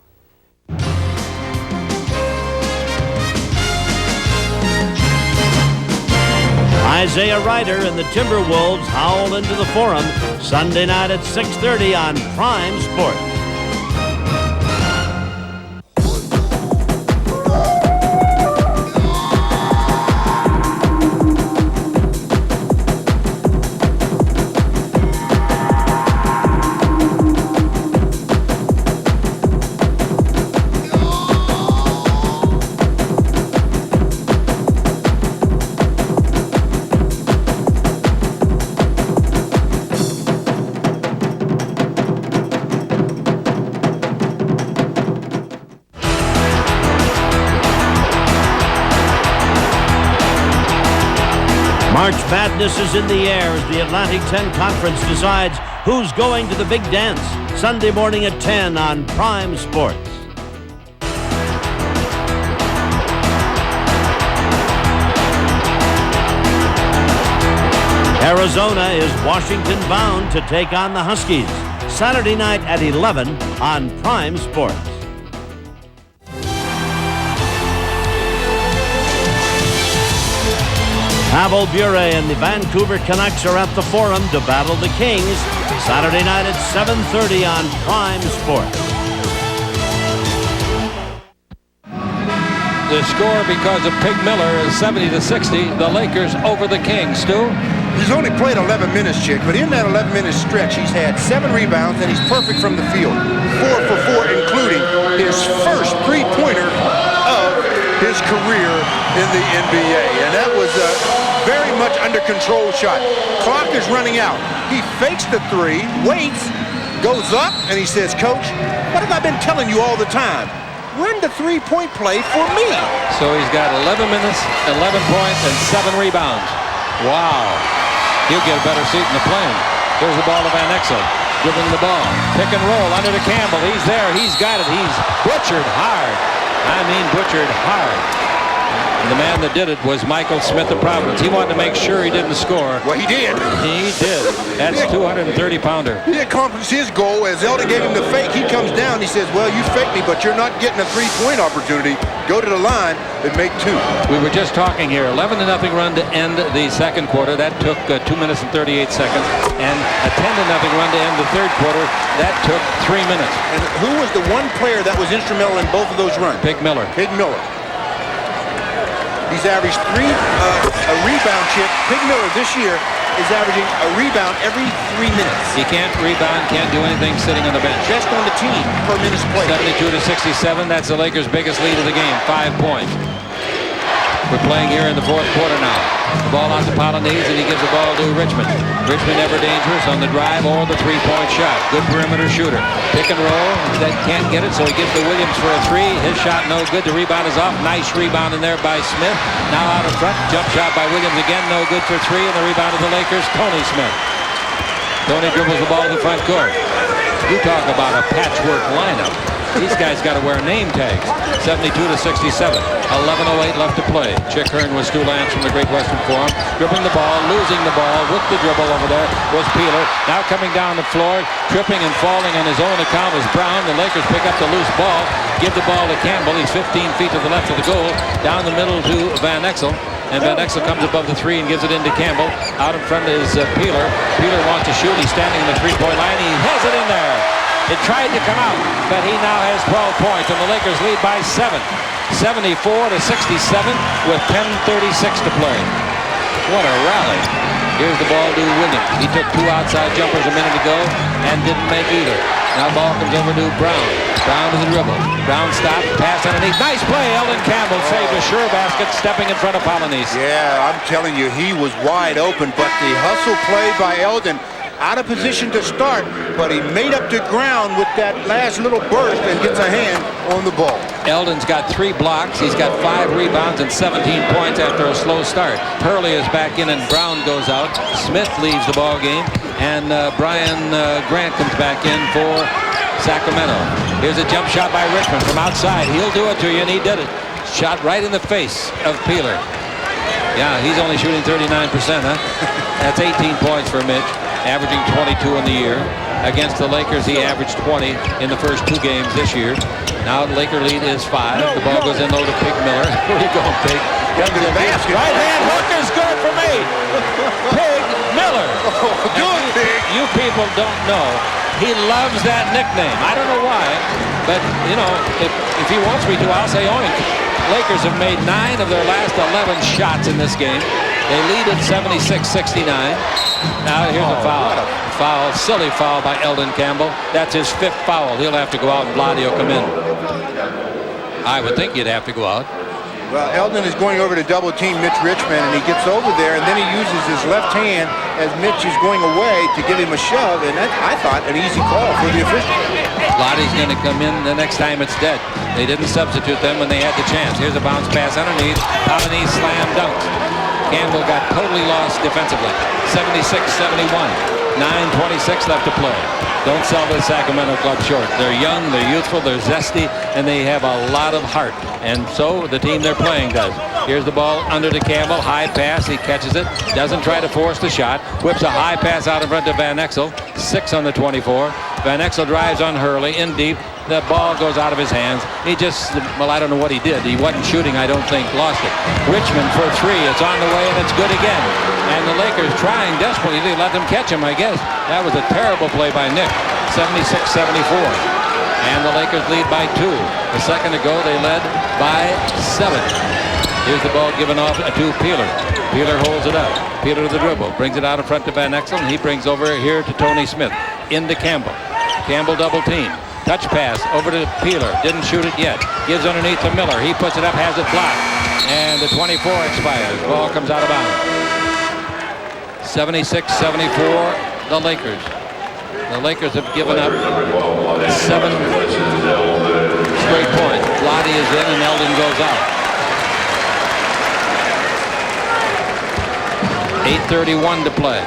Isaiah Ryder and the Timberwolves howl into the Forum Sunday night at 6:30 on Prime Sports. March Madness is in the air as the Atlantic 10 Conference decides who's going to the big dance. Sunday morning at 10 on Prime Sports. Arizona is Washington bound to take on the Huskies. Saturday night at 11 on Prime Sports. Pavel Bure and the Vancouver Canucks are at the Forum to battle the Kings. Saturday night at 7:30 on Prime Sports. The score because of Pig Miller is 70-60. The Lakers over the Kings. Stu? He's only played 11 minutes, Chick, but in that 11-minute stretch, he's had 7 rebounds, and he's perfect from the field. 4 for 4, including his first three-pointer of his career in the NBA. And that was a very much under control shot. Clock is running out. He fakes the 3, waits, goes up, and he says, Coach, what have I been telling you all the time? Run the three-point play for me. So he's got 11 minutes, 11 points, and 7 rebounds. Wow. He'll get a better seat in the plane. Here's the ball to Van Exel. Dribbling the ball. Pick and roll under to Campbell. He's there. He's got it. He's butchered hard. I mean butchered hard. And the man that did it was Michael Smith of Providence. He wanted to make sure he didn't score. Well, he did. He did. That's a 230-pounder. He accomplished his goal as Elder gave him the fake. He comes down. He says, well, you faked me, but you're not getting a three-point opportunity. Go to the line and make 2. We were just talking here. 11-0 run to end the second quarter. That took 2 minutes and 38 seconds. And a 10-0 run to end the third quarter. That took 3 minutes. And who was the one player that was instrumental in both of those runs? Pig Miller. Pig Miller. He's averaged 3 a rebound, Chip. Pig Miller this year is averaging a rebound every 3 minutes. He can't rebound, can't do anything sitting on the bench. Best on the team per minutes played. 72-67. That's the Lakers' biggest lead of the game. 5 points. We're playing here in the fourth quarter now. The ball out to Polonese, and he gives the ball to Richmond. Richmond never dangerous on the drive or the three-point shot. Good perimeter shooter. Pick and roll. That can't get it, so he gives to Williams for a three. His shot no good. The rebound is off. Nice rebound in there by Smith. Now out in front. Jump shot by Williams again. No good for three. And the rebound of the Lakers, Tony Smith. Tony dribbles the ball to the front court. You talk about a patchwork lineup. These guys got to wear name tags. 72-67. 11:08 left to play. Chick Hearn with Stu Lance from the Great Western Forum. Dribbling the ball, losing the ball with the dribble over there was Peeler. Now coming down the floor, tripping and falling on his own account was Brown. The Lakers pick up the loose ball, give the ball to Campbell. He's 15 feet to the left of the goal. Down the middle to Van Exel. And Van Exel comes above the three and gives it into Campbell. Out in front is Peeler. Peeler wants to shoot. He's standing in the three-point line. He has it in there. It tried to come out, but he now has 12 points, and the Lakers lead by 7. 74-67 with 10:36 to play. What a rally. Here's the ball to Williams. He took two outside jumpers a minute ago and didn't make either. Now ball comes over to Brown. Brown to the dribble. Brown stops, pass underneath. Nice play. Eldon Campbell saved a sure basket, stepping in front of Polonese. Yeah, I'm telling you, he was wide open, but the hustle play by Eldon, out of position to start, but he made up the ground with that last little burst and gets a hand on the ball. Eldon's got 3 blocks. He's got 5 rebounds and 17 points after a slow start. Hurley is back in and Brown goes out. Smith leaves the ball game, and Brian Grant comes back in for Sacramento. Here's a jump shot by Richmond from outside. He'll do it to you, and he did it. Shot right in the face of Peeler. Yeah, he's only shooting 39%, huh? That's 18 points for Mitch, averaging 22 in the year. Against the Lakers, he averaged 20 in the first 2 games this year. Now the Laker lead is 5. The ball goes in low to Pig Miller. Where you going, Pig? Comes to the basket. Right hand hook is good for me. Pig Miller. You people don't know. He loves that nickname. I don't know why, but you know, if he wants me to, I'll say oink. Lakers have made 9 of their last 11 shots in this game. They lead at 76-69. Now here's a foul. Foul, silly foul by Eldon Campbell. That's his 5th foul. He'll have to go out and Vlade will come in. I would think he'd have to go out. Well, Eldon is going over to double team Mitch Richmond, and he gets over there, and then he uses his left hand as Mitch is going away to give him a shove, and that, I thought, an easy call for the official. Vlade's going to come in the next time it's dead. They didn't substitute them when they had the chance. Here's a bounce pass underneath. Polonese slam dunk. Campbell got totally lost defensively. 76-71. 9:26 left to play. Don't sell the Sacramento club short. They're young, they're youthful, they're zesty, and they have a lot of heart. And so the team they're playing does. Here's the ball under to Campbell. High pass. He catches it. Doesn't try to force the shot. Whips a high pass out in front to Van Exel. 6 on the 24. Van Exel drives on Hurley in deep. The ball goes out of his hands. He just, well, I don't know what he did. He wasn't shooting, I don't think, lost it. Richmond for 3. It's on the way, and it's good again. And the Lakers trying desperately to let them catch him, I guess. That was a terrible play by Nick. 76-74. And the Lakers lead by 2. A second ago, they led by 7. Here's the ball given off to Peeler. Peeler holds it up. Peeler to the dribble. Brings it out in front to Van Exel, and he brings over here to Tony Smith. Into Campbell. Campbell double team. Touch pass over to Peeler. Didn't shoot it yet. Gives underneath to Miller. He puts it up, has it blocked. And the 24 expires. Ball comes out of bounds. 76-74, the Lakers. The Lakers have given up 7 straight points. Vlade is in and Eldon goes out. 8:31 to play.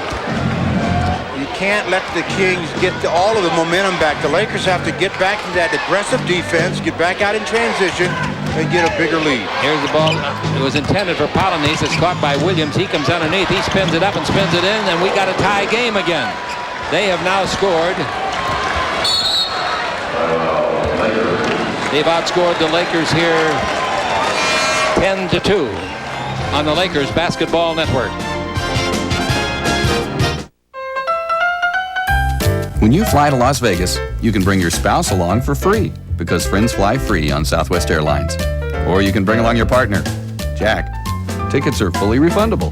You can't let the Kings get all of the momentum back. The Lakers have to get back to that aggressive defense, get back out in transition, and get a bigger lead. Here's the ball. It was intended for Polonese. It's caught by Williams. He comes underneath. He spins it up and spins it in, and we got a tie game again. They have now scored. They've outscored the Lakers here 10-2 on the Lakers Basketball Network. When you fly to Las Vegas, you can bring your spouse along for free because friends fly free on Southwest Airlines. Or you can bring along your partner, Jack. Tickets are fully refundable.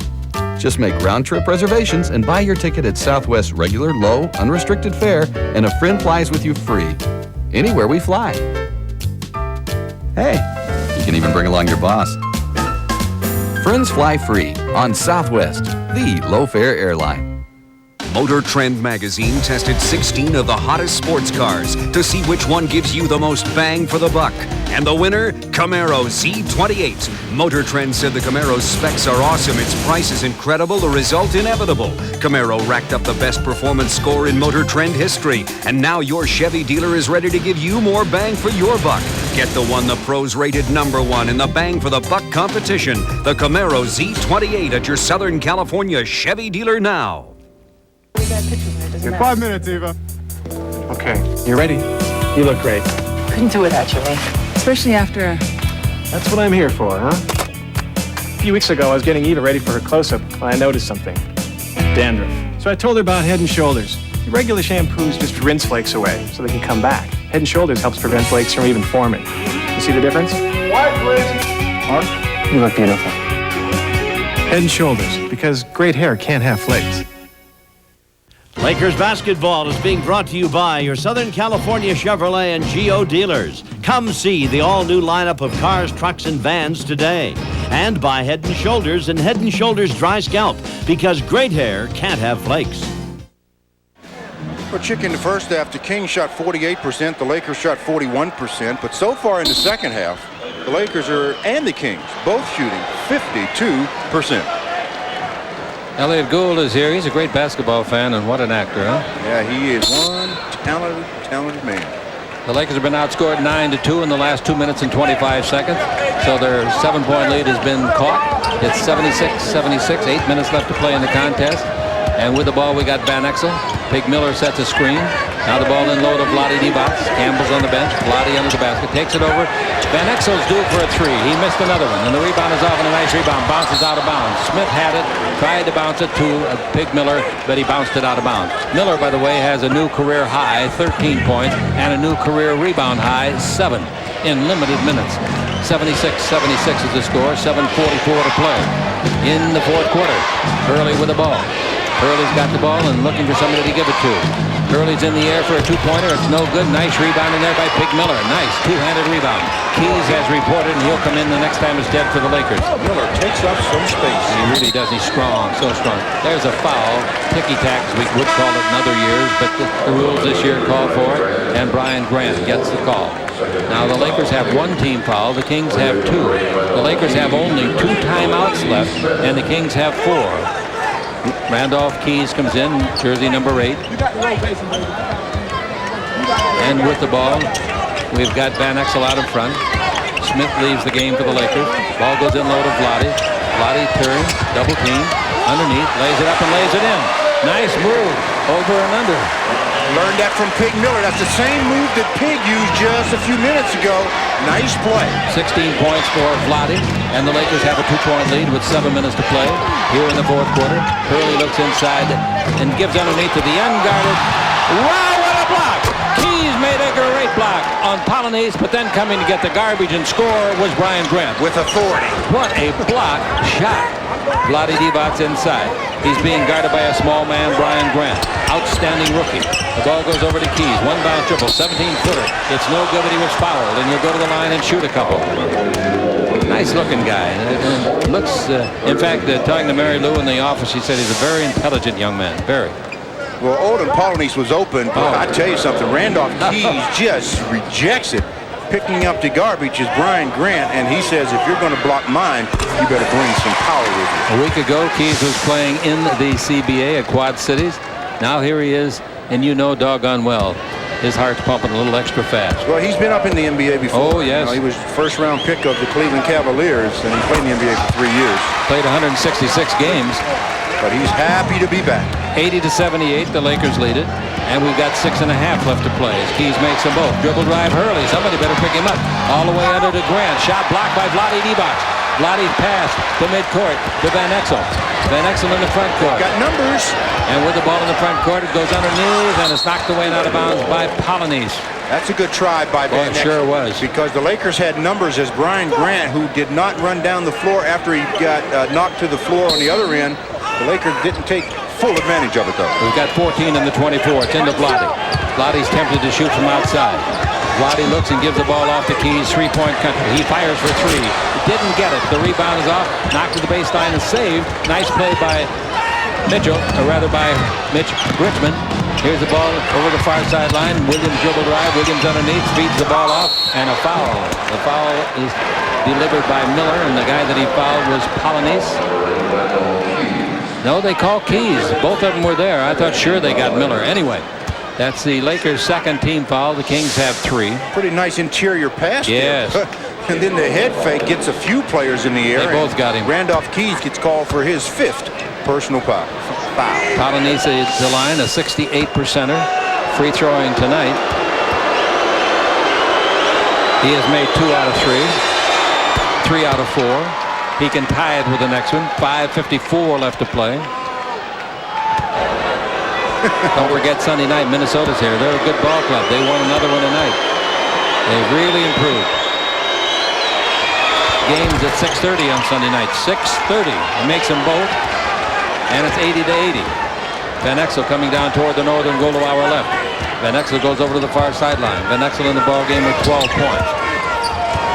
Just make round-trip reservations and buy your ticket at Southwest regular, low, unrestricted fare, and a friend flies with you free. Anywhere we fly. Hey, you can even bring along your boss. Friends fly free on Southwest, the low-fare airline. Motor Trend magazine tested 16 of the hottest sports cars to see which one gives you the most bang for the buck. And the winner, Camaro Z28. Motor Trend said the Camaro's specs are awesome, its price is incredible, the result inevitable. Camaro racked up the best performance score in Motor Trend history, and now your Chevy dealer is ready to give you more bang for your buck. Get the one the pros rated #1 in the bang for the buck competition, the Camaro Z28 at your Southern California Chevy dealer now. Your 5 minutes, Eva. Okay, you ready? You look great. Couldn't do without you, Lee. Especially after... That's what I'm here for, huh? A few weeks ago, I was getting Eva ready for her close-up when I noticed something. Dandruff. So I told her about Head & Shoulders. The regular shampoos just rinse flakes away so they can come back. Head & Shoulders helps prevent flakes from even forming. You see the difference? White, please. Mark, you look beautiful. Head & Shoulders, because great hair can't have flakes. Lakers basketball is being brought to you by your Southern California Chevrolet and Geo dealers. Come see the all-new lineup of cars, trucks, and vans today. And by Head & Shoulders and Head & Shoulders Dry Scalp, because great hair can't have flakes. Well, Chick, in the first half, the Kings shot 48%, the Lakers shot 41%, but so far in the second half, the Lakers and the Kings both shooting 52%. Elliot Gould is here. He's a great basketball fan, and what an actor, huh? Yeah, he is one talented man. The Lakers have been outscored 9-2 in the last 2 minutes and 25 seconds. So their 7-point lead has been caught. It's 76-76, 8 minutes left to play in the contest. And with the ball, we got Van Exel. Pig Miller sets a screen. Now the ball in low to Vlade Divac. Campbell's on the bench. Vlade under the basket. Takes it over. Van Exel's due for a three. He missed another one. And the rebound is off, and a nice rebound. Bounces out of bounds. Smith had it. Tried to bounce it to Pig Miller, but he bounced it out of bounds. Miller, by the way, has a new career high, 13 points, and a new career rebound high, 7 in limited minutes. 76-76 is the score. 7:44 to play in the fourth quarter. Hurley with the ball. Hurley's got the ball and looking for somebody to give it to. Hurley's in the air for a two-pointer. It's no good. Nice rebound in there by Pig Miller. Nice two-handed rebound. Keys has reported, and he'll come in the next time it's dead for the Lakers. Miller takes up some space. He really does. He's strong, so strong. There's a foul. Ticky-tack, as we would call it in other years, but the rules this year call for it, and Brian Grant gets the call. Now the Lakers have one team foul. The Kings have two. The Lakers have only 2 timeouts left, and the Kings have 4. Randolph Keys comes in, jersey number 8. And with the ball, we've got Van Exel out in front. Smith leaves the game for the Lakers. Ball goes in low to Vlade. Vlade turns, double team, underneath, lays it up and lays it in. Nice move, over and under. Learned that from Pig Miller. That's the same move that Pig used just a few minutes ago. Nice play. 16 points for Vlade, and the Lakers have a 2-point lead with 7 minutes to play here in the fourth quarter. Hurley looks inside and gives underneath to the unguarded. Wow, what a block! Keys made a great block on Polonese, but then coming to get the garbage and score was Brian Grant. With authority. What a block shot. Vlade Divac's inside. He's being guarded by a small man, Brian Grant. Outstanding rookie. The ball goes over to Keys. One bounce triple, 17-footer. It's no good, but he was fouled, and he'll go to the line and shoot a couple. Nice looking guy. Looks, in fact, talking to Mary Lou in the office, she said he's a very intelligent young man. Very. Well, Odin Polonese was open, but I tell you something, Randolph Keys just rejects it. Picking up the garbage is Brian Grant, and he says, if you're going to block mine, you better bring some power with you. A week ago, Keys was playing in the CBA at Quad Cities. Now here he is, and you know doggone well, his heart's pumping a little extra fast. Well, he's been up in the NBA before. Oh, yes. You know, he was first-round pick of the Cleveland Cavaliers, and he played in the NBA for 3 years. Played 166 games. But he's happy to be back. 80-78, the Lakers lead it. And we've got 6.5 left to play as Keys makes them both. Dribble drive Hurley. Somebody better pick him up. All the way under to Grant. Shot blocked by Vlade Divac. Vlade's pass to midcourt to Van Exel. Van Exel in the front court. Got numbers. And with the ball in the front court, it goes underneath and it's knocked away and out of bounds by Polonese. That's a good try by Van Exel. It sure was. Because the Lakers had numbers as Brian Grant, who did not run down the floor after he got knocked to the floor on the other end. The Lakers didn't take full advantage of it, though. We've got 14 in the 24. It's into Vlade. Vlade's tempted to shoot from outside. Vlade looks and gives the ball off to Keys. Three-point country. He fires for three. Didn't get it. The rebound is off. Knocked to the baseline and saved. Nice play by Mitchell, or rather by Mitch Richmond. Here's the ball over the far sideline. Williams dribble drive. Williams underneath, feeds the ball off, and a foul. The foul is delivered by Miller, and the guy that he fouled was Polonese. No, they call Keys. Both of them were there. I thought sure they got Miller. Anyway, that's the Lakers' second team foul. The Kings have 3. Pretty nice interior pass. Yes. There. And then the head fake gets a few players in the air. They both got him. Randolph Keys gets called for his 5th personal foul. Polonese is the line, a 68%er. Free throwing tonight. He has made 2 out of 3. 3 out of 4. He can tie it with the next one. 5:54 left to play. Don't forget Sunday night, Minnesota's here. They're a good ball club. They won another one tonight. They've really improved. Games at 6:30 on Sunday night. 6:30. It makes them both. And it's 80-80. Van Exel coming down toward the northern goal to our left. Van Exel goes over to the far sideline. Van Exel in the ball game with 12 points.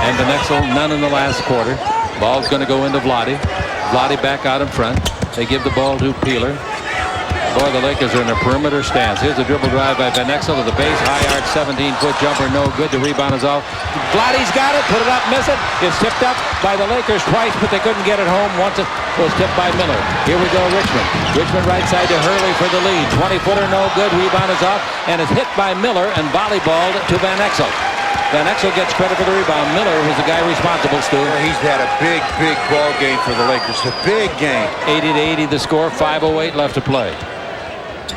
And Van Exel none in the last quarter. Ball's going to go into Vlade. Vlade back out in front. They give the ball to Peeler. Boy, the Lakers are in a perimeter stance. Here's a dribble drive by Van Exel to the base. High arc, 17-foot jumper, no good. The rebound is off. Vlade's got it. Put it up, miss it. It's tipped up by the Lakers twice, but they couldn't get it home. Once it was tipped by Miller. Here we go, Richmond. Richmond right side to Hurley for the lead. 20-footer, no good. Rebound is off, and it's hit by Miller and volleyballed to Van Exel. Van Exel gets credit for the rebound. Miller was the guy responsible, Stu. He's had a big ball game for the Lakers. A big game. 80-80 the score. 5:08 left to play.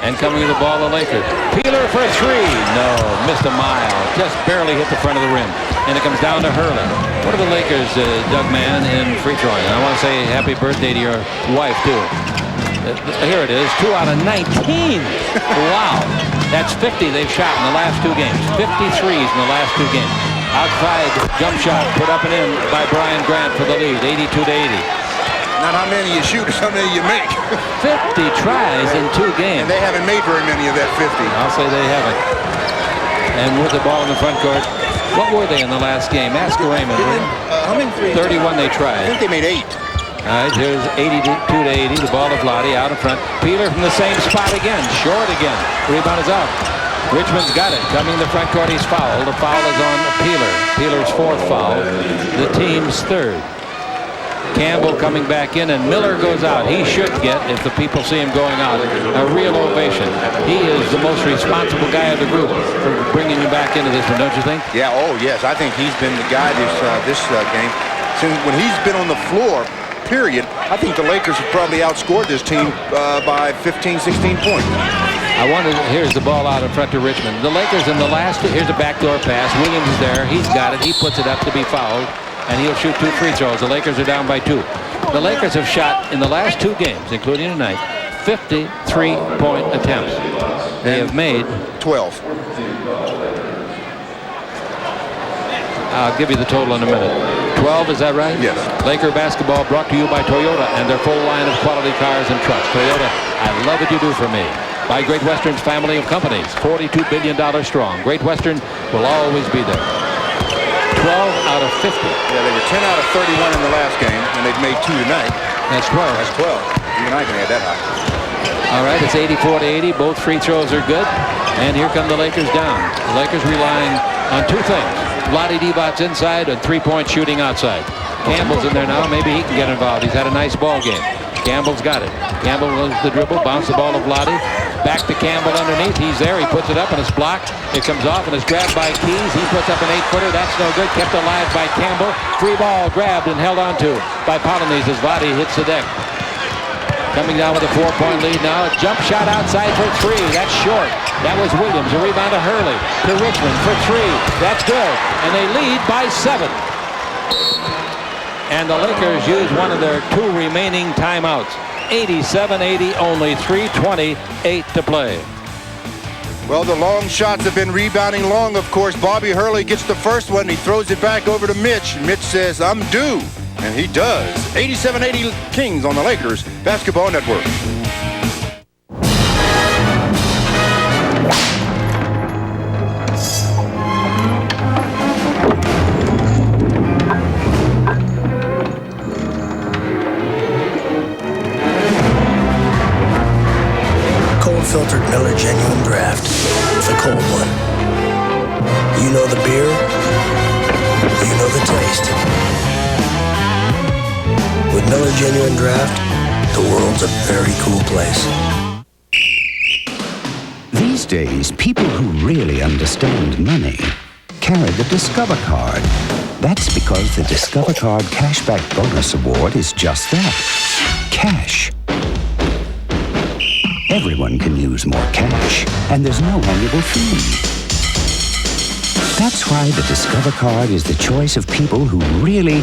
And coming to the ball, the Lakers. Peeler for 3. No, missed a mile. Just barely hit the front of the rim. And it comes down to Hurley. What are the Lakers, Doug Mann, in free throwing? I want to say happy birthday to your wife, too. Here it is, 2 out of 19. Wow. That's 50 they've shot in the last 2 games. 53s in the last 2 games. Outside jump shot put up and in by Brian Grant for the lead, 82-80. Not how many you shoot, it's how many you make. 50 tries in 2 games. And they haven't made very many of that 50. I'll say they haven't. And with the ball in the front court, what were they in the last game? Ask Raymond. How many 31 they tried. I think they made 8. All right, here's 82-80. The ball to Vlade out in front. Peeler from the same spot again. Short again. Rebound is out. Richmond's got it. Coming in the front court, he's fouled. The foul is on Peeler. Peeler's 4th foul. The team's 3rd. Campbell coming back in, and Miller goes out. He should get, if the people see him going out, a real ovation. He is the most responsible guy of the group for bringing him back into this one, don't you think? Yeah, oh yes. I think he's been the guy this game. Since when he's been on the floor, period, I think the Lakers have probably outscored this team by 15, 16 points. I wonder, here's the ball out in front to Richmond. The Lakers in the last, here's a backdoor pass. Williams is there. He's got it. He puts it up to be fouled. And he'll shoot 2 free throws. The Lakers are down by 2. The Lakers have shot in the last 2 games, including tonight, 53-point attempts. They have made 12. I'll give you the total in a minute. 12, is that right? Yes. Laker basketball brought to you by Toyota and their full line of quality cars and trucks. Toyota, I love what you do for me. By Great Western's family of companies, $42 billion strong. Great Western will always be there. 12 out of 50. Yeah, they were 10 out of 31 in the last game, and they've made 2 tonight. That's 12. That's 12. You and I can add that high. All right, it's 84-80. Both free throws are good. And here come the Lakers down. The Lakers relying on 2 things. Vlade Divac's inside and 3-point shooting outside. Campbell's in there now. Maybe he can get involved. He's had a nice ball game. Campbell's got it. Campbell runs the dribble, bounce the ball to Vlade. Back to Campbell underneath. He's there. He puts it up and it's blocked. It comes off and it's grabbed by Keys. He puts up an 8-footer. That's no good. Kept alive by Campbell. Free ball grabbed and held onto by Polonese as Vlade hits the deck. Coming down with a 4-point lead now. A jump shot outside for 3. That's short. That was Williams. A rebound to Hurley. To Richmond for 3. That's good. And they lead by 7. And the Lakers use one of their 2 remaining timeouts. 87-80, only 3:28 to play. Well, the long shots have been rebounding long, of course. Bobby Hurley gets the first one. He throws it back over to Mitch. Mitch says, I'm due. And he does. 87-80 Kings on the Lakers Basketball Network. genuine draft, the world's a very cool place. These days, people who really understand money carry the Discover Card. That's because the Discover Card Cashback Bonus Award is just that, cash. Everyone can use more cash, and there's no annual fee. That's why the Discover Card is the choice of people who really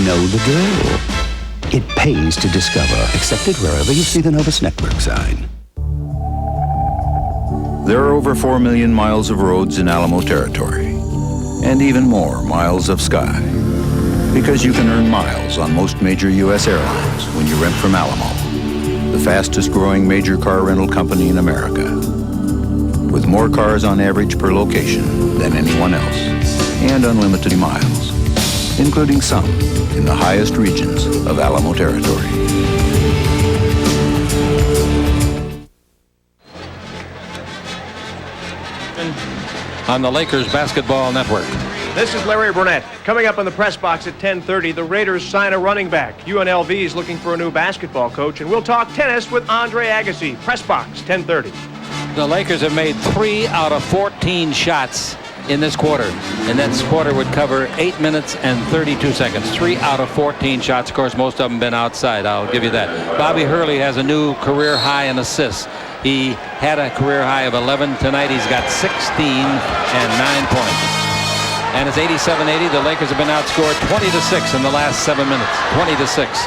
know the drill. It pays to discover, accepted wherever you see the Novus Network sign. There are over 4 million miles of roads in Alamo Territory, and even more miles of sky. Because you can earn miles on most major U.S. airlines when you rent from Alamo, the fastest growing major car rental company in America, with more cars on average per location than anyone else, and unlimited miles, including some in the highest regions of Alamo Territory. On the Lakers Basketball Network. This is Larry Burnett. Coming up on the press box at 10:30, the Raiders sign a running back. UNLV is looking for a new basketball coach, and we'll talk tennis with Andre Agassi. Press box, 10:30. The Lakers have made 3 out of 14 shots in this quarter, and this quarter would cover 8 minutes and 32 seconds. 3 out of 14 shots. Of course, most of them been outside. I'll give you that. Bobby Hurley has a new career high in assists. He had a career high of 11. Tonight he's got 16 and 9 points. And it's 87-80. The Lakers have been outscored 20-6 in the last 7 minutes. 20-6.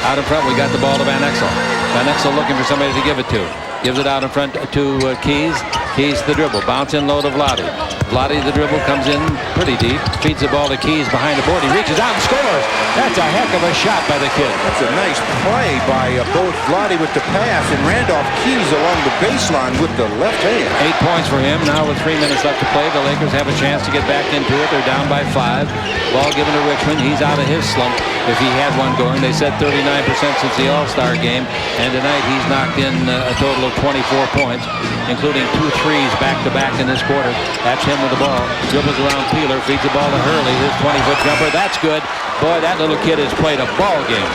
Out in front, we got the ball to Van Exel. Van Exel looking for somebody to give it to. Gives it out in front to Keys. Keys the dribble. Bounce in low to Vlade. Vlade the dribble comes in pretty deep. Feeds the ball to Keys behind the board. He reaches out and scores. That's a heck of a shot by the kid. That's a nice play by both Vlade with the pass and Randolph Keys along the baseline with the left hand. 8 points for him. Now with 3 minutes left to play, the Lakers have a chance to get back into it. They're down by 5. Ball given to Richmond. He's out of his slump if he had one going. They said 39% since the All-Star game. And tonight he's knocked in a total of 24 points, including 2 threes back-to-back in this quarter. That's him with the ball. Dribbles around Peeler. Feeds the ball to Hurley. His 20-foot jumper. That's good. Boy, that little kid has played a ball game.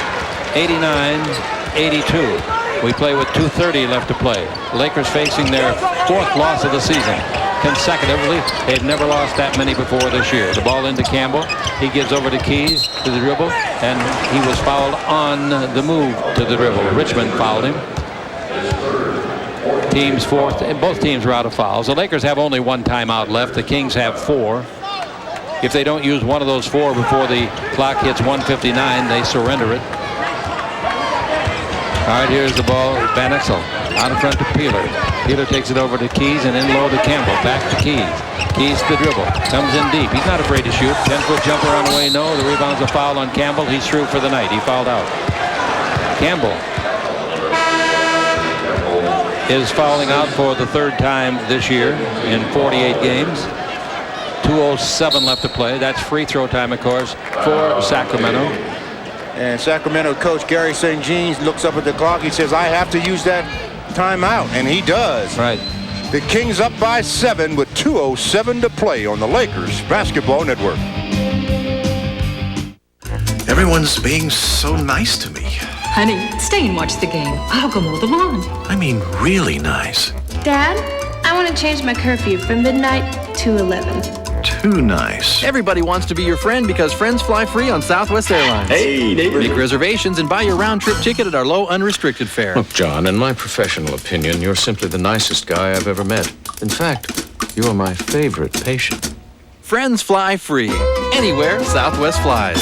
89-82. We play with 2:30 left to play. Lakers facing their 4th loss of the season consecutively. They've never lost that many before this year. The ball into Campbell. He gives over to Keys to the dribble, and he was fouled on the move to the dribble. Richmond fouled him. Teams 4th. Both teams are out of fouls. The Lakers have only 1 timeout left. The Kings have 4. If they don't use one of those 4 before the clock hits 1:59, they surrender it. All right, here's the ball. Van Exel out in front to Peeler. Peeler takes it over to Keys and in low to Campbell. Back to Keys. Keys to dribble. Comes in deep. He's not afraid to shoot. 10-foot jumper on the way. No. The rebound's a foul on Campbell. He's through for the night. He fouled out. Campbell is fouling out for the 3rd time this year in 48 games. 2:07 left to play. That's free throw time, of course, for Sacramento. And Sacramento coach Gary St. Jean looks up at the clock. He says, I have to use that timeout. And he does. Right. The Kings up by 7 with 2:07 to play on the Lakers Basketball Network. Everyone's being so nice to me. Honey, stay and watch the game. I'll go mow the lawn. I mean, really nice. Dad, I want to change my curfew from midnight to 11. Too nice. Everybody wants to be your friend because friends fly free on Southwest Airlines. Hey, neighbor. Make reservations and buy your round-trip ticket at our low, unrestricted fare. Look, John, in my professional opinion, you're simply the nicest guy I've ever met. In fact, you're my favorite patient. Friends fly free. Anywhere Southwest flies.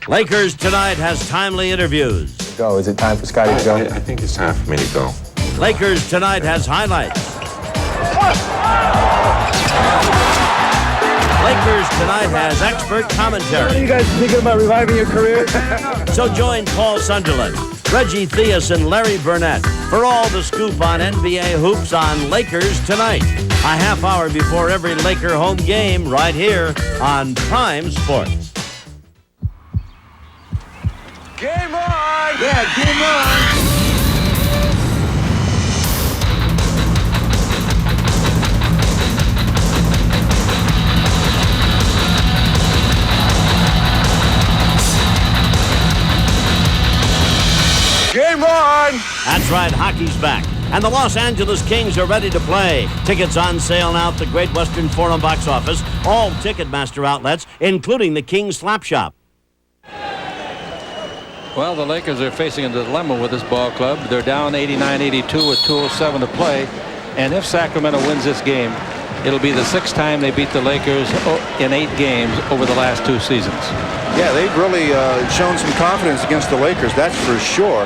Lakers Tonight has timely interviews. Go. Is it time for Scotty to go? I think it's time for me to go. Lakers Tonight has highlights. Lakers Tonight has expert commentary. Are you guys thinking about reviving your career? So join Paul Sunderland, Reggie Theus, and Larry Burnett for all the scoop on NBA hoops on Lakers Tonight. A half hour before every Laker home game right here on Prime Sports. Game on! Yeah, game on! right, hockey's back. And the Los Angeles Kings are ready to play. Tickets on sale now at the Great Western Forum box office. All Ticketmaster outlets, including the Kings Slap Shop. Well, the Lakers are facing a dilemma with this ball club. They're down 89-82 with 2:07 to play. And if Sacramento wins this game, it'll be the 6th time they beat the Lakers in 8 games over the last 2 seasons. Yeah, they've really shown some confidence against the Lakers, that's for sure.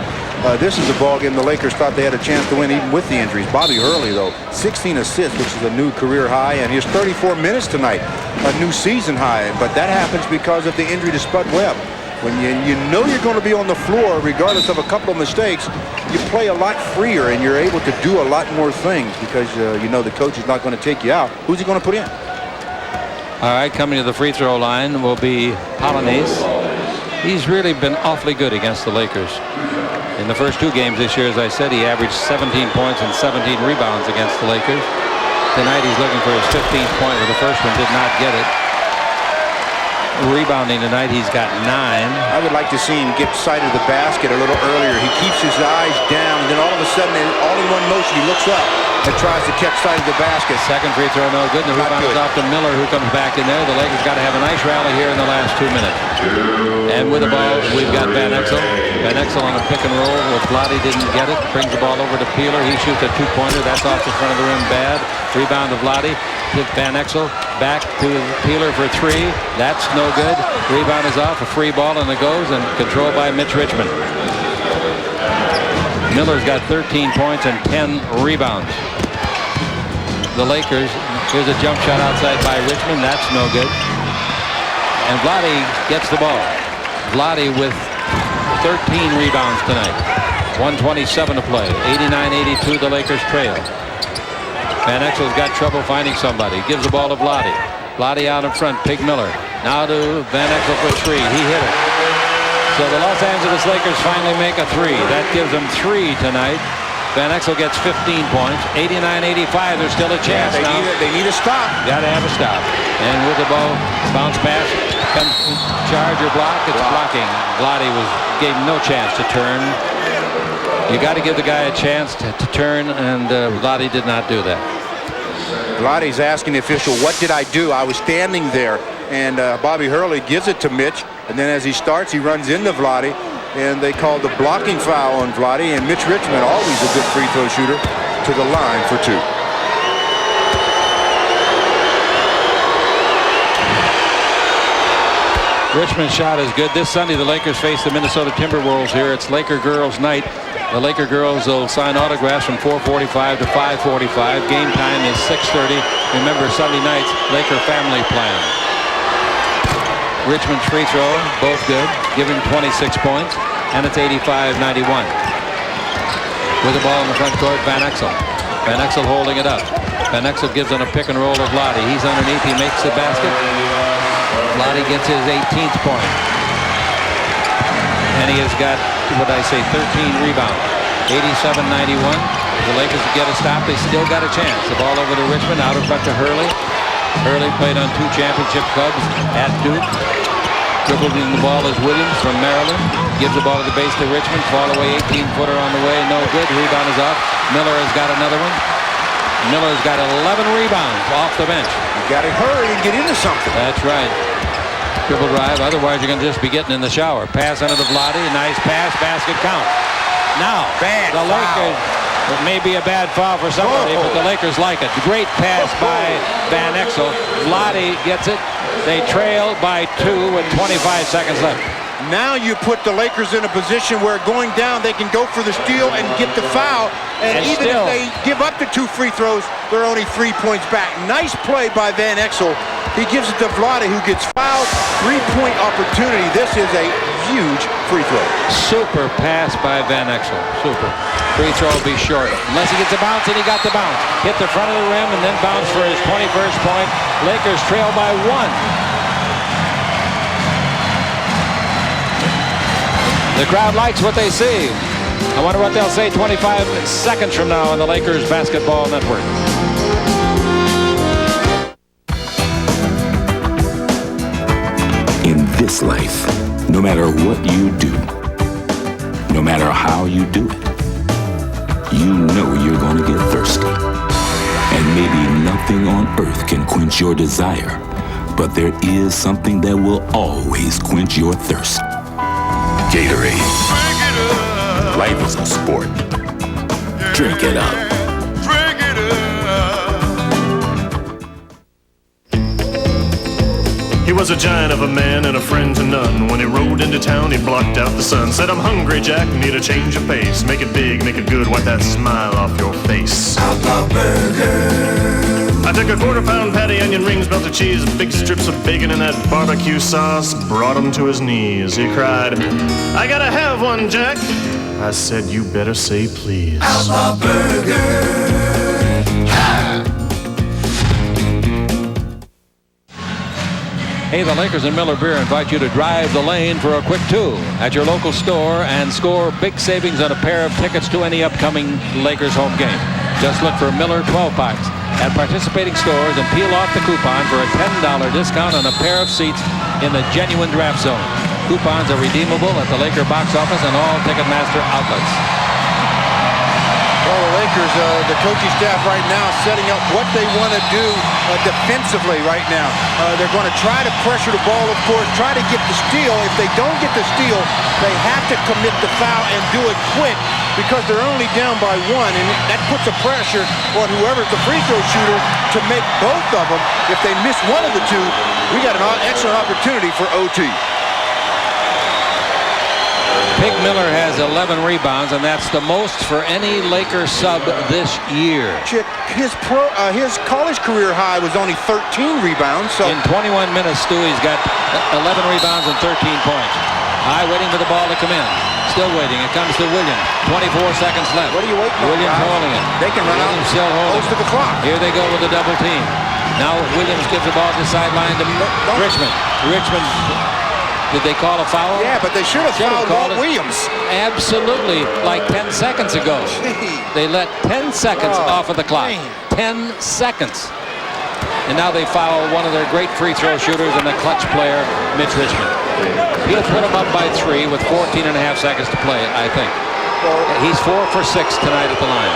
This is a ball game the Lakers thought they had a chance to win even with the injuries. Bobby Hurley, though, 16 assists, which is a new career high, and he has 34 minutes tonight, a new season high. But that happens because of the injury to Spud Webb. When you know you're going to be on the floor, regardless of a couple of mistakes, you play a lot freer and you're able to do a lot more things because you know the coach is not going to take you out. Who's he going to put in? All right, coming to the free throw line will be Polonese. He's really been awfully good against the Lakers. In the first 2 games this year, as I said, he averaged 17 points and 17 rebounds against the Lakers. Tonight he's looking for his 15th point, where the first one did not get it. Rebounding tonight, he's got 9. I would like to see him get sight of the basket a little earlier. He keeps his eyes down, and then all of a sudden, all in one motion, he looks up and tries to catch sight of the basket. Second free throw, no good. The rebound is off to Miller, who comes back in there. The Lakers got to have a nice rally here in the last 2 minutes. And with the ball, we've got Van Exel. Van Exel on a pick and roll with Vlade, didn't get it. Brings the ball over to Peeler. He shoots a 2-pointer. That's off the front of the rim, bad. Rebound to Vlade. Van Exel back to Peeler for 3. That's no good. Rebound is off. A free ball, and it goes, and controlled by Mitch Richmond. Miller's got 13 points and 10 rebounds. The Lakers, here's a jump shot outside by Richmond. That's no good. And Vlade gets the ball. Vlade with 13 rebounds tonight. 1:27 to play. 89-82, the Lakers trail. Van Exel's got trouble finding somebody. Gives the ball to Vlade. Vlade out in front. Pig Miller. Now to Van Exel for 3. He hit it. So the Los Angeles Lakers finally make a 3. That gives them 3 tonight. Van Exel gets 15 points. 89-85. There's still a chance now. They need a stop. Got to have a stop. And with the ball, bounce pass. Charge or block. It's blocking. Vlade gave him no chance to turn. You got to give the guy a chance to turn, and Vlade did not do that. Vlade's asking the official, what did I do? I was standing there. And Bobby Hurley gives it to Mitch. And then as he starts, he runs into Vlade. And they called the blocking foul on Vlade. And Mitch Richmond, always a good free throw shooter, to the line for 2. Richmond's shot is good. This Sunday, the Lakers face the Minnesota Timberwolves here. It's Laker Girls Night. The Laker girls will sign autographs from 4:45 to 5:45. Game time is 6:30. Remember, Sunday nights, Laker family plan. Richmond's free throw, both good, giving 26 points, and it's 85-91. With the ball in the front court, Van Exel. Van Exel holding it up. Van Exel gives on a pick and roll to Vlade. He's underneath. He makes the basket. Vlade gets his 18th point. And he has got, 13 rebounds. 87-91. The Lakers get a stop. They still got a chance. The ball over to Richmond, out in front to Hurley. Hurley played on 2 championship clubs at Duke. Dribbling the ball is Williams from Maryland. Gives the ball to the base to Richmond. Fall away, 18-footer on the way. No good. Rebound is off. Miller has got another one. Miller's got 11 rebounds off the bench. You got to hurry and get into something. That's right. Dribble drive. Otherwise, you're going to just be getting in the shower. Pass under the Vlade. Nice pass. Basket count. Now, the Lakers, it may be a bad foul for somebody, but the Lakers like it. Great pass by Van Exel. Vlade gets it. They trail by 2 with 25 seconds left. Now you put the Lakers in a position where going down, they can go for the steal and get the foul. And even if they give up the 2 free throws, they're only 3 points back. Nice play by Van Exel. He gives it to Vlade, who gets fouled. 3-point opportunity. This is a huge free throw. Super pass by Van Exel. Super. Free throw will be short. Unless he gets a bounce, and he got the bounce. Hit the front of the rim and then bounce for his 21st point. Lakers trail by 1. The crowd likes what they see. I wonder what they'll say 25 seconds from now on the Lakers Basketball Network. In this life, no matter what you do, no matter how you do it, you know you're gonna get thirsty. And maybe nothing on earth can quench your desire, but there is something that will always quench your thirst. Gatorade. Life is a sport. Drink it up. He was a giant of a man and a friend to none. When he rode into town, he blocked out the sun. Said, I'm hungry, Jack, need a change of pace. Make it big, make it good, wipe that smile off your face. Outlaw Burger. I took a quarter-pound patty, onion rings, melted cheese, big strips of bacon and that barbecue sauce. Brought him to his knees. He cried, I gotta have one, Jack. I said, you better say please. Outlaw Burger. Hey, the Lakers and Miller Beer invite you to drive the lane for a quick two at your local store and score big savings on a pair of tickets to any upcoming Lakers home game. Just look for Miller 12-packs at participating stores and peel off the coupon for a $10 discount on a pair of seats in the genuine draft zone. Coupons are redeemable at the Laker box office and all Ticketmaster outlets. Well, the Lakers, the coaching staff right now setting up what they want to do defensively right now. They're going to try to pressure the ball, of course, try to get the steal. If they don't get the steal, they have to commit the foul and do it quick because they're only down by one, and that puts a pressure on whoever's the free throw shooter to make both of them. If they miss one of the two, we got an excellent opportunity for OT. Pig Miller has 11 rebounds, and that's the most for any Laker sub this year. His college career high was only 13 rebounds. So in 21 minutes, Stewie's got 11 rebounds and 13 points. High waiting for the ball to come in. Still waiting. It comes to Williams. 24 seconds left. What are you waiting for? Williams holding it. They can run out close to the clock. Here they go with the double team. Now Williams gives the ball to sideline to Richmond. Richmond. Did they call a foul? Yeah, but they should have fouled Walt Williams. Absolutely, like 10 seconds ago. They let 10 seconds off of the clock. 10 seconds. And now they foul one of their great free throw shooters and the clutch player, Mitch Richmond. He'll put them up by 3 with 14 and a half seconds to play, I think. He's 4 for 6 tonight at the line.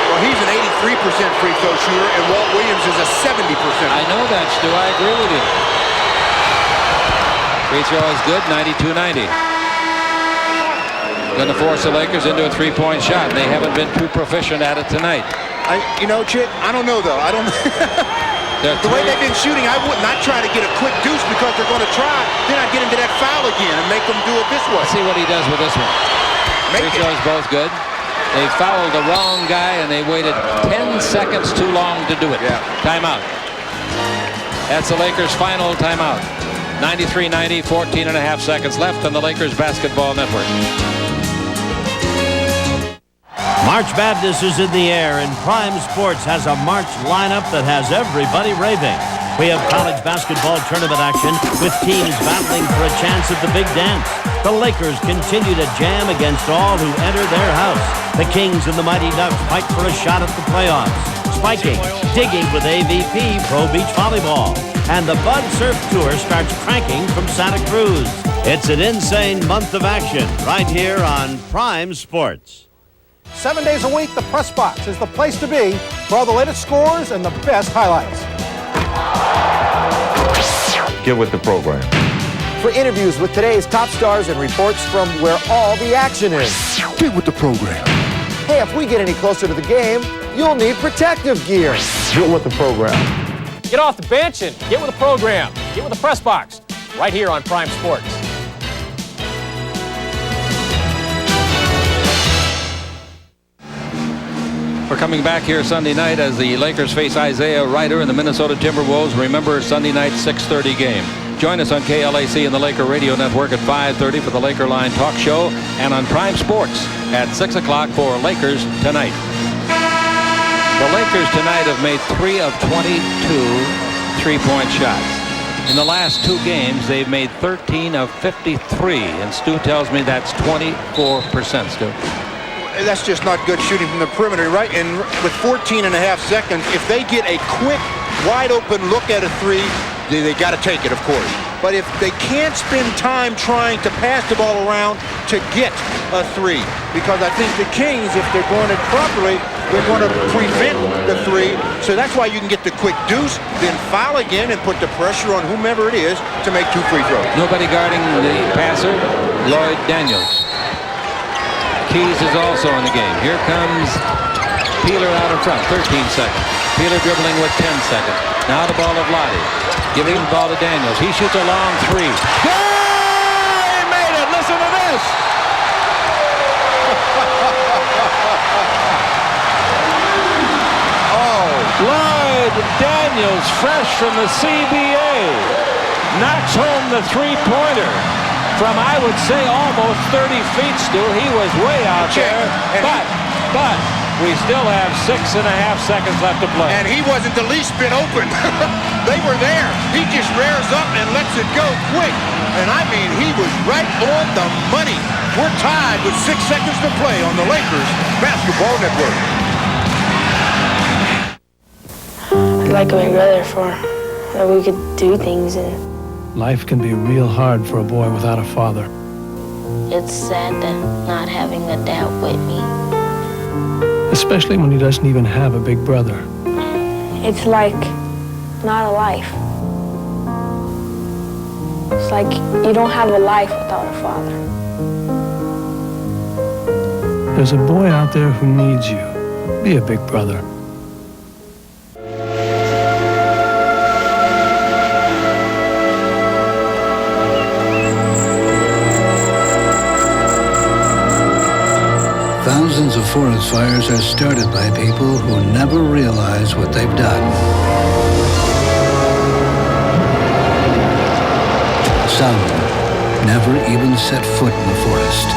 Well, he's an 83% free throw shooter, and Walt Williams is a 70%. I know that, Stu. I agree with you. Free throw is good, 92-90. Going to force the Lakers into a three-point shot. They haven't been too proficient at it tonight. Chick, I don't know, though. I don't. The way they've been shooting, I would not try to get a quick deuce because they're going to try. Then I'd get into that foul again and make them do it this way. Let's see what he does with this one. Free throws both good. They fouled the wrong guy, and they waited 10 seconds too long to do it. Yeah. Timeout. That's the Lakers' final timeout. 93-90, 14 and a half seconds left on the Lakers Basketball Network. March Madness is in the air, and Prime Sports has a March lineup that has everybody raving. We have college basketball tournament action with teams battling for a chance at the big dance. The Lakers continue to jam against all who enter their house. The Kings and the Mighty Ducks fight for a shot at the playoffs. Spiking, digging with AVP Pro Beach Volleyball. And the Bud Surf Tour starts cranking from Santa Cruz. It's an insane month of action right here on Prime Sports. 7 days a week, the Press Box is the place to be for all the latest scores and the best highlights. Get with the program. For interviews with today's top stars and reports from where all the action is. Get with the program. Hey, if we get any closer to the game, you'll need protective gear. Get with the program. Get off the bench and get with the program. Get with the Press Box right here on Prime Sports. We're coming back here Sunday night as the Lakers face Isaiah Ryder and the Minnesota Timberwolves. Remember, Sunday night, 6:30 game. Join us on KLAC and the Laker Radio Network at 5:30 for the Laker Line Talk Show and on Prime Sports at 6 o'clock for Lakers Tonight. The Lakers tonight have made 3 of 22 three-point shots. In the last 2 games, they've made 13 of 53, and Stu tells me that's 24%, Stu. That's just not good shooting from the perimeter, right? And with 14 and a half seconds, if they get a quick, wide-open look at a 3, they got to take it, of course. But if they can't spend time trying to pass the ball around to get a three, because I think the Kings, if they're going it properly, they're going to prevent the three. So that's why you can get the quick deuce, then foul again and put the pressure on whomever it is to make 2 free throws. Nobody guarding the passer, Lloyd Daniels. Keys is also in the game. Here comes Peeler out in front, 13 seconds. Peeler dribbling with 10 seconds. Now the ball to Vlade. Giving the ball to Daniels. He shoots a long three. He made it! Listen to this! Lloyd Daniels, fresh from the CBA, knocks home the three-pointer from, I would say, almost 30 feet, Stu. He was way out there, but we still have 6.5 seconds left to play. And he wasn't the least bit open. They were there. He just rears up and lets it go quick. And I mean, he was right on the money. We're tied with 6 seconds to play on the Lakers Basketball Network. I'd like a big brother for that we could do things and. Life can be real hard for a boy without a father. It's sad that not having a dad with me. Especially when he doesn't even have a big brother. It's like not a life. It's like you don't have a life without a father. There's a boy out there who needs you. Be a big brother. Thousands of forest fires are started by people who never realize what they've done. Some never even set foot in the forest.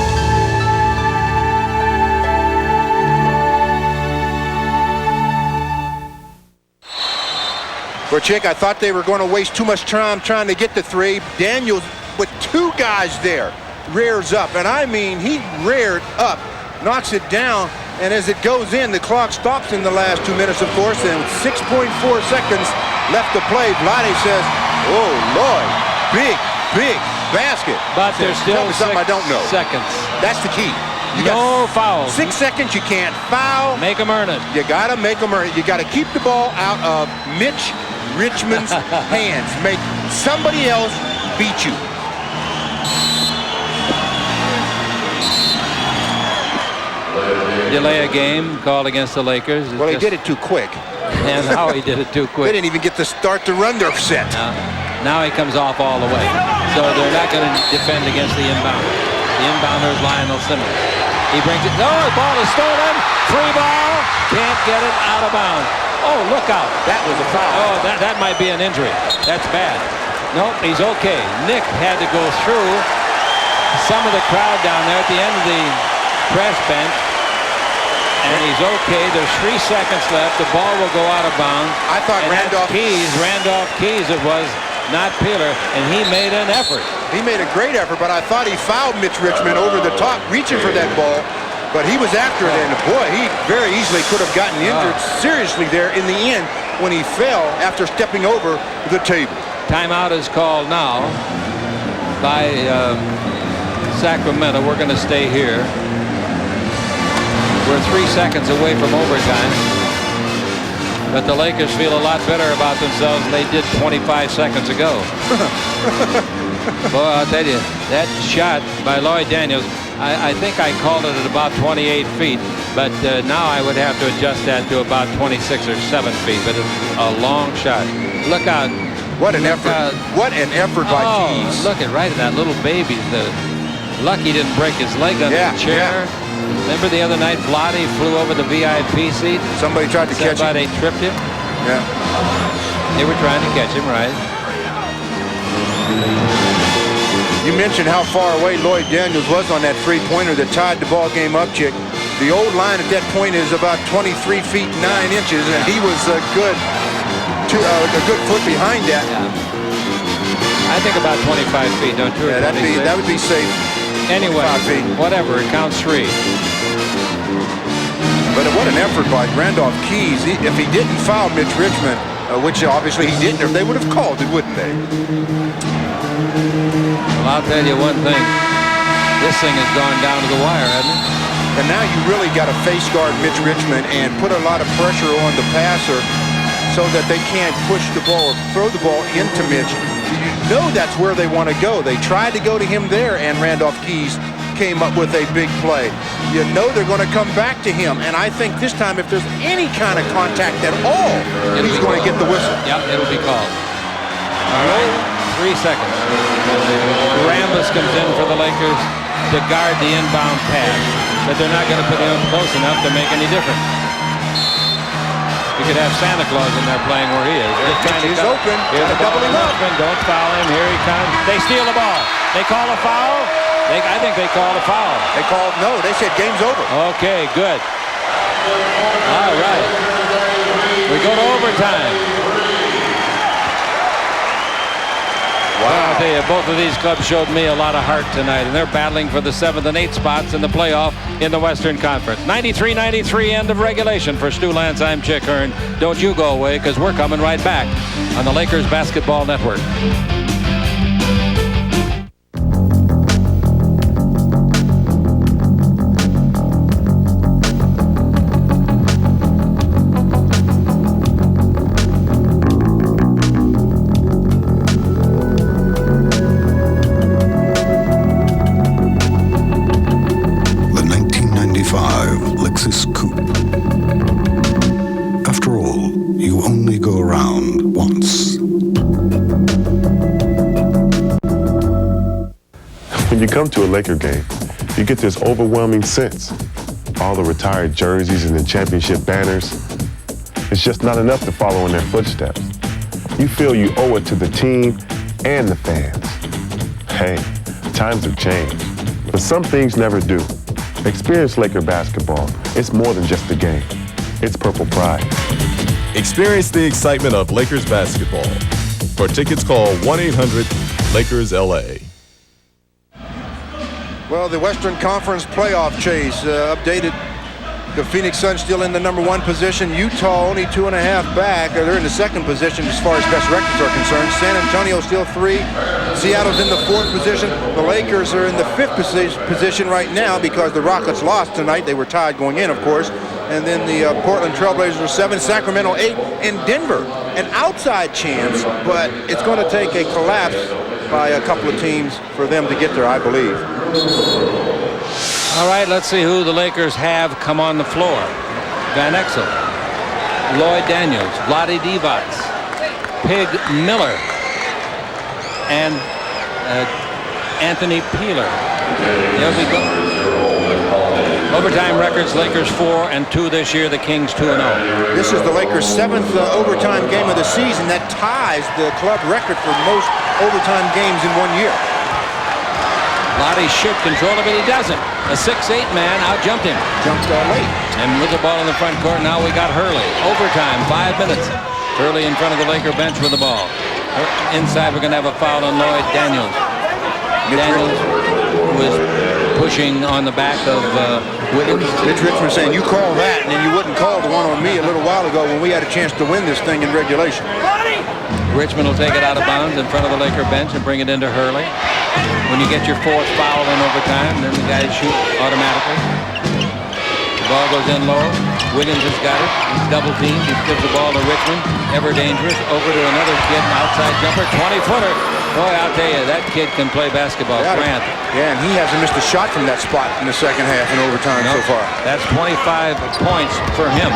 For Chick, I thought they were going to waste too much time trying to get the three. Daniels, with 2 guys there, rears up. And I mean, he reared up. Knocks it down, and as it goes in, the clock stops in the last 2 minutes, of course, and 6.4 seconds left to play. Vlade says, oh, Lord, big basket. But there's still something I don't know. Seconds. That's the key. You no fouls. 6 seconds, you can't foul. Make them earn it. You got to make them earn it. You got to keep the ball out of Mitch Richmond's hands. Make somebody else beat you. Delay a game called against the Lakers. Well, he did it too quick. And how he did it too quick. They didn't even get to start to run their set. Now he comes off all the way. So they're not going to defend against the inbounder. The inbounder is Lionel Simmons. He brings it. No, the ball is stolen. Free ball. Can't get it out of bounds. Oh, look out. That was a foul. Oh, that might be an injury. That's bad. Nope, he's okay. Nick had to go through some of the crowd down there at the end of the press bench. And he's okay. There's 3 seconds left. The ball will go out of bounds. I thought Randolph Keys it was, not Peeler, and he made an effort. He made a great effort, but I thought he fouled Mitch Richmond over the top, reaching for that ball. But he was after it, and boy, he very easily could have gotten injured seriously there in the end when he fell after stepping over the table. Timeout is called now by Sacramento. We're going to stay here. We're 3 seconds away from overtime. But the Lakers feel a lot better about themselves than they did 25 seconds ago. Boy, I'll tell you, that shot by Lloyd Daniels, I think I called it at about 28 feet. But now I would have to adjust that to about 26 or 7 feet. But it's a long shot. Look out. What an effort. What an effort by Keys. Look at right at that little baby. Lucky didn't break his leg on the chair. Yeah. Remember the other night, Vlade flew over the VIP seat? Somebody tried to catch him. Somebody tripped him? Yeah. They were trying to catch him, right? You mentioned how far away Lloyd Daniels was on that three-pointer that tied the ball game up, Chick. The old line at that point is about 23 feet 9 inches, and he was a good foot behind that. Yeah. I think about 25 feet, don't you? Yeah, that would be safe. Anyway, whatever, it counts 3. But what an effort by Randolph Keys. If he didn't foul Mitch Richmond, which obviously he didn't, or they would have called it, wouldn't they? Well, I'll tell you one thing. This thing has gone down to the wire, hasn't it? And now you really got to face guard Mitch Richmond and put a lot of pressure on the passer so that they can't push the ball or throw the ball into Mitch. You know that's where they want to go. They tried to go to him there, and Randolph Keys came up with a big play. You know they're going to come back to him, and I think this time if there's any kind of contact at all, he's going to get the whistle. Yep, it'll be called. All right, 3 seconds. Rambus comes in for the Lakers to guard the inbound pass, but they're not going to put him close enough to make any difference. You could have Santa Claus in there playing where he is. He's open. Here's the ball. Don't foul him. Here he comes. They steal the ball. They call a foul. I think they called a foul. They called no. They said game's over. Okay, good. All right. We go to overtime. Wow. Well, I'll tell you, both of these clubs showed me a lot of heart tonight, and they're battling for the 7th and 8th spots in the playoff in the Western Conference. 93-93, end of regulation for Stu Lance. I'm Chick Hearn. Don't you go away, because we're coming right back on the Lakers Basketball Network. When you come to a Laker game, you get this overwhelming sense. All the retired jerseys and the championship banners. It's just not enough to follow in their footsteps. You feel you owe it to the team and the fans. Hey, times have changed, but some things never do. Experience Laker basketball. It's more than just a game. It's purple pride. Experience the excitement of Lakers basketball. For tickets, call 1-800-LAKERS-LA. Well, the Western Conference playoff chase updated. The Phoenix Suns still in the #1 position. Utah only 2.5 back. They're in the 2nd position as far as best records are concerned. San Antonio still 3. Seattle's in the 4th position. The Lakers are in the 5th position right now because the Rockets lost tonight. They were tied going in, of course. And then the Portland Trailblazers are 7, Sacramento 8, and Denver an outside chance, but it's going to take a collapse by a couple of teams for them to get there, I believe. All right, let's see who the Lakers have come on the floor. Van Exel, Lloyd Daniels, Vlade Divac, Pig Miller, and Anthony Peeler. There we go. Overtime records, Lakers 4-2 this year, the Kings 2-0. This is the Lakers' 7th overtime game of the season. That ties the club record for most overtime games in 1 year. Vlade should control it, but he doesn't. A 6'8" man out-jumped him. Jumped late. And with the ball in the front court, now we got Hurley. Overtime, 5 minutes. Hurley in front of the Laker bench with the ball. Inside, we're going to have a foul on Lloyd Daniels. Daniels was pushing on the back of Williams. Mitch Richmond saying, you call that, and then you wouldn't call the one on me a little while ago when we had a chance to win this thing in regulation. Richmond will take it out of bounds in front of the Laker bench and bring it into Hurley. When you get your 4th foul in overtime, then the guys shoot automatically. The ball goes in low. Williams has got it. He's double teamed. He gives the ball to Richmond. Ever dangerous. Over to another kid. Outside jumper. 20-footer. Boy, I'll tell you, that kid can play basketball. Grant. Yeah, and he hasn't missed a shot from that spot in the second half in overtime so far. That's 25 points for him.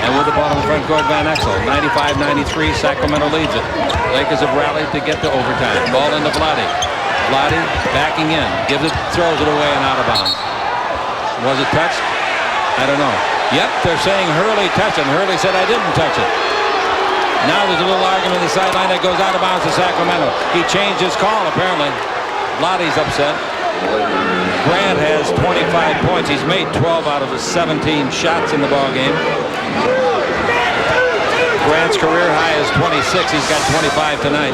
And with the ball in the front court, Van Exel. 95-93, Sacramento leads it. Lakers have rallied to get to overtime. Ball into Vlade. Vlade backing in. Gives it, throws it away and out of bounds. Was it touched? I don't know. Yep, they're saying Hurley touched it. Hurley said, I didn't touch it. Now there's a little argument on the sideline that goes out of bounds to Sacramento. He changed his call, apparently. Vlade's upset. Grant has 25 points. He's made 12 out of his 17 shots in the ball game. Grant's career high is 26. He's got 25 tonight.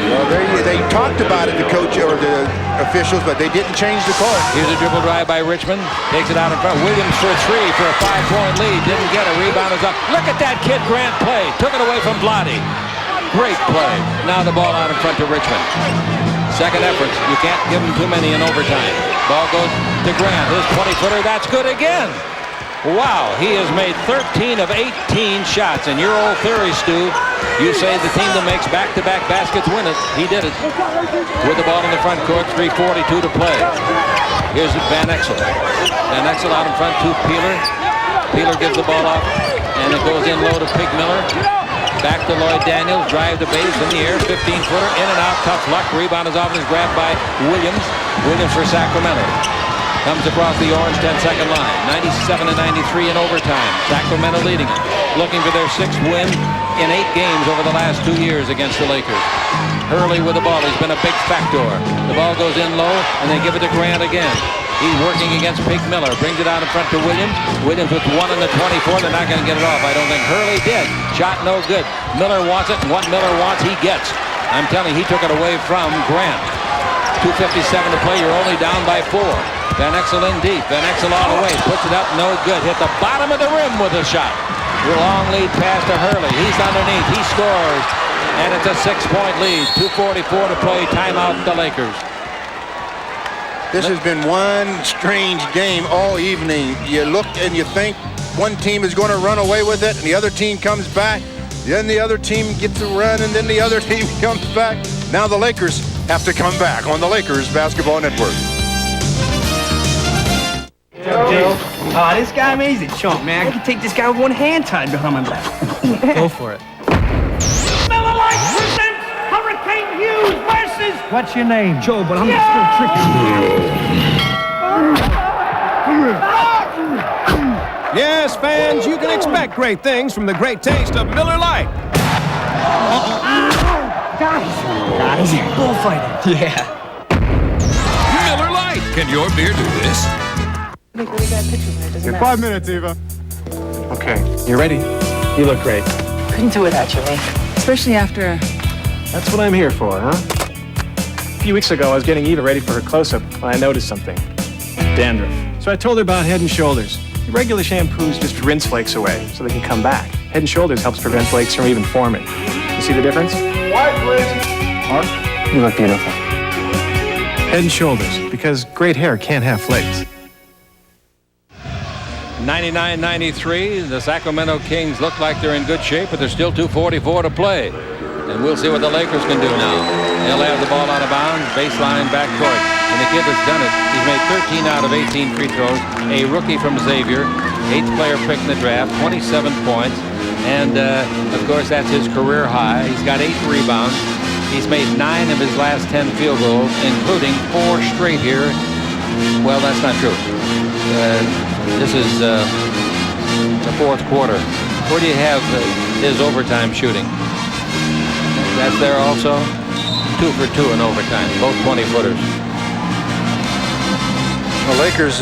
Well, they talked about it, the coach or the officials, but they didn't change the call. Here's a dribble drive by Richmond. Takes it out in front. Williams for three for a 5-point lead. Didn't get a rebound. Is up. Look at that kid Grant play. Took it away from Vlade. Great play. Now the ball out in front to Richmond. Second efforts. You can't give him too many in overtime. Ball goes to Grant. His 20-footer. That's good again. Wow, he has made 13 of 18 shots. In your old theory, Stu, you say the team that makes back-to-back baskets win it. He did it. With the ball in the front court, 3:42 to play. Here's Van Exel. Van Exel out in front to Peeler. Peeler gives the ball off, and it goes in low to Pig Miller. Back to Lloyd Daniels, drive the base in the air, 15-footer, in and out, tough luck. Rebound is off and is grabbed by Williams. Williams for Sacramento. Comes across the orange 10-second line. 97 and 93 in overtime. Sacramento leading it. Looking for their 6th win in 8 games over the last 2 years against the Lakers. Hurley with the ball. He's been a big factor. The ball goes in low, and they give it to Grant again. He's working against Pig Miller. Brings it out in front to Williams. Williams with 1 on the 24. They're not going to get it off. I don't think Hurley did. Shot no good. Miller wants it, and what Miller wants, he gets. I'm telling you, he took it away from Grant. 2:57 to play. You're only down by 4. Van Exel in deep. Van Exel all the way. Puts it up. No good. Hit the bottom of the rim with a shot. Long lead pass to Hurley. He's underneath. He scores. And it's a 6-point lead. 2:44 to play. Timeout the Lakers. This has been one strange game all evening. You look and you think one team is going to run away with it, and the other team comes back. Then the other team gets a run, and then the other team comes back. Now the Lakers have to come back on the Lakers Basketball Network. Oh, this guy amazing, chump, man. I can take this guy with one hand tied behind my back. Go for it. Miller Lite presents Hurricane Hughes versus... What's your name? Joe, but I'm still tricky. Yes, fans, you can expect great things from the great taste of Miller Lite. Guys, bullfighting. Yeah. Miller Lite. Can your beer do this? You're 5 minutes, Eva. Okay, you ready? You look great. Couldn't do without you, me. Especially after... That's what I'm here for, huh? A few weeks ago, I was getting Eva ready for her close-up when I noticed something. Dandruff. So I told her about Head & Shoulders. The regular shampoos just rinse flakes away so they can come back. Head & Shoulders helps prevent flakes from even forming. You see the difference? White, please. Mark, you look beautiful. Head & Shoulders, because great hair can't have flakes. 99-93. The Sacramento Kings look like they're in good shape, but there's still 2:44 to play. And we'll see what the Lakers can do now. They'll have the ball out of bounds, baseline backcourt. And the kid that's done it, he's made 13 out of 18 free throws. A rookie from Xavier, 8th player pick in the draft, 27 points. And, of course, that's his career high. He's got 8 rebounds. He's made 9 of his last 10 field goals, including 4 straight here. Well, that's not true. This is the 4th quarter. Where do you have his overtime shooting? That's there also. 2 for 2 in overtime, both 20-footers. The Lakers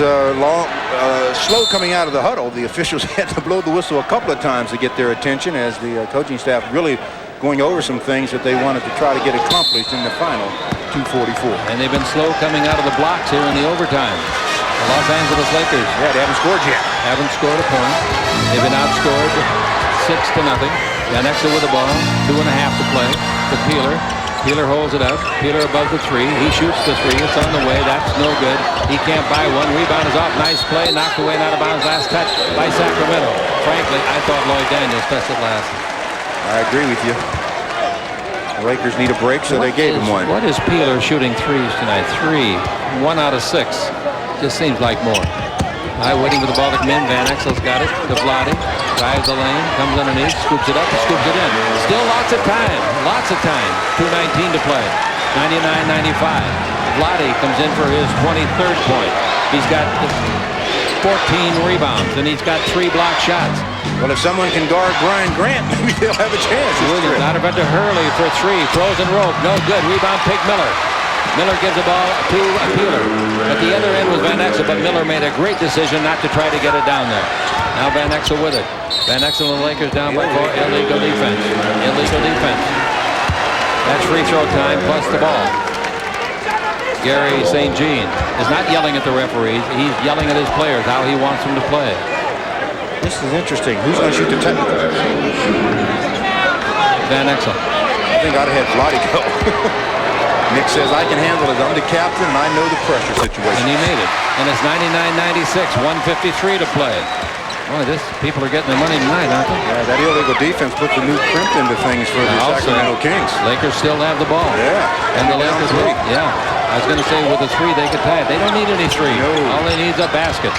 slow coming out of the huddle. The officials had to blow the whistle a couple of times to get their attention as the coaching staff really going over some things that they wanted to try to get accomplished in the final 2:44. And they've been slow coming out of the blocks here in the overtime. The Los Angeles Lakers. Yeah, they haven't scored yet. Haven't scored a point. They've been outscored 6-0. Van Exel with the ball. 2.5 to play. To Peeler. Peeler holds it up. Peeler above the 3. He shoots the 3. It's on the way. That's no good. He can't buy one. Rebound is off. Nice play. Knocked away and out of bounds. Last touch by Sacramento. Frankly, I thought Lloyd Daniels touched it last. I agree with you. The Lakers need a break, so they gave him one. What is Peeler shooting threes tonight? 3. 1 out of 6. Just seems like more. Waiting for the ball to come in. Van Exel's got it. To Vlade. Drives the lane. Comes underneath. Scoops it up. And scoops it in. Still lots of time. Lots of time. 2:19 to play. 99-95. Vlade comes in for his 23rd point. He's got 14 rebounds. And he's got 3 block shots. Well, if someone can guard Brian Grant, maybe they'll have a chance. Williams out of it to Hurley for 3. Frozen rope. No good. Rebound Pig Miller. Miller gives the ball to Peeler. At the other end was Van Exel, but Miller made a great decision not to try to get it down there. Now Van Exel with it. Van Exel and the Lakers down by 4. Illegal defense. Illegal defense. That's free throw time plus the ball. Gary St. Jean is not yelling at the referees. He's yelling at his players how he wants them to play. This is interesting. Who's going to shoot the technical? Van Exel. I think I'd have had Vlade go. Nick says, I can handle it. I'm the captain, and I know the pressure situation. And he made it. And it's 99-96, 1:53 to play. Boy, people are getting their money tonight, aren't they? Yeah, that illegal defense puts a new crimp into things for the Sacramento Kings. Lakers still have the ball. Yeah. And the Lakers will. Yeah. I was going to say with a three, they could tie it. They don't need any three. No. All they need is a basket.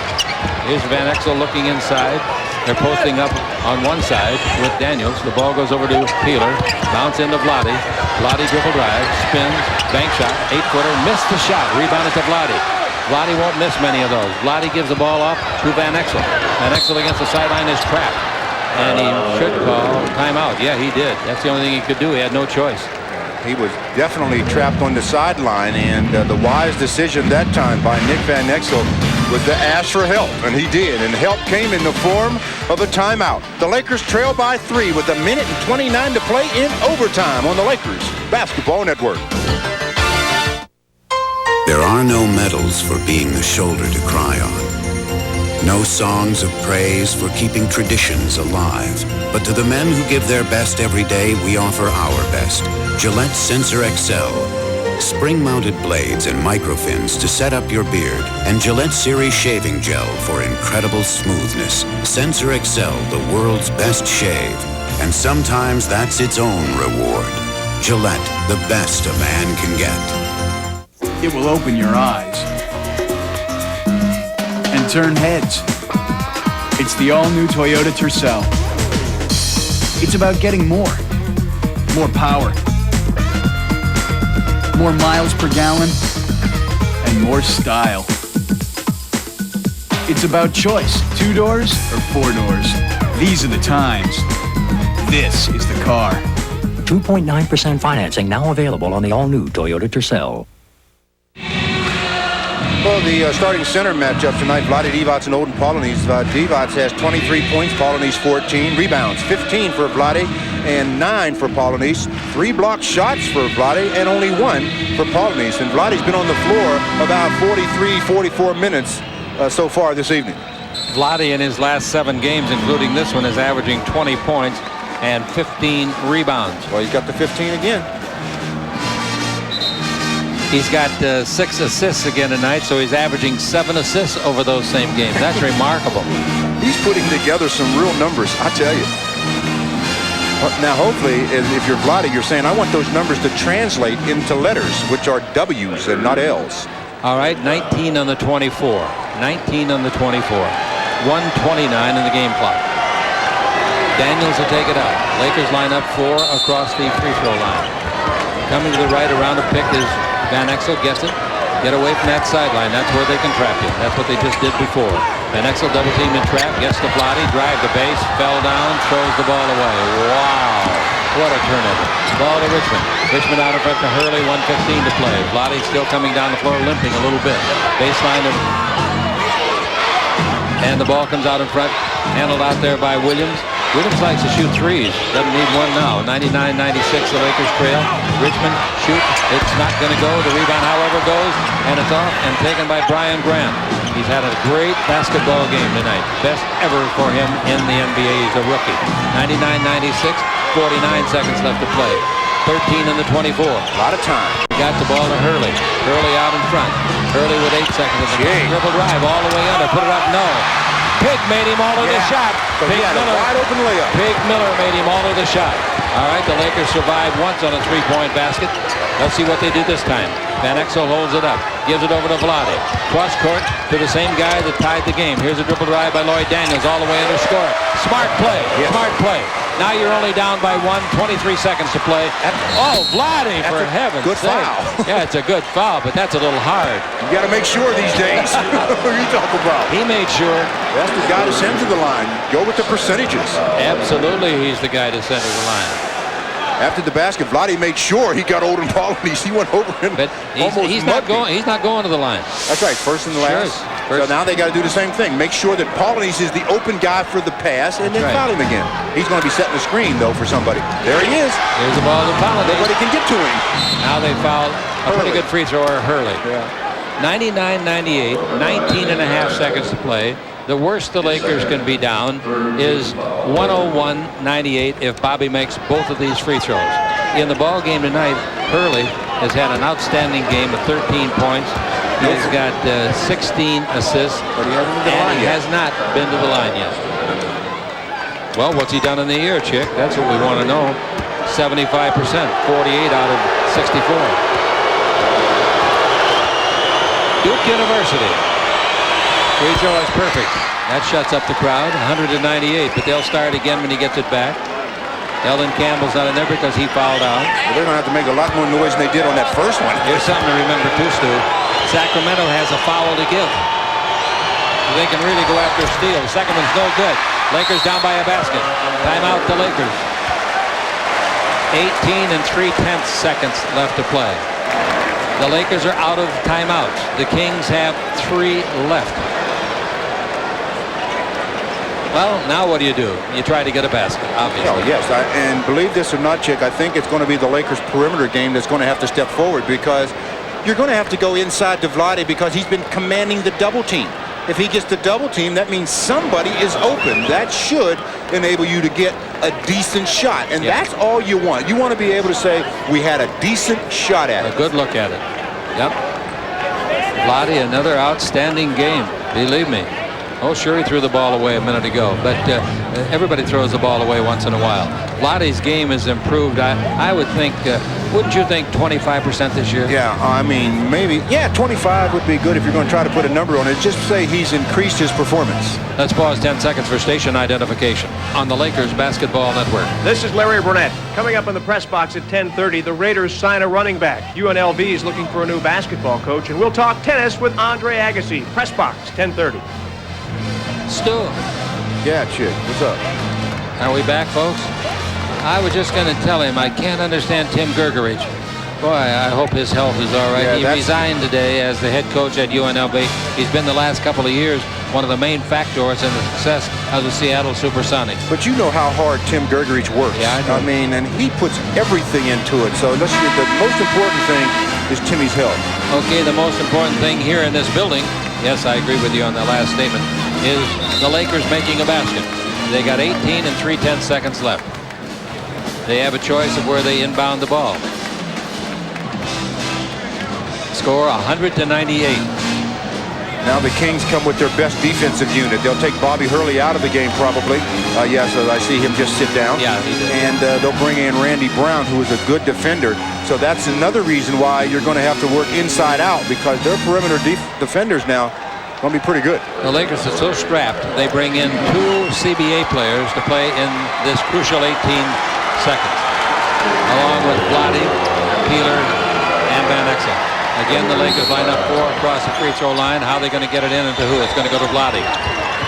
Here's Van Exel looking inside. They're posting up on one side with Daniels. The ball goes over to Peeler. Bounce into Vlade. Vlade dribble drive. Spins. Bank shot. 8-footer. Missed the shot. Rebounded to Vlade. Vlade won't miss many of those. Vlade gives the ball off to Van Exel. Van Exel against the sideline is trapped. And he should call timeout. Yeah, he did. That's the only thing he could do. He had no choice. He was definitely trapped on the sideline, and the wise decision that time by Nick Van Exel was to ask for help, and he did, and help came in the form of a timeout. The Lakers trail by 3 with 1:29 to play in overtime on the Lakers Basketball Network. There are no medals for being the shoulder to cry on. No songs of praise for keeping traditions alive. But to the men who give their best every day, we offer our best. Gillette Sensor XL. Spring-mounted blades and microfins to set up your beard. And Gillette Series shaving gel for incredible smoothness. Sensor XL, the world's best shave. And sometimes that's its own reward. Gillette, the best a man can get. It will open your eyes and turn heads. It's the all-new Toyota Tercel. It's about getting more power, more miles per gallon, and more style. It's about choice, 2 doors or 4 doors. These are the times. This is the car. 2.9% financing now available on the all-new Toyota Tercel. Well, the starting center matchup tonight, Vlade Divac and Olden Polynice. Divac has 23 points, Polynice 14. Rebounds, 15 for Vlade and 9 for Polynice. 3 blocked shots for Vlade and only 1 for Polynice. And Vlade's been on the floor about 43, 44 minutes so far this evening. Vlade in his last 7 games, including this one, is averaging 20 points and 15 rebounds. Well, he's got the 15 again. He's got 6 assists again tonight, so he's averaging 7 assists over those same games. That's remarkable. He's putting together some real numbers, I tell you. Now, hopefully, if you're Vlade, you're saying, I want those numbers to translate into letters, which are W's and not L's. All right, 19 on the 24. 19 on the 24. 1:29 in the game clock. Daniels will take it out. Lakers line up 4 across the free throw line. Coming to the right around a pick is Van Exel. Gets it. Get away from that sideline. That's where they can trap you. That's what they just did before. Van Exel double team and trap. Gets to Vlade. Drive the base. Fell down. Throws the ball away. Wow. What a turnover. Ball to Richmond. Richmond out in front to Hurley. 1:15 to play. Vlade still coming down the floor, limping a little bit. Baseline of... And the ball comes out in front. Handled out there by Williams. Williams likes to shoot threes. Doesn't need one now. 99-96, the Lakers trail. Richmond shoots. It's not going to go. The rebound, however, goes. And it's off and taken by Brian Grant. He's had a great basketball game tonight. Best ever for him in the NBA. He's a rookie. 99-96, 49 seconds left to play. 13 in the 24. A lot of time. Got the ball to Hurley. Hurley out in front. Hurley with 8 seconds. Dribble drive all the way under. Put it up. No. Pig made him all of the shot. Pig Miller, wide open layup. Pig Miller made him all of the shot. All right, the Lakers survived once on a 3-point basket. Let's see what they do this time. Van Exel holds it up. Gives it over to Vlade. Cross court to the same guy that tied the game. Here's a dribble drive by Lloyd Daniels all the way under score. Smart play. Yes. Smart play. Now you're only down by 1. 23 seconds to play. Oh, Vlade, for heaven's sake. Good foul. Yeah, it's a good foul, but that's a little hard. You got to make sure these days. What are you talking about? He made sure. That's the guy to send to the line. Go with the percentages. Absolutely, he's the guy to send to the line. After the basket, Vlade made sure he got Olden Polynice. He went over and but he's not going to the line. That's right, first and the last. Sure. So now they got to do the same thing. Make sure that Paulies is the open guy for the pass, and then foul him again. He's going to be setting the screen, though, for somebody. There he is. Here's the ball to Paulies. Nobody can get to him. Now they foul a pretty good free thrower, Hurley. Yeah. 99-98, 19 and a half seconds to play. The worst the Lakers can be down is 101-98 if Bobby makes both of these free throws. In the ball game tonight, Hurley has had an outstanding game of 13 points. He's got 16 assists, but he has not been to the line yet. Well, what's he done in the year, Chick? That's what we want to know. 75%, 48 out of 64. Duke University. Free throw is perfect. That shuts up the crowd. 198, but they'll start again when he gets it back. Eldon Campbell's not in there because he fouled out. Well, they're going to have to make a lot more noise than they did on that first one. Here's something to remember too, Stu. Sacramento has a foul to give. They can really go after a steal. The second one's no good. Lakers down by a basket. Timeout the Lakers. 18 and 3/10 seconds left to play. The Lakers are out of timeouts. The Kings have 3 left. Well, now what do? You try to get a basket, obviously. Oh, yes, and believe this or not, Chick, I think it's going to be the Lakers' perimeter game that's going to have to step forward, because you're going to have to go inside to Vlade because he's been commanding the double team. If he gets the double team, that means somebody is open. That should enable you to get a decent shot, and that's all you want. You want to be able to say, we had a decent shot at it. A good look at it. Yep. Vlade, another outstanding game, believe me. Oh, sure, he threw the ball away a minute ago, but everybody throws the ball away once in a while. Vlade's game has improved. I would think, wouldn't you think 25% this year? Yeah, I mean, maybe. Yeah, 25 would be good if you're going to try to put a number on it. Just say he's increased his performance. Let's pause 10 seconds for station identification on the Lakers Basketball Network. This is Larry Burnett. Coming up in the press box at 10:30, the Raiders sign a running back. UNLV is looking for a new basketball coach, and we'll talk tennis with Andre Agassi. Press box, 10:30. Stu. Yeah, Chick, what's up? Are we back, folks? I was just going to tell him I can't understand Tim Gergerich. Boy, I hope his health is all right. Yeah, he resigned today as the head coach at UNLV. He's been the last couple of years one of the main factors in the success of the Seattle Supersonics. But you know how hard Tim Gergerich works. Yeah, I know. I mean, and he puts everything into it. So the most important thing is Timmy's health. Okay, the most important thing here in this building, yes, I agree with you on that last statement, is the Lakers making a basket. They got 18 and 3/10 seconds left. They have a choice of where they inbound the ball. Score 100-98. Now the Kings come with their best defensive unit. They'll take Bobby Hurley out of the game probably. Yes, I see him just sit down. Yeah, he did. And they'll bring in Randy Brown, who is a good defender. So that's another reason why you're going to have to work inside out, because their perimeter defenders now going to be pretty good. The Lakers are so strapped, they bring in 2 CBA players to play in this crucial 18 seconds, along with Vlade, Peeler, and Van Exel. Again, the Lakers line up 4 across the free throw line. How are they going to get it in and to who? It's going to go to Vlade.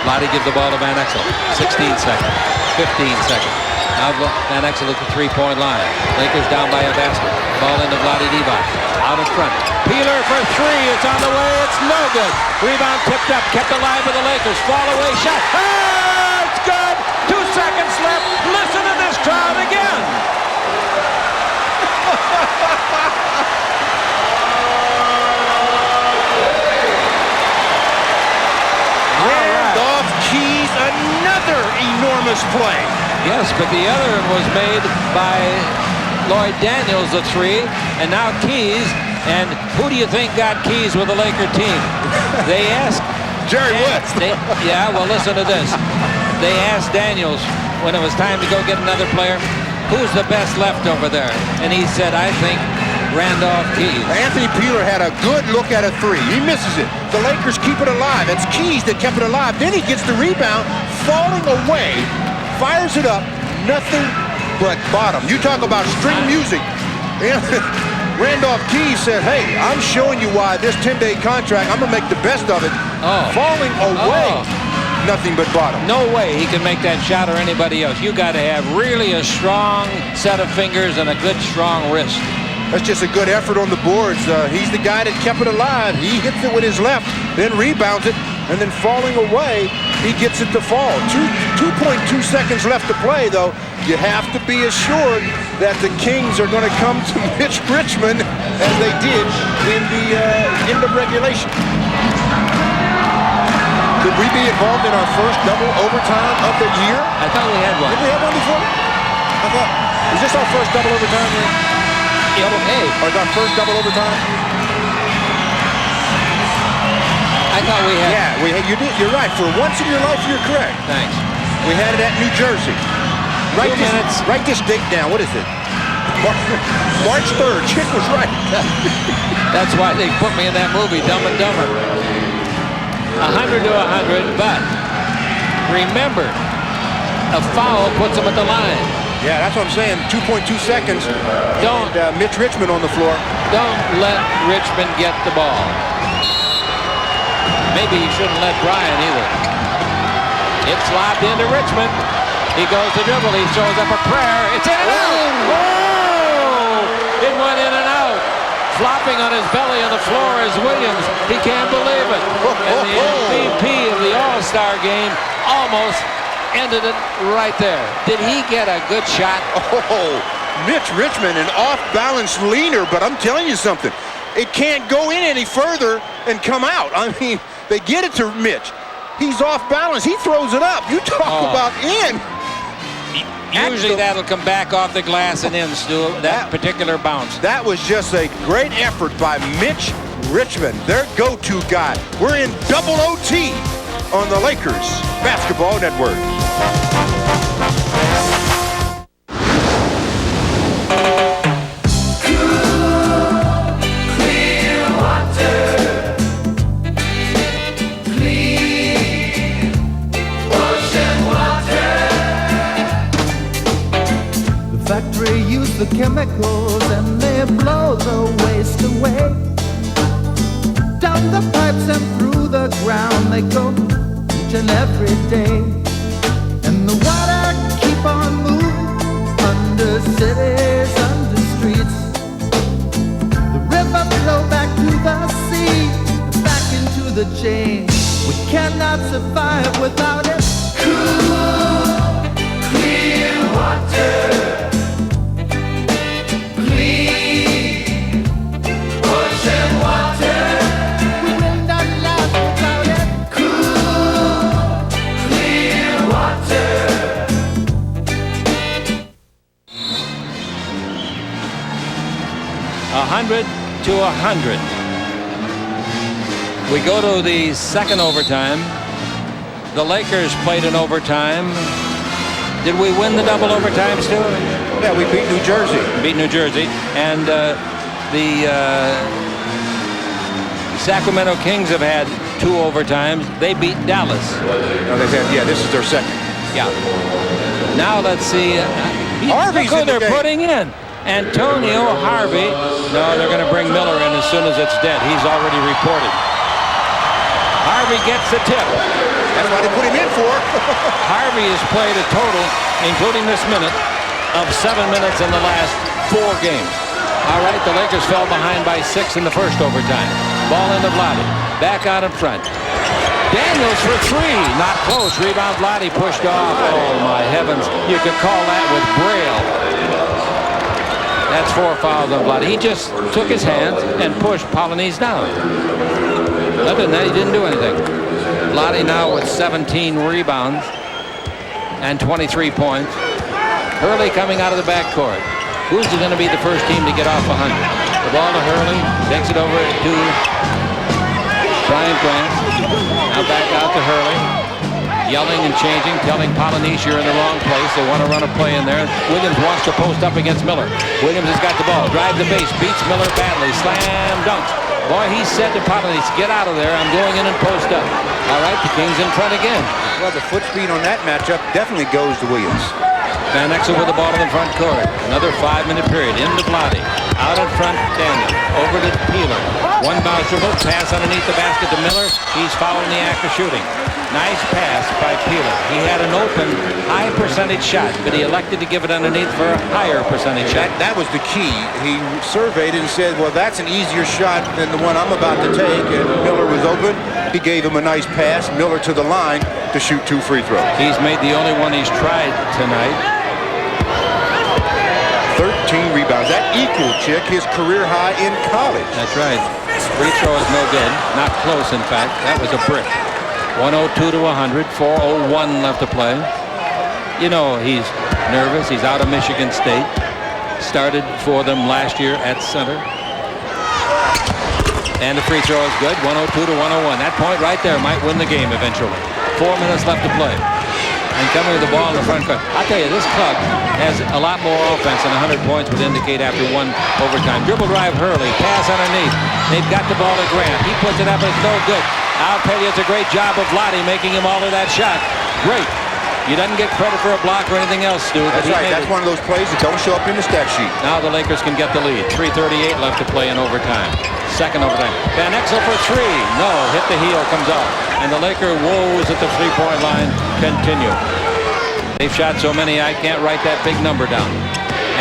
Vlade gives the ball to Van Exel. 16 seconds, 15 seconds. Now Van Exel at the 3-point line. Lakers down by a basket. Ball into Vlade Divac. Out in front. Peeler for 3. It's on the way. It's no good. Rebound tipped up. Kept alive by the Lakers. Fall away shot. Oh, it's good. 2 seconds left. Listen to this crowd again. Randolph Keys, another enormous play. Yes, but the other one was made by Lloyd Daniels, the 3, and now Keys. And who do you think got Keys with the Laker team? They asked Jerry West. Yeah, well, listen to this. They asked Daniels when it was time to go get another player, who's the best left over there? And he said, I think Randolph Keys. Anthony Peeler had a good look at a 3. He misses it. The Lakers keep it alive. It's Keys that kept it alive. Then he gets the rebound, falling away, fires it up, nothing but bottom. You talk about string music. Randolph Keys said, hey, I'm showing you why this 10-day contract, I'm going to make the best of it. Falling away, nothing but bottom. No way he can make that shot or anybody else. You got to have really a strong set of fingers and a good, strong wrist. That's just a good effort on the boards. He's the guy that kept it alive. He hits it with his left, then rebounds it, and then falling away, he gets it to fall. 2.2 seconds left to play, though. You have to be assured that the Kings are going to come to Mitch Richmond as they did in the end of regulation. Could we be involved in our first double overtime of the year? I thought we had one. Did we have one before? I thought, is this our first double overtime? Double A. Or our first double overtime? I thought we had. Yeah, you did. You're right. For once in your life, you're correct. Thanks. We had it at New Jersey. Write this date down. What is it? March 3rd. Chick was right. That's why they put me in that movie, Dumb and Dumber. 100 to 100, but remember, a foul puts them at the line. Yeah, that's what I'm saying. 2.2 seconds. Don't. And, Mitch Richmond on the floor. Don't let Richmond get the ball. Maybe he shouldn't let Brian either. It's lobbed into Richmond. He goes to dribble. He throws up a prayer. It's in and out. Oh! It went in and out. Flopping on his belly on the floor is Williams. He can't believe it. And the MVP of the All-Star game almost ended it right there. Did he get a good shot? Oh, Mitch Richmond, an off-balance leaner, but I'm telling you something. It can't go in any further and come out. I mean, they get it to Mitch. He's off balance. He throws it up. You talk about in. Usually that'll come back off the glass and in, Stu, that particular bounce. That was just a great effort by Mitch Richmond, their go-to guy. We're in double OT on the Lakers Basketball Network. Factory use the chemicals and they blow the waste away. Down the pipes and through the ground they go each and every day. And the water keep on moving under cities, under streets. The river flow back to the sea, back into the chain. We cannot survive without it. Cool, clear water. To 100. We go to the second overtime. The Lakers played in overtime. Did we win the double overtime, Stu? Yeah, we beat New Jersey. Beat New Jersey. And the Sacramento Kings have had 2 overtimes. They beat Dallas. No, they've had, yeah, this is their second. Yeah. Now let's see. Harvey's look who in the they're game. putting in. Antonio Harvey. No, they're going to bring Miller in as soon as it's dead. He's already reported. Harvey gets the tip. That's why they put him in for. Harvey has played a total, including this minute, of 7 minutes in the last 4 games. All right, the Lakers fell behind by 6 in the first overtime. Ball into Vlade. Back out in front. Daniels for 3. Not close. Rebound. Vlade pushed off. Oh, my heavens. You could call that with Braille. That's 4 fouls on Vlade. He just took his hands and pushed Polonese down. Other than that, he didn't do anything. Vlade now with 17 rebounds and 23 points. Hurley coming out of the backcourt. Who's going to be the first team to get off 100? The ball to Hurley. Takes it over to Brian Grant. Now back out to Hurley. Yelling and changing, telling Polonese you're in the wrong place. They want to run a play in there. Williams wants to post up against Miller. Williams has got the ball. Drives the base. Beats Miller badly. Slam dunks. Boy, he said to Polonese, get out of there. I'm going in and post up. All right, the Kings in front again. Well, the foot speed on that matchup definitely goes to Williams. Van Exel with the ball in the front court. Another 5-minute period. Into Vlade. Out in front, Daniel. Over to Peeler. One bounce dribble. Pass underneath the basket to Miller. He's following the act of shooting. Nice pass by Peeler. He had an open, high percentage shot, but he elected to give it underneath for a higher percentage shot. That was the key. He surveyed it and said, well, that's an easier shot than the one I'm about to take. And Miller was open. He gave him a nice pass. Miller to the line to shoot 2 free throws. He's made the only one he's tried tonight. 13 rebounds. That equaled, Chick, his career high in college. That's right. Free throw is no good. Not close, in fact. That was a brick. 102 to 100. 4:01 left to play. You know he's nervous. He's out of Michigan State. Started for them last year at center. And the free throw is good. 102 to 101. That point right there might win the game eventually. 4 minutes left to play. And coming with the ball in the front court. I'll tell you, this club has a lot more offense than 100 points would indicate after one overtime. Dribble drive Hurley. Pass underneath. They've got the ball to Grant. He puts it up. It's no good. I'll tell you, it's a great job of Vlade making him all of that shot. Great. He doesn't get credit for a block or anything else, Stu. That's right. That's one of those plays that don't show up in the stat sheet. Now the Lakers can get the lead. 3:38 left to play in overtime. Second overtime. Van Exel for 3. No. Hit the heel. Comes off. And the Laker woes at the three-point line continue. They've shot so many, I can't write that big number down.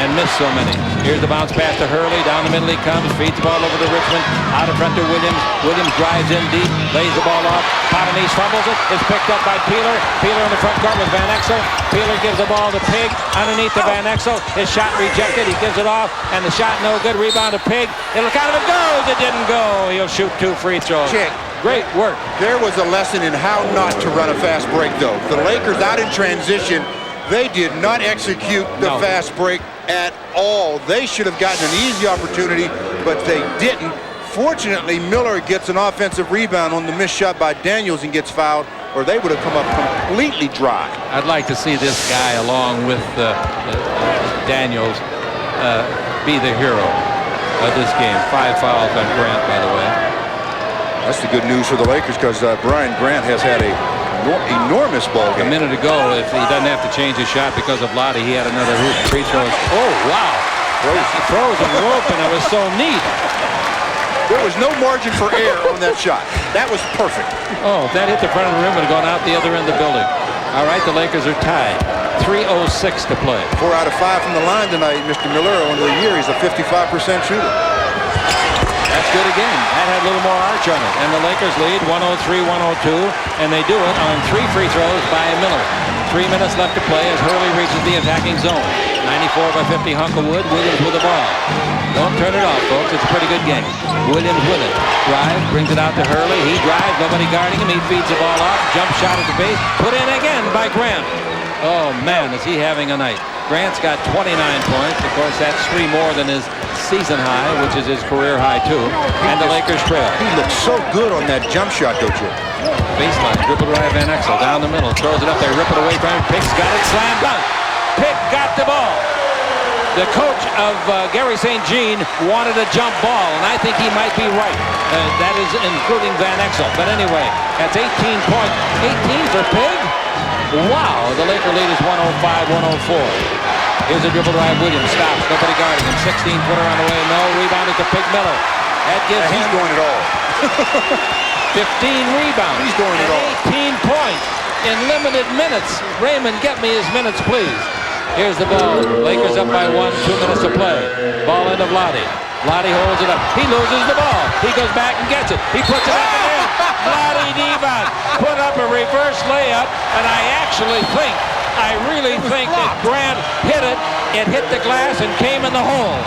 And missed so many. Here's the bounce pass to Hurley. Down the middle he comes. Feeds the ball over to Richmond. Out in front to Williams. Williams drives in deep. Lays the ball off. Potanese fumbles it. It's picked up by Peeler. Peeler in the front court with Van Exel. Peeler gives the ball to Pig. Underneath to Van Exel. His shot rejected. He gives it off. And the shot no good. Rebound to Pig. It'll count if it goes. It didn't go. He'll shoot 2 free throws. Check. Great work. There was a lesson in how not to run a fast break, though. The Lakers out in transition. They did not execute the fast break at all. They should have gotten an easy opportunity, but they didn't. Fortunately, Miller gets an offensive rebound on the missed shot by Daniels and gets fouled, or they would have come up completely dry. I'd like to see this guy, along with Daniels, be the hero of this game. 5 fouls on Grant, by the way. That's the good news for the Lakers, because Brian Grant has had a enormous ball game. A minute ago, if he doesn't have to change his shot because of Vlade, he had another hoop. Free throws. Oh, wow. He throws a rope, and it was so neat. There was no margin for error on that shot. That was perfect. Oh, if that hit the front of the rim, it would have gone out the other end of the building. All right, the Lakers are tied. 3:06 to play. 4 out of 5 from the line tonight. Mr. Miller, on the year, he's a 55% shooter. That's good again. That had a little more arch on it. And the Lakers lead 103-102. And they do it on 3 free throws by Miller. 3 minutes left to play as Hurley reaches the attacking zone. 94-50 Hunklewood. Williams with the ball. Don't turn it off, folks. It's a pretty good game. Williams with it. Drive, brings it out to Hurley. He drives, nobody guarding him. He feeds the ball off. Jump shot at the base. Put in again by Grant. Oh, man, is he having a night. Grant's got 29 points. Of course, that's 3 more than his season high, which is his career high, too. And the Lakers trail. He looks so good on that jump shot, don't you? Baseline, dribble drive, Van Exel down the middle. Throws it up there, rip it away from him. Pick's got it, slam dunk. Pick got the ball. The coach of Gary St. Jean wanted a jump ball, and I think he might be right. That is including Van Exel. But anyway, that's 18 points. 18 for Pig? Wow, the Laker lead is 105-104. Here's a dribble drive. Williams stops. Nobody guarding him. 16-footer on the way. No. Rebounded to Pig Miller. That gives he's doing it all. 15 rebounds. He's doing it all. 18 points in limited minutes. Raymond, get me his minutes, please. Here's the ball. Lakers up by 1. 2 minutes to play. Ball into Vlade. Vlade holds it up. He loses the ball. He goes back and gets it. He puts it up and in. Vlade Divac put up a reverse layup, and I really think that Grant hit it. It hit the glass and came in the hole.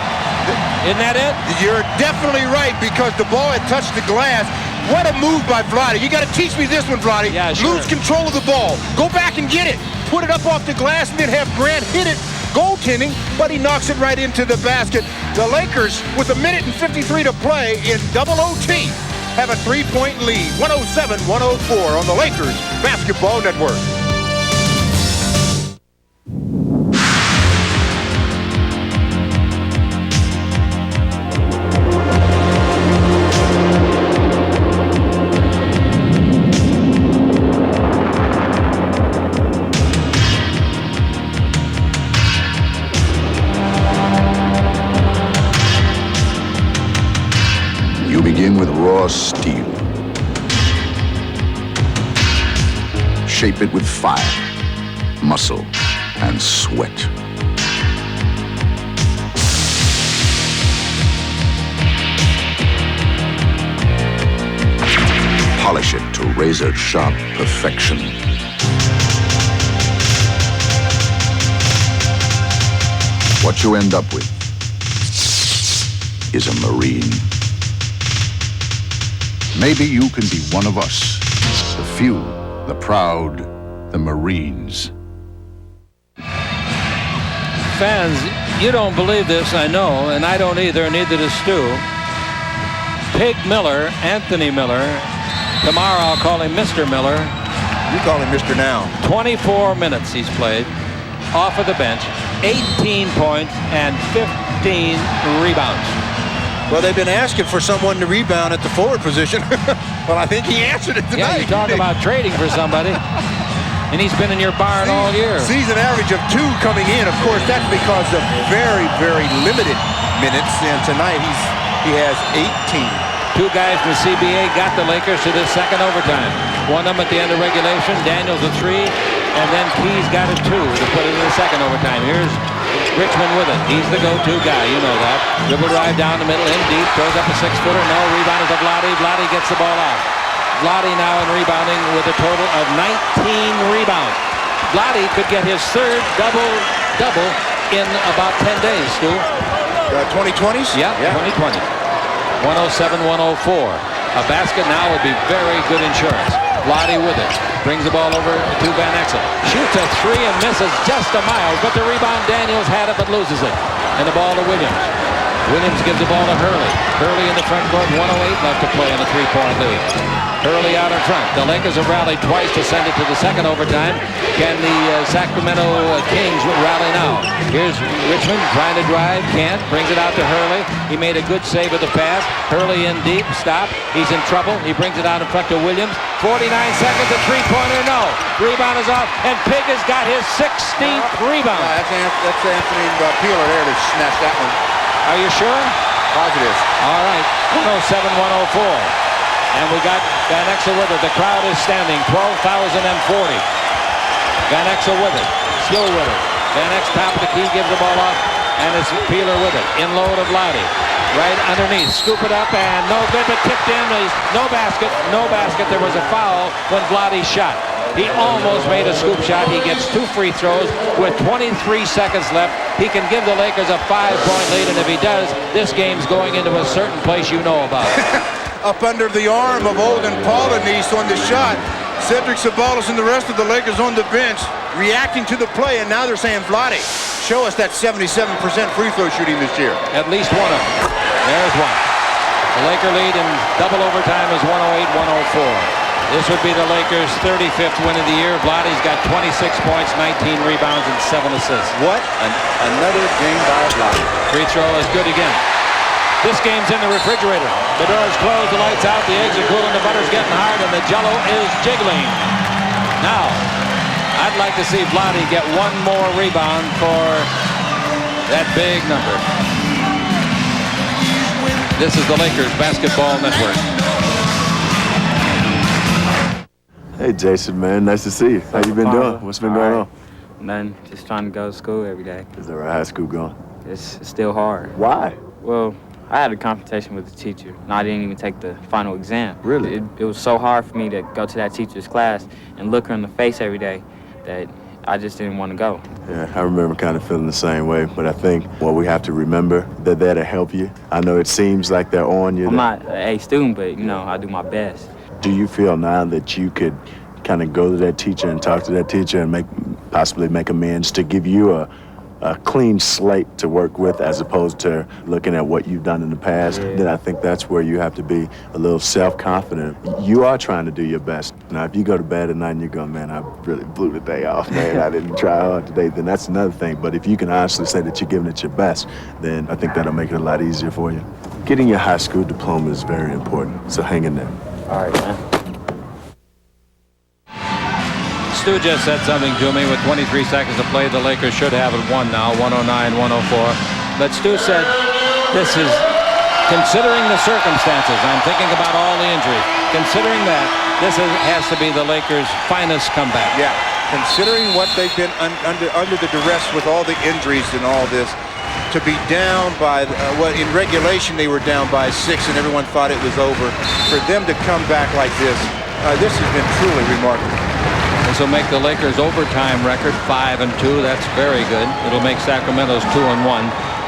Isn't that it? You're definitely right, because the ball had touched the glass. What a move by Vlade. You got to teach me this one, Vlade. Yeah, sure. Lose control of the ball. Go back and get it. Put it up off the glass and then have Grant hit it. Goaltending, but he knocks it right into the basket. The Lakers, with 1 minute and 53 to play in double OT, have a 3-point lead. 107-104 on the Lakers Basketball Network. Begin with raw steel. Shape it with fire, muscle, and sweat. Polish it to razor-sharp perfection. What you end up with is a Marine. Maybe you can be one of us, the few, the proud, the Marines. Fans, you don't believe this, I know, and I don't either, neither does Stu. Pig Miller, Anthony Miller, tomorrow I'll call him Mr. Miller. You call him Mr. now. 24 minutes he's played, off of the bench, 18 points and 15 rebounds. Well, they've been asking for someone to rebound at the forward position. Well, I think he answered it tonight. Yeah, you talk about trading for somebody. And he's been in your barn all year. Season average of 2 coming in. Of course, that's because of very, very limited minutes. And tonight he has 18. 2 guys from the CBA got the Lakers to this second overtime. One of them at the end of regulation. Daniels a 3. And then Keys got a 2 to put it in the second overtime. Here's Richmond with it. He's the go-to guy. You know that. Dribble drive down the middle, in deep. Throws up a 6-footer. No. Rebound is to Vlade. Vlade gets the ball off. Vlade now in rebounding with a total of 19 rebounds. Vlade could get his third double-double in about 10 days, Stu. 2020s? Yeah, 2020. 107-104. A basket now would be very good insurance. Vlade with it. Brings the ball over to Van Exel. Shoots a 3 and misses just a mile, but the rebound, Daniels had it but loses it. And the ball to Williams. Williams gives the ball to Hurley. Hurley in the front court, 1:08 left to play in a 3-point lead. Hurley out in front. The Lakers have rallied twice to send it to the second overtime. Can the Sacramento Kings rally now? Here's Richmond trying to drive. Can't. Brings it out to Hurley. He made a good save of the pass. Hurley in deep. Stop. He's in trouble. He brings it out in front to Williams. 49 seconds. A 3-pointer. No. Rebound is off. And Pig has got his 16th rebound. That's Anthony Peeler there to snatch that one. Are you sure? Positive. All right. 107-104. And we got Van Exel with it. The crowd is standing. 12,040. Van Exel with it. Still with it. Van Exel top of the key, gives the ball off. And it's Peeler with it. In low to Vlade. Right underneath. Scoop it up and no good, but tipped in. No basket. No basket. There was a foul when Vlade shot. He almost made a scoop shot. He gets 2 free throws with 23 seconds left. He can give the Lakers a 5-point lead, and if he does, this game's going into a certain place you know about. Up under the arm of Olden Paulinese on the shot. Cedric Sabalos and the rest of the Lakers on the bench reacting to the play, and now they're saying, Vlade, show us that 77% free throw shooting this year. At least one of them. There's one. The Laker lead in double overtime is 108-104. This would be the Lakers' 35th win of the year. Vlade's got 26 points, 19 rebounds, and 7 assists. What? Another game by Vlade. Free throw is good again. This game's in the refrigerator. The door's closed, the lights out, the eggs are cooling, the butter's getting hard, and the jello is jiggling. Now, I'd like to see Vlade get one more rebound for that big number. This is the Lakers Basketball Network. Hey, Jason, man. Nice to see you. How you been doing? What's been going on? Nothing. Just trying to go to school every day. Is there a high school going? It's still hard. Why? Well, I had a confrontation with the teacher, and I didn't even take the final exam. Really? It was so hard for me to go to that teacher's class and look her in the face every day that I just didn't want to go. Yeah, I remember kind of feeling the same way, but I think what we have to remember, they're there to help you. I know it seems like they're on you. I'm not an A student, but, you know, I do my best. Do you feel now that you could kind of go to that teacher and talk to that teacher and possibly make amends to give you a clean slate to work with as opposed to looking at what you've done in the past? Then I think that's where you have to be a little self-confident. You are trying to do your best. Now, if you go to bed at night and you go, man, I really blew the day off, man, I didn't try hard today, then that's another thing. But if you can honestly say that you're giving it your best, then I think that'll make it a lot easier for you. Getting your high school diploma is very important, so hang in there. All right, man. Stu just said something to me with 23 seconds to play. The Lakers should have it won now, 109-104. But Stu said this is considering the circumstances, I'm thinking about all the injuries. Considering that, this has to be the Lakers' finest comeback. Yeah, considering what they've been under the duress with all the injuries and all this, to be down by, in regulation they were down by 6 and everyone thought it was over. For them to come back like this has been truly remarkable. This will make the Lakers' overtime record 5-2. That's very good. It'll make Sacramento's 2-1.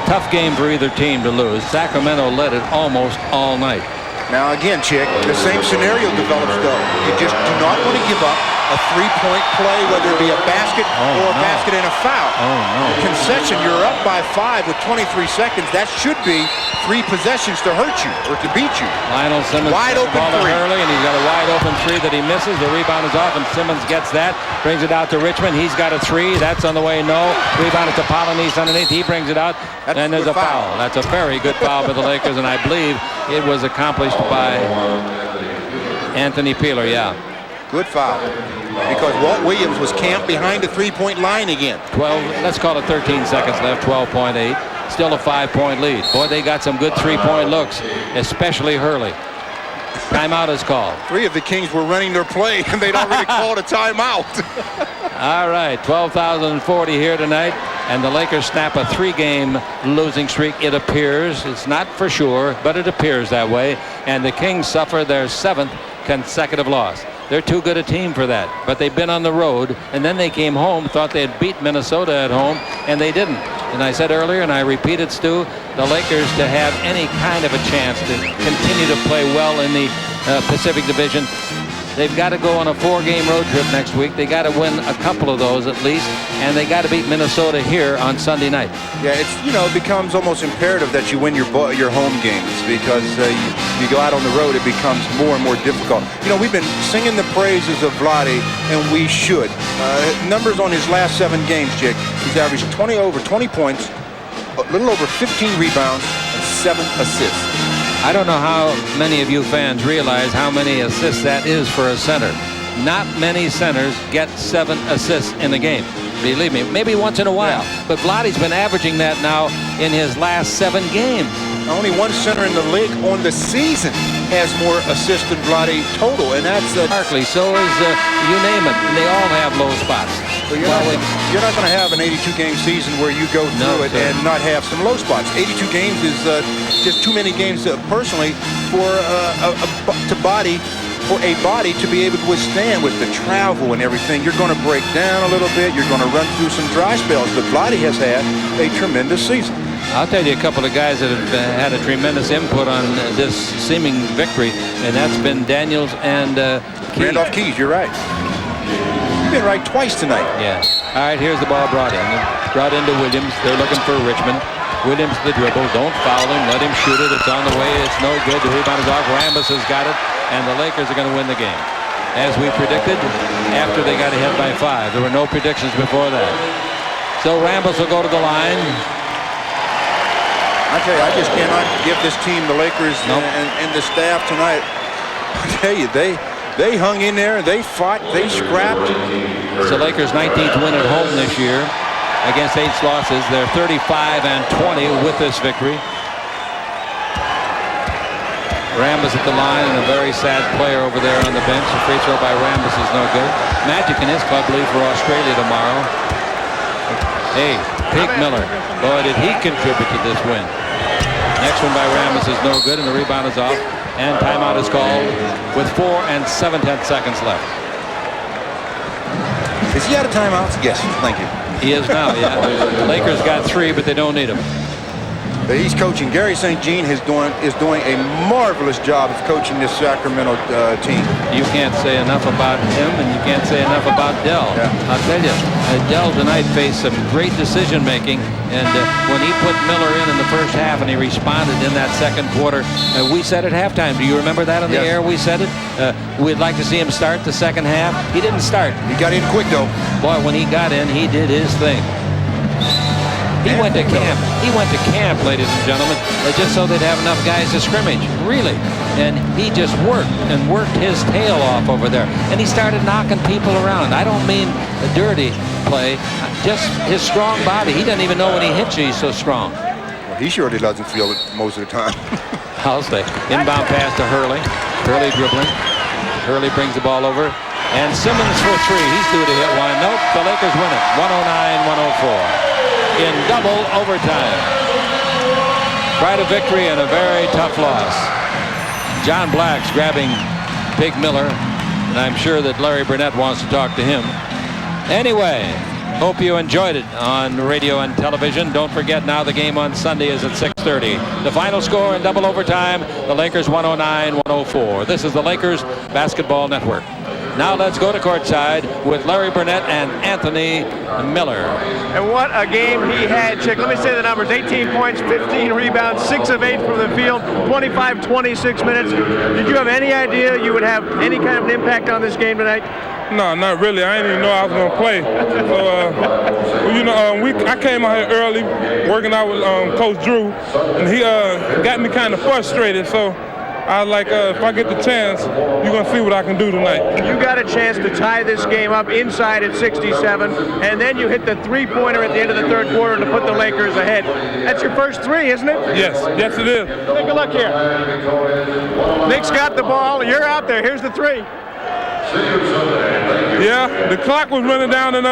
Tough game for either team to lose. Sacramento led it almost all night. Now again, Chick, the same scenario develops though. You just do not want to give up a three-point play, whether it be a basket or a basket and a foul. Concession, you're up by 5 with 23 seconds. That should be 3 possessions to hurt you or to beat you. Lionel Simmons wide open ball to 3. Hurley, and he's got a wide open 3 that he misses. The rebound is off, and Simmons gets that. Brings it out to Richmond. He's got a 3. That's on the way. No. Rebound it to Polonese underneath. He brings it out, and there's a foul. That's a very good foul for the Lakers, and I believe it was accomplished by Anthony Peeler. Yeah. Good foul. Because Walt Williams was camped behind the three-point line again. 12, let's call it 13 seconds left, 12.8. Still a 5-point lead. Boy, they got some good three-point looks, especially Hurley. Timeout is called. 3 of the Kings were running their play, and they'd already called a timeout. All right, 12,040 here tonight, and the Lakers snap a 3-game losing streak. It appears, it's not for sure, but it appears that way, and the Kings suffer their 7th consecutive loss. They're too good a team for that, but they've been on the road, and then they came home, thought they had beat Minnesota at home, and they didn't. And I said earlier, and I repeated, Stu, the Lakers to have any kind of a chance to continue to play well in the Pacific Division, they've got to go on a 4-game road trip next week. They got to win a couple of those at least, and they got to beat Minnesota here on Sunday night. Yeah, it's, it becomes almost imperative that you win your home games, because you go out on the road, it becomes more and more difficult. We've been singing the praises of Vlade, and we should. Numbers on his last 7 games, Jake. He's averaged over 20 points, a little over 15 rebounds, and 7 assists. I don't know how many of you fans realize how many assists that is for a center. Not many centers get 7 assists in a game. Believe me, maybe once in a while. Yeah. But Vlade's been averaging that now in his last 7 games. Only one center in the league on the season has more assists than Vlade total, and that's Barkley. So is you name it. And they all have low spots. Well, you're not going to have an 82-game season where you go through it and not have some low spots. 82 games is just too many games personally for a body to be able to withstand with the travel and everything. You're going to break down a little bit. You're going to run through some dry spells. But Vlade has had a tremendous season. I'll tell you a couple of guys that have had a tremendous input on this seeming victory, and that's been Daniels and Keys. Randolph Keys, you're right. You've been right twice tonight. Yeah. All right, here's the ball brought in. Brought into Williams. They're looking for Richmond. Williams the dribble. Don't foul him. Let him shoot it. It's on the way. It's no good. The rebound is off. Rambis has got it, and the Lakers are going to win the game. As we predicted, after they got ahead by 5. There were no predictions before that. So Rambis will go to the line. I tell you, I just cannot give this team, the Lakers and the staff tonight. I tell you, they hung in there, they fought, they scrapped. It's the Lakers' 19th win at home this year against 8 losses. They're 35-20 with this victory. Rambis at the line, and a very sad player over there on the bench. The free throw by Rambis is no good. Magic in his club leave for Australia tomorrow. Hey, Pig Miller. Boy, did he contribute to this win. Next one by Rambis is no good, and the rebound is off. And timeout is called with 4 7/10 seconds left. Is he out of timeouts? Yes, thank you. He is now, yeah. The Lakers got 3, but they don't need them. He's coaching. Gary St. Jean is doing a marvelous job of coaching this Sacramento team. You can't say enough about him, and you can't say enough about Dell. Yeah. I'll tell you, Dell tonight faced some great decision making, and when he put Miller in the first half and he responded in that second quarter, we said at halftime. Do you remember that on the air? We said it. We'd like to see him start the second half. He didn't start. He got in quick though. Boy, when he got in, he did his thing. He went to camp. He went to camp, ladies and gentlemen, just so they'd have enough guys to scrimmage. Really. And he just worked his tail off over there. And he started knocking people around. I don't mean a dirty play, just his strong body. He doesn't even know when he hits you, he's so strong. Well, he surely doesn't feel it most of the time. I'll say. Inbound pass to Hurley. Hurley dribbling. Hurley brings the ball over. And Simmons for three. He's due to hit one. Nope, the Lakers win it. 109-104 in double overtime. Pride of victory and a very tough loss. John Black's grabbing Pig Miller, and I'm sure that Larry Burnett wants to talk to him. Anyway, hope you enjoyed it on radio and television. Don't forget, now the game on Sunday is at 6:30. The final score in double overtime, the Lakers 109-104. This is the Lakers Basketball Network. Now let's go to courtside with Larry Burnett and Anthony Miller. And what a game he had, Chick. Let me say the numbers. 18 points, 15 rebounds, 6 of 8 from the field, 25, 26 minutes. Did you have any idea you would have any kind of an impact on this game tonight? No, not really. I didn't even know I was going to play. So, I came out here early, working out with Coach Drew, and he got me kind of frustrated. So I was like, if I get the chance, you're going to see what I can do tonight. You got a chance to tie this game up inside at 67, and then you hit the three-pointer at the end of the third quarter to put the Lakers ahead. That's your first three, isn't it? Yes, yes it is. Take a look here. Nick's got the ball. You're out there. Here's the three. Yeah, the clock was running down, and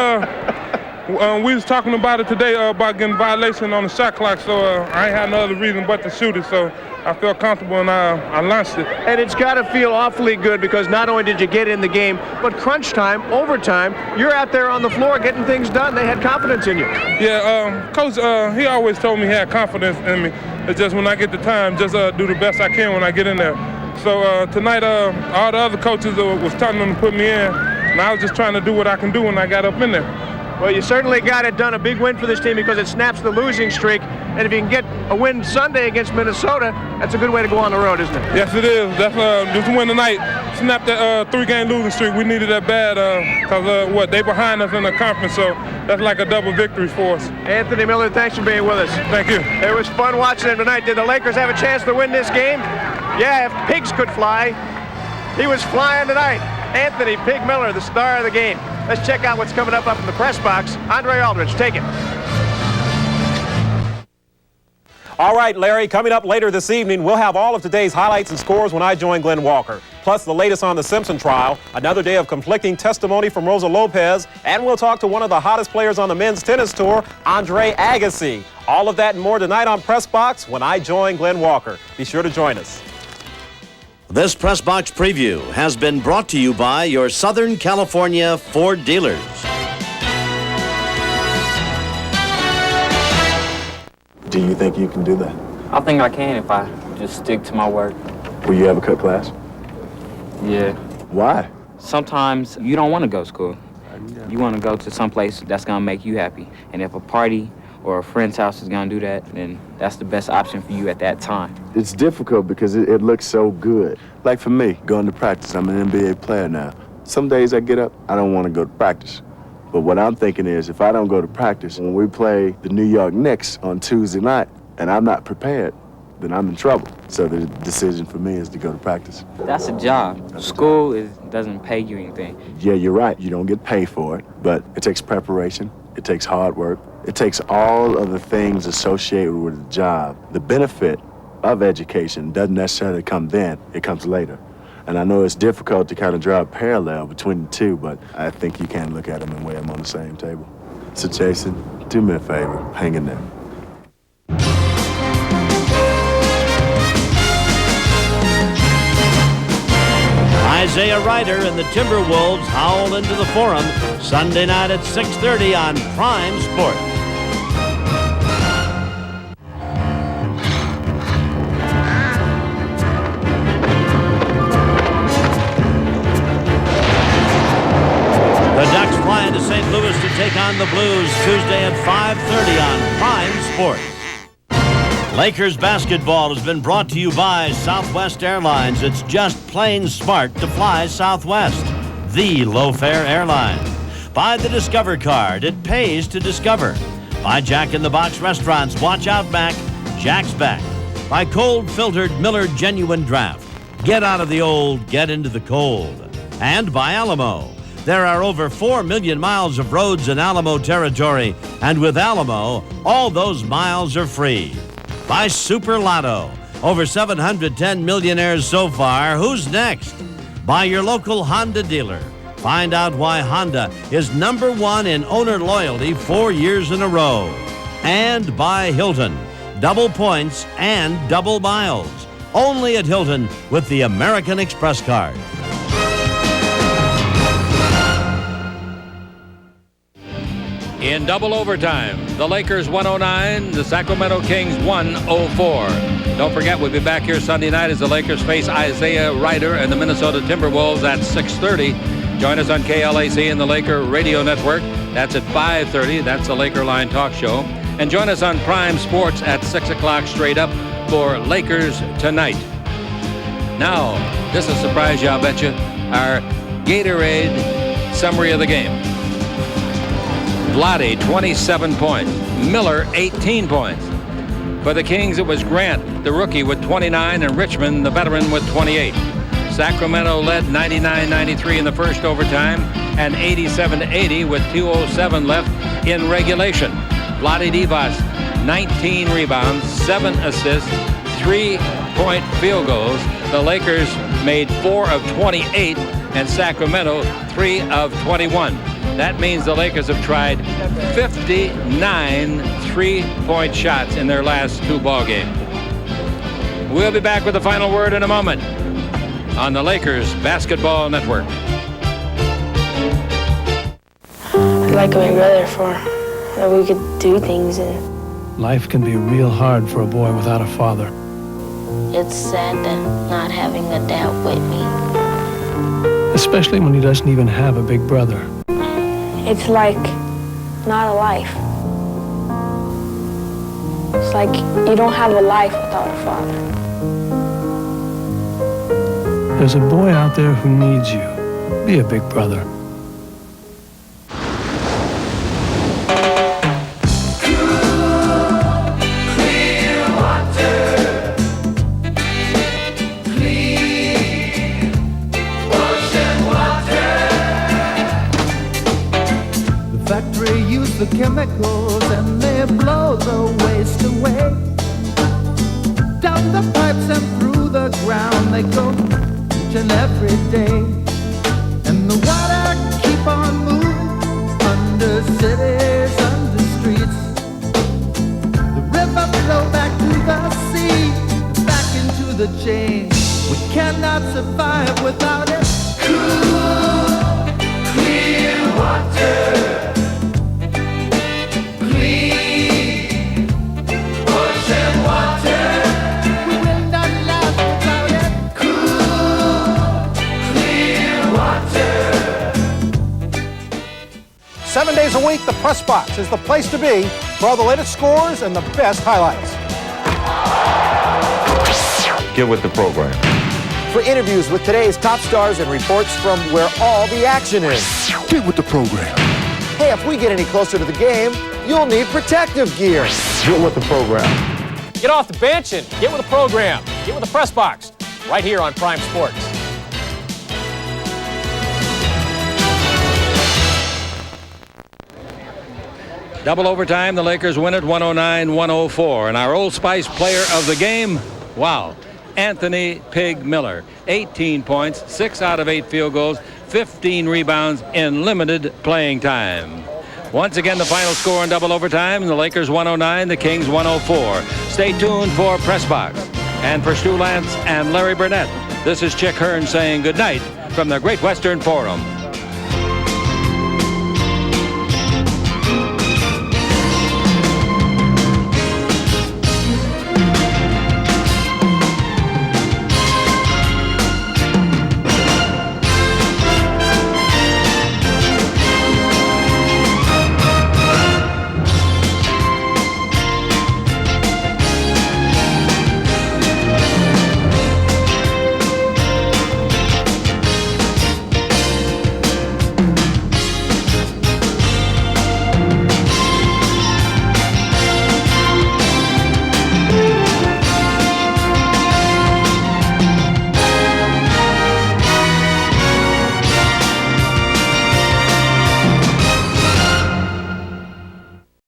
we was talking about it today about getting violation on the shot clock, so I ain't had no other reason but to shoot it, so I felt comfortable and I launched it. And it's got to feel awfully good because not only did you get in the game, but crunch time, overtime, you're out there on the floor getting things done. They had confidence in you. Yeah, Coach, he always told me he had confidence in me. It's just when I get the time, just do the best I can when I get in there. So tonight, all the other coaches was telling them to put me in, and I was just trying to do what I can do when I got up in there. Well, you certainly got it done. A big win for this team because it snaps the losing streak. And if you can get a win Sunday against Minnesota, that's a good way to go on the road, isn't it? Yes, it is. That's just win tonight. Snap that three-game losing streak. We needed that bad because they behind us in the conference, so that's like a double victory for us. Anthony Miller, thanks for being with us. Thank you. It was fun watching them tonight. Did the Lakers have a chance to win this game? Yeah, if pigs could fly, he was flying tonight. Anthony Pig Miller, the star of the game. Let's check out what's coming up in the press box. Andre Aldridge, take it. All right, Larry, coming up later this evening, we'll have all of today's highlights and scores when I join Glenn Walker. Plus the latest on the Simpson trial, another day of conflicting testimony from Rosa Lopez, and we'll talk to one of the hottest players on the men's tennis tour, Andre Agassi. All of that and more tonight on Press Box when I join Glenn Walker. Be sure to join us. This Press Box preview has been brought to you by your Southern California Ford dealers. Do you think you can do that? I think I can if I just stick to my work. Will you ever cut class? Yeah. Why? Sometimes you don't want to go to school. You want to go to some place that's going to make you happy. And if a party or a friend's house is going to do that, then that's the best option for you at that time. It's difficult because it looks so good. Like for me, going to practice, I'm an NBA player now. Some days I get up, I don't want to go to practice. But what I'm thinking is, if I don't go to practice, when we play the New York Knicks on Tuesday night, and I'm not prepared, then I'm in trouble. So the decision for me is to go to practice. That's a job. School doesn't pay you anything. Yeah, you're right. You don't get paid for it, but it takes preparation. It takes hard work. It takes all of the things associated with the job. The benefit of education doesn't necessarily come then. It comes later. And I know it's difficult to kind of draw a parallel between the two, but I think you can look at them and weigh them on the same table. So, Jason, do me a favor. Hang in there. Isaiah Ryder and the Timberwolves howl into the Forum Sunday night at 6:30 on Prime Sports. The Ducks fly into St. Louis to take on the Blues Tuesday at 5:30 on Prime Sports. Lakers basketball has been brought to you by Southwest Airlines. It's just plain smart to fly Southwest, the low-fare airline. By the Discover card, it pays to discover. By Jack in the Box restaurants, watch out back, Jack's back. By cold-filtered Miller Genuine Draft, get out of the old, get into the cold. And by Alamo. There are over 4 million miles of roads in Alamo territory, and with Alamo, all those miles are free. By Super Lotto. Over 710 millionaires so far. Who's next? By your local Honda dealer. Find out why Honda is #1 in owner loyalty 4 years in a row. And by Hilton. Double points and double miles. Only at Hilton with the American Express card. In double overtime, the Lakers 109, the Sacramento Kings 104. Don't forget, we'll be back here Sunday night as the Lakers face Isaiah Ryder and the Minnesota Timberwolves at 6:30. Join us on KLAC and the Laker Radio Network. That's at 5:30. That's the Laker Line Talk Show. And join us on Prime Sports at 6 o'clock straight up for Lakers Tonight. Now, this will surprise you, I'll bet you, our Gatorade summary of the game. Vlade, 27 points. Miller, 18 points. For the Kings, it was Grant, the rookie, with 29, and Richmond, the veteran, with 28. Sacramento led 99-93 in the first overtime and 87-80 with 2:07 left in regulation. Vlade Divac, 19 rebounds, 7 assists, 3-point field goals. The Lakers made 4 of 28 and Sacramento 3 of 21. That means the Lakers have tried 59 three-point shots in their last 2 ball games. We'll be back with the final word in a moment on the Lakers Basketball Network. I'd like my brother for that we could do things and Life can be real hard for a boy without a father. it's sad that not having a dad with me. Especially when he doesn't even have a big brother. It's like not a life. It's like you don't have a life without a father. There's a boy out there who needs you. Be a big brother. The chemicals and they blow the waste away. Down the pipes and through the ground they go each and every day. And the water keep on moving under cities, under streets. The river flow back to the sea, back into the chain. We cannot survive without it. Cool, clear water. Water. We will not last without it. Cool, clear water. 7 days a week, the Press Box is the place to be for all the latest scores and the best highlights. Get with the program. For interviews with today's top stars and reports from where all the action is. Get with the program. Hey, if we get any closer to the game, you'll need protective gear. Get with the program. Get off the bench and get with the program. Get with the Press Box, right here on Prime Sports. Double overtime, the Lakers win it 109-104. And our Old Spice player of the game, wow, Anthony Pig Miller. 18 points, 6 out of 8 field goals, 15 rebounds in limited playing time. Once again, the final score in double overtime, the Lakers 109, the Kings 104. Stay tuned for Press Box. And for Stu Lance and Larry Burnett, this is Chick Hearn saying good night from the Great Western Forum.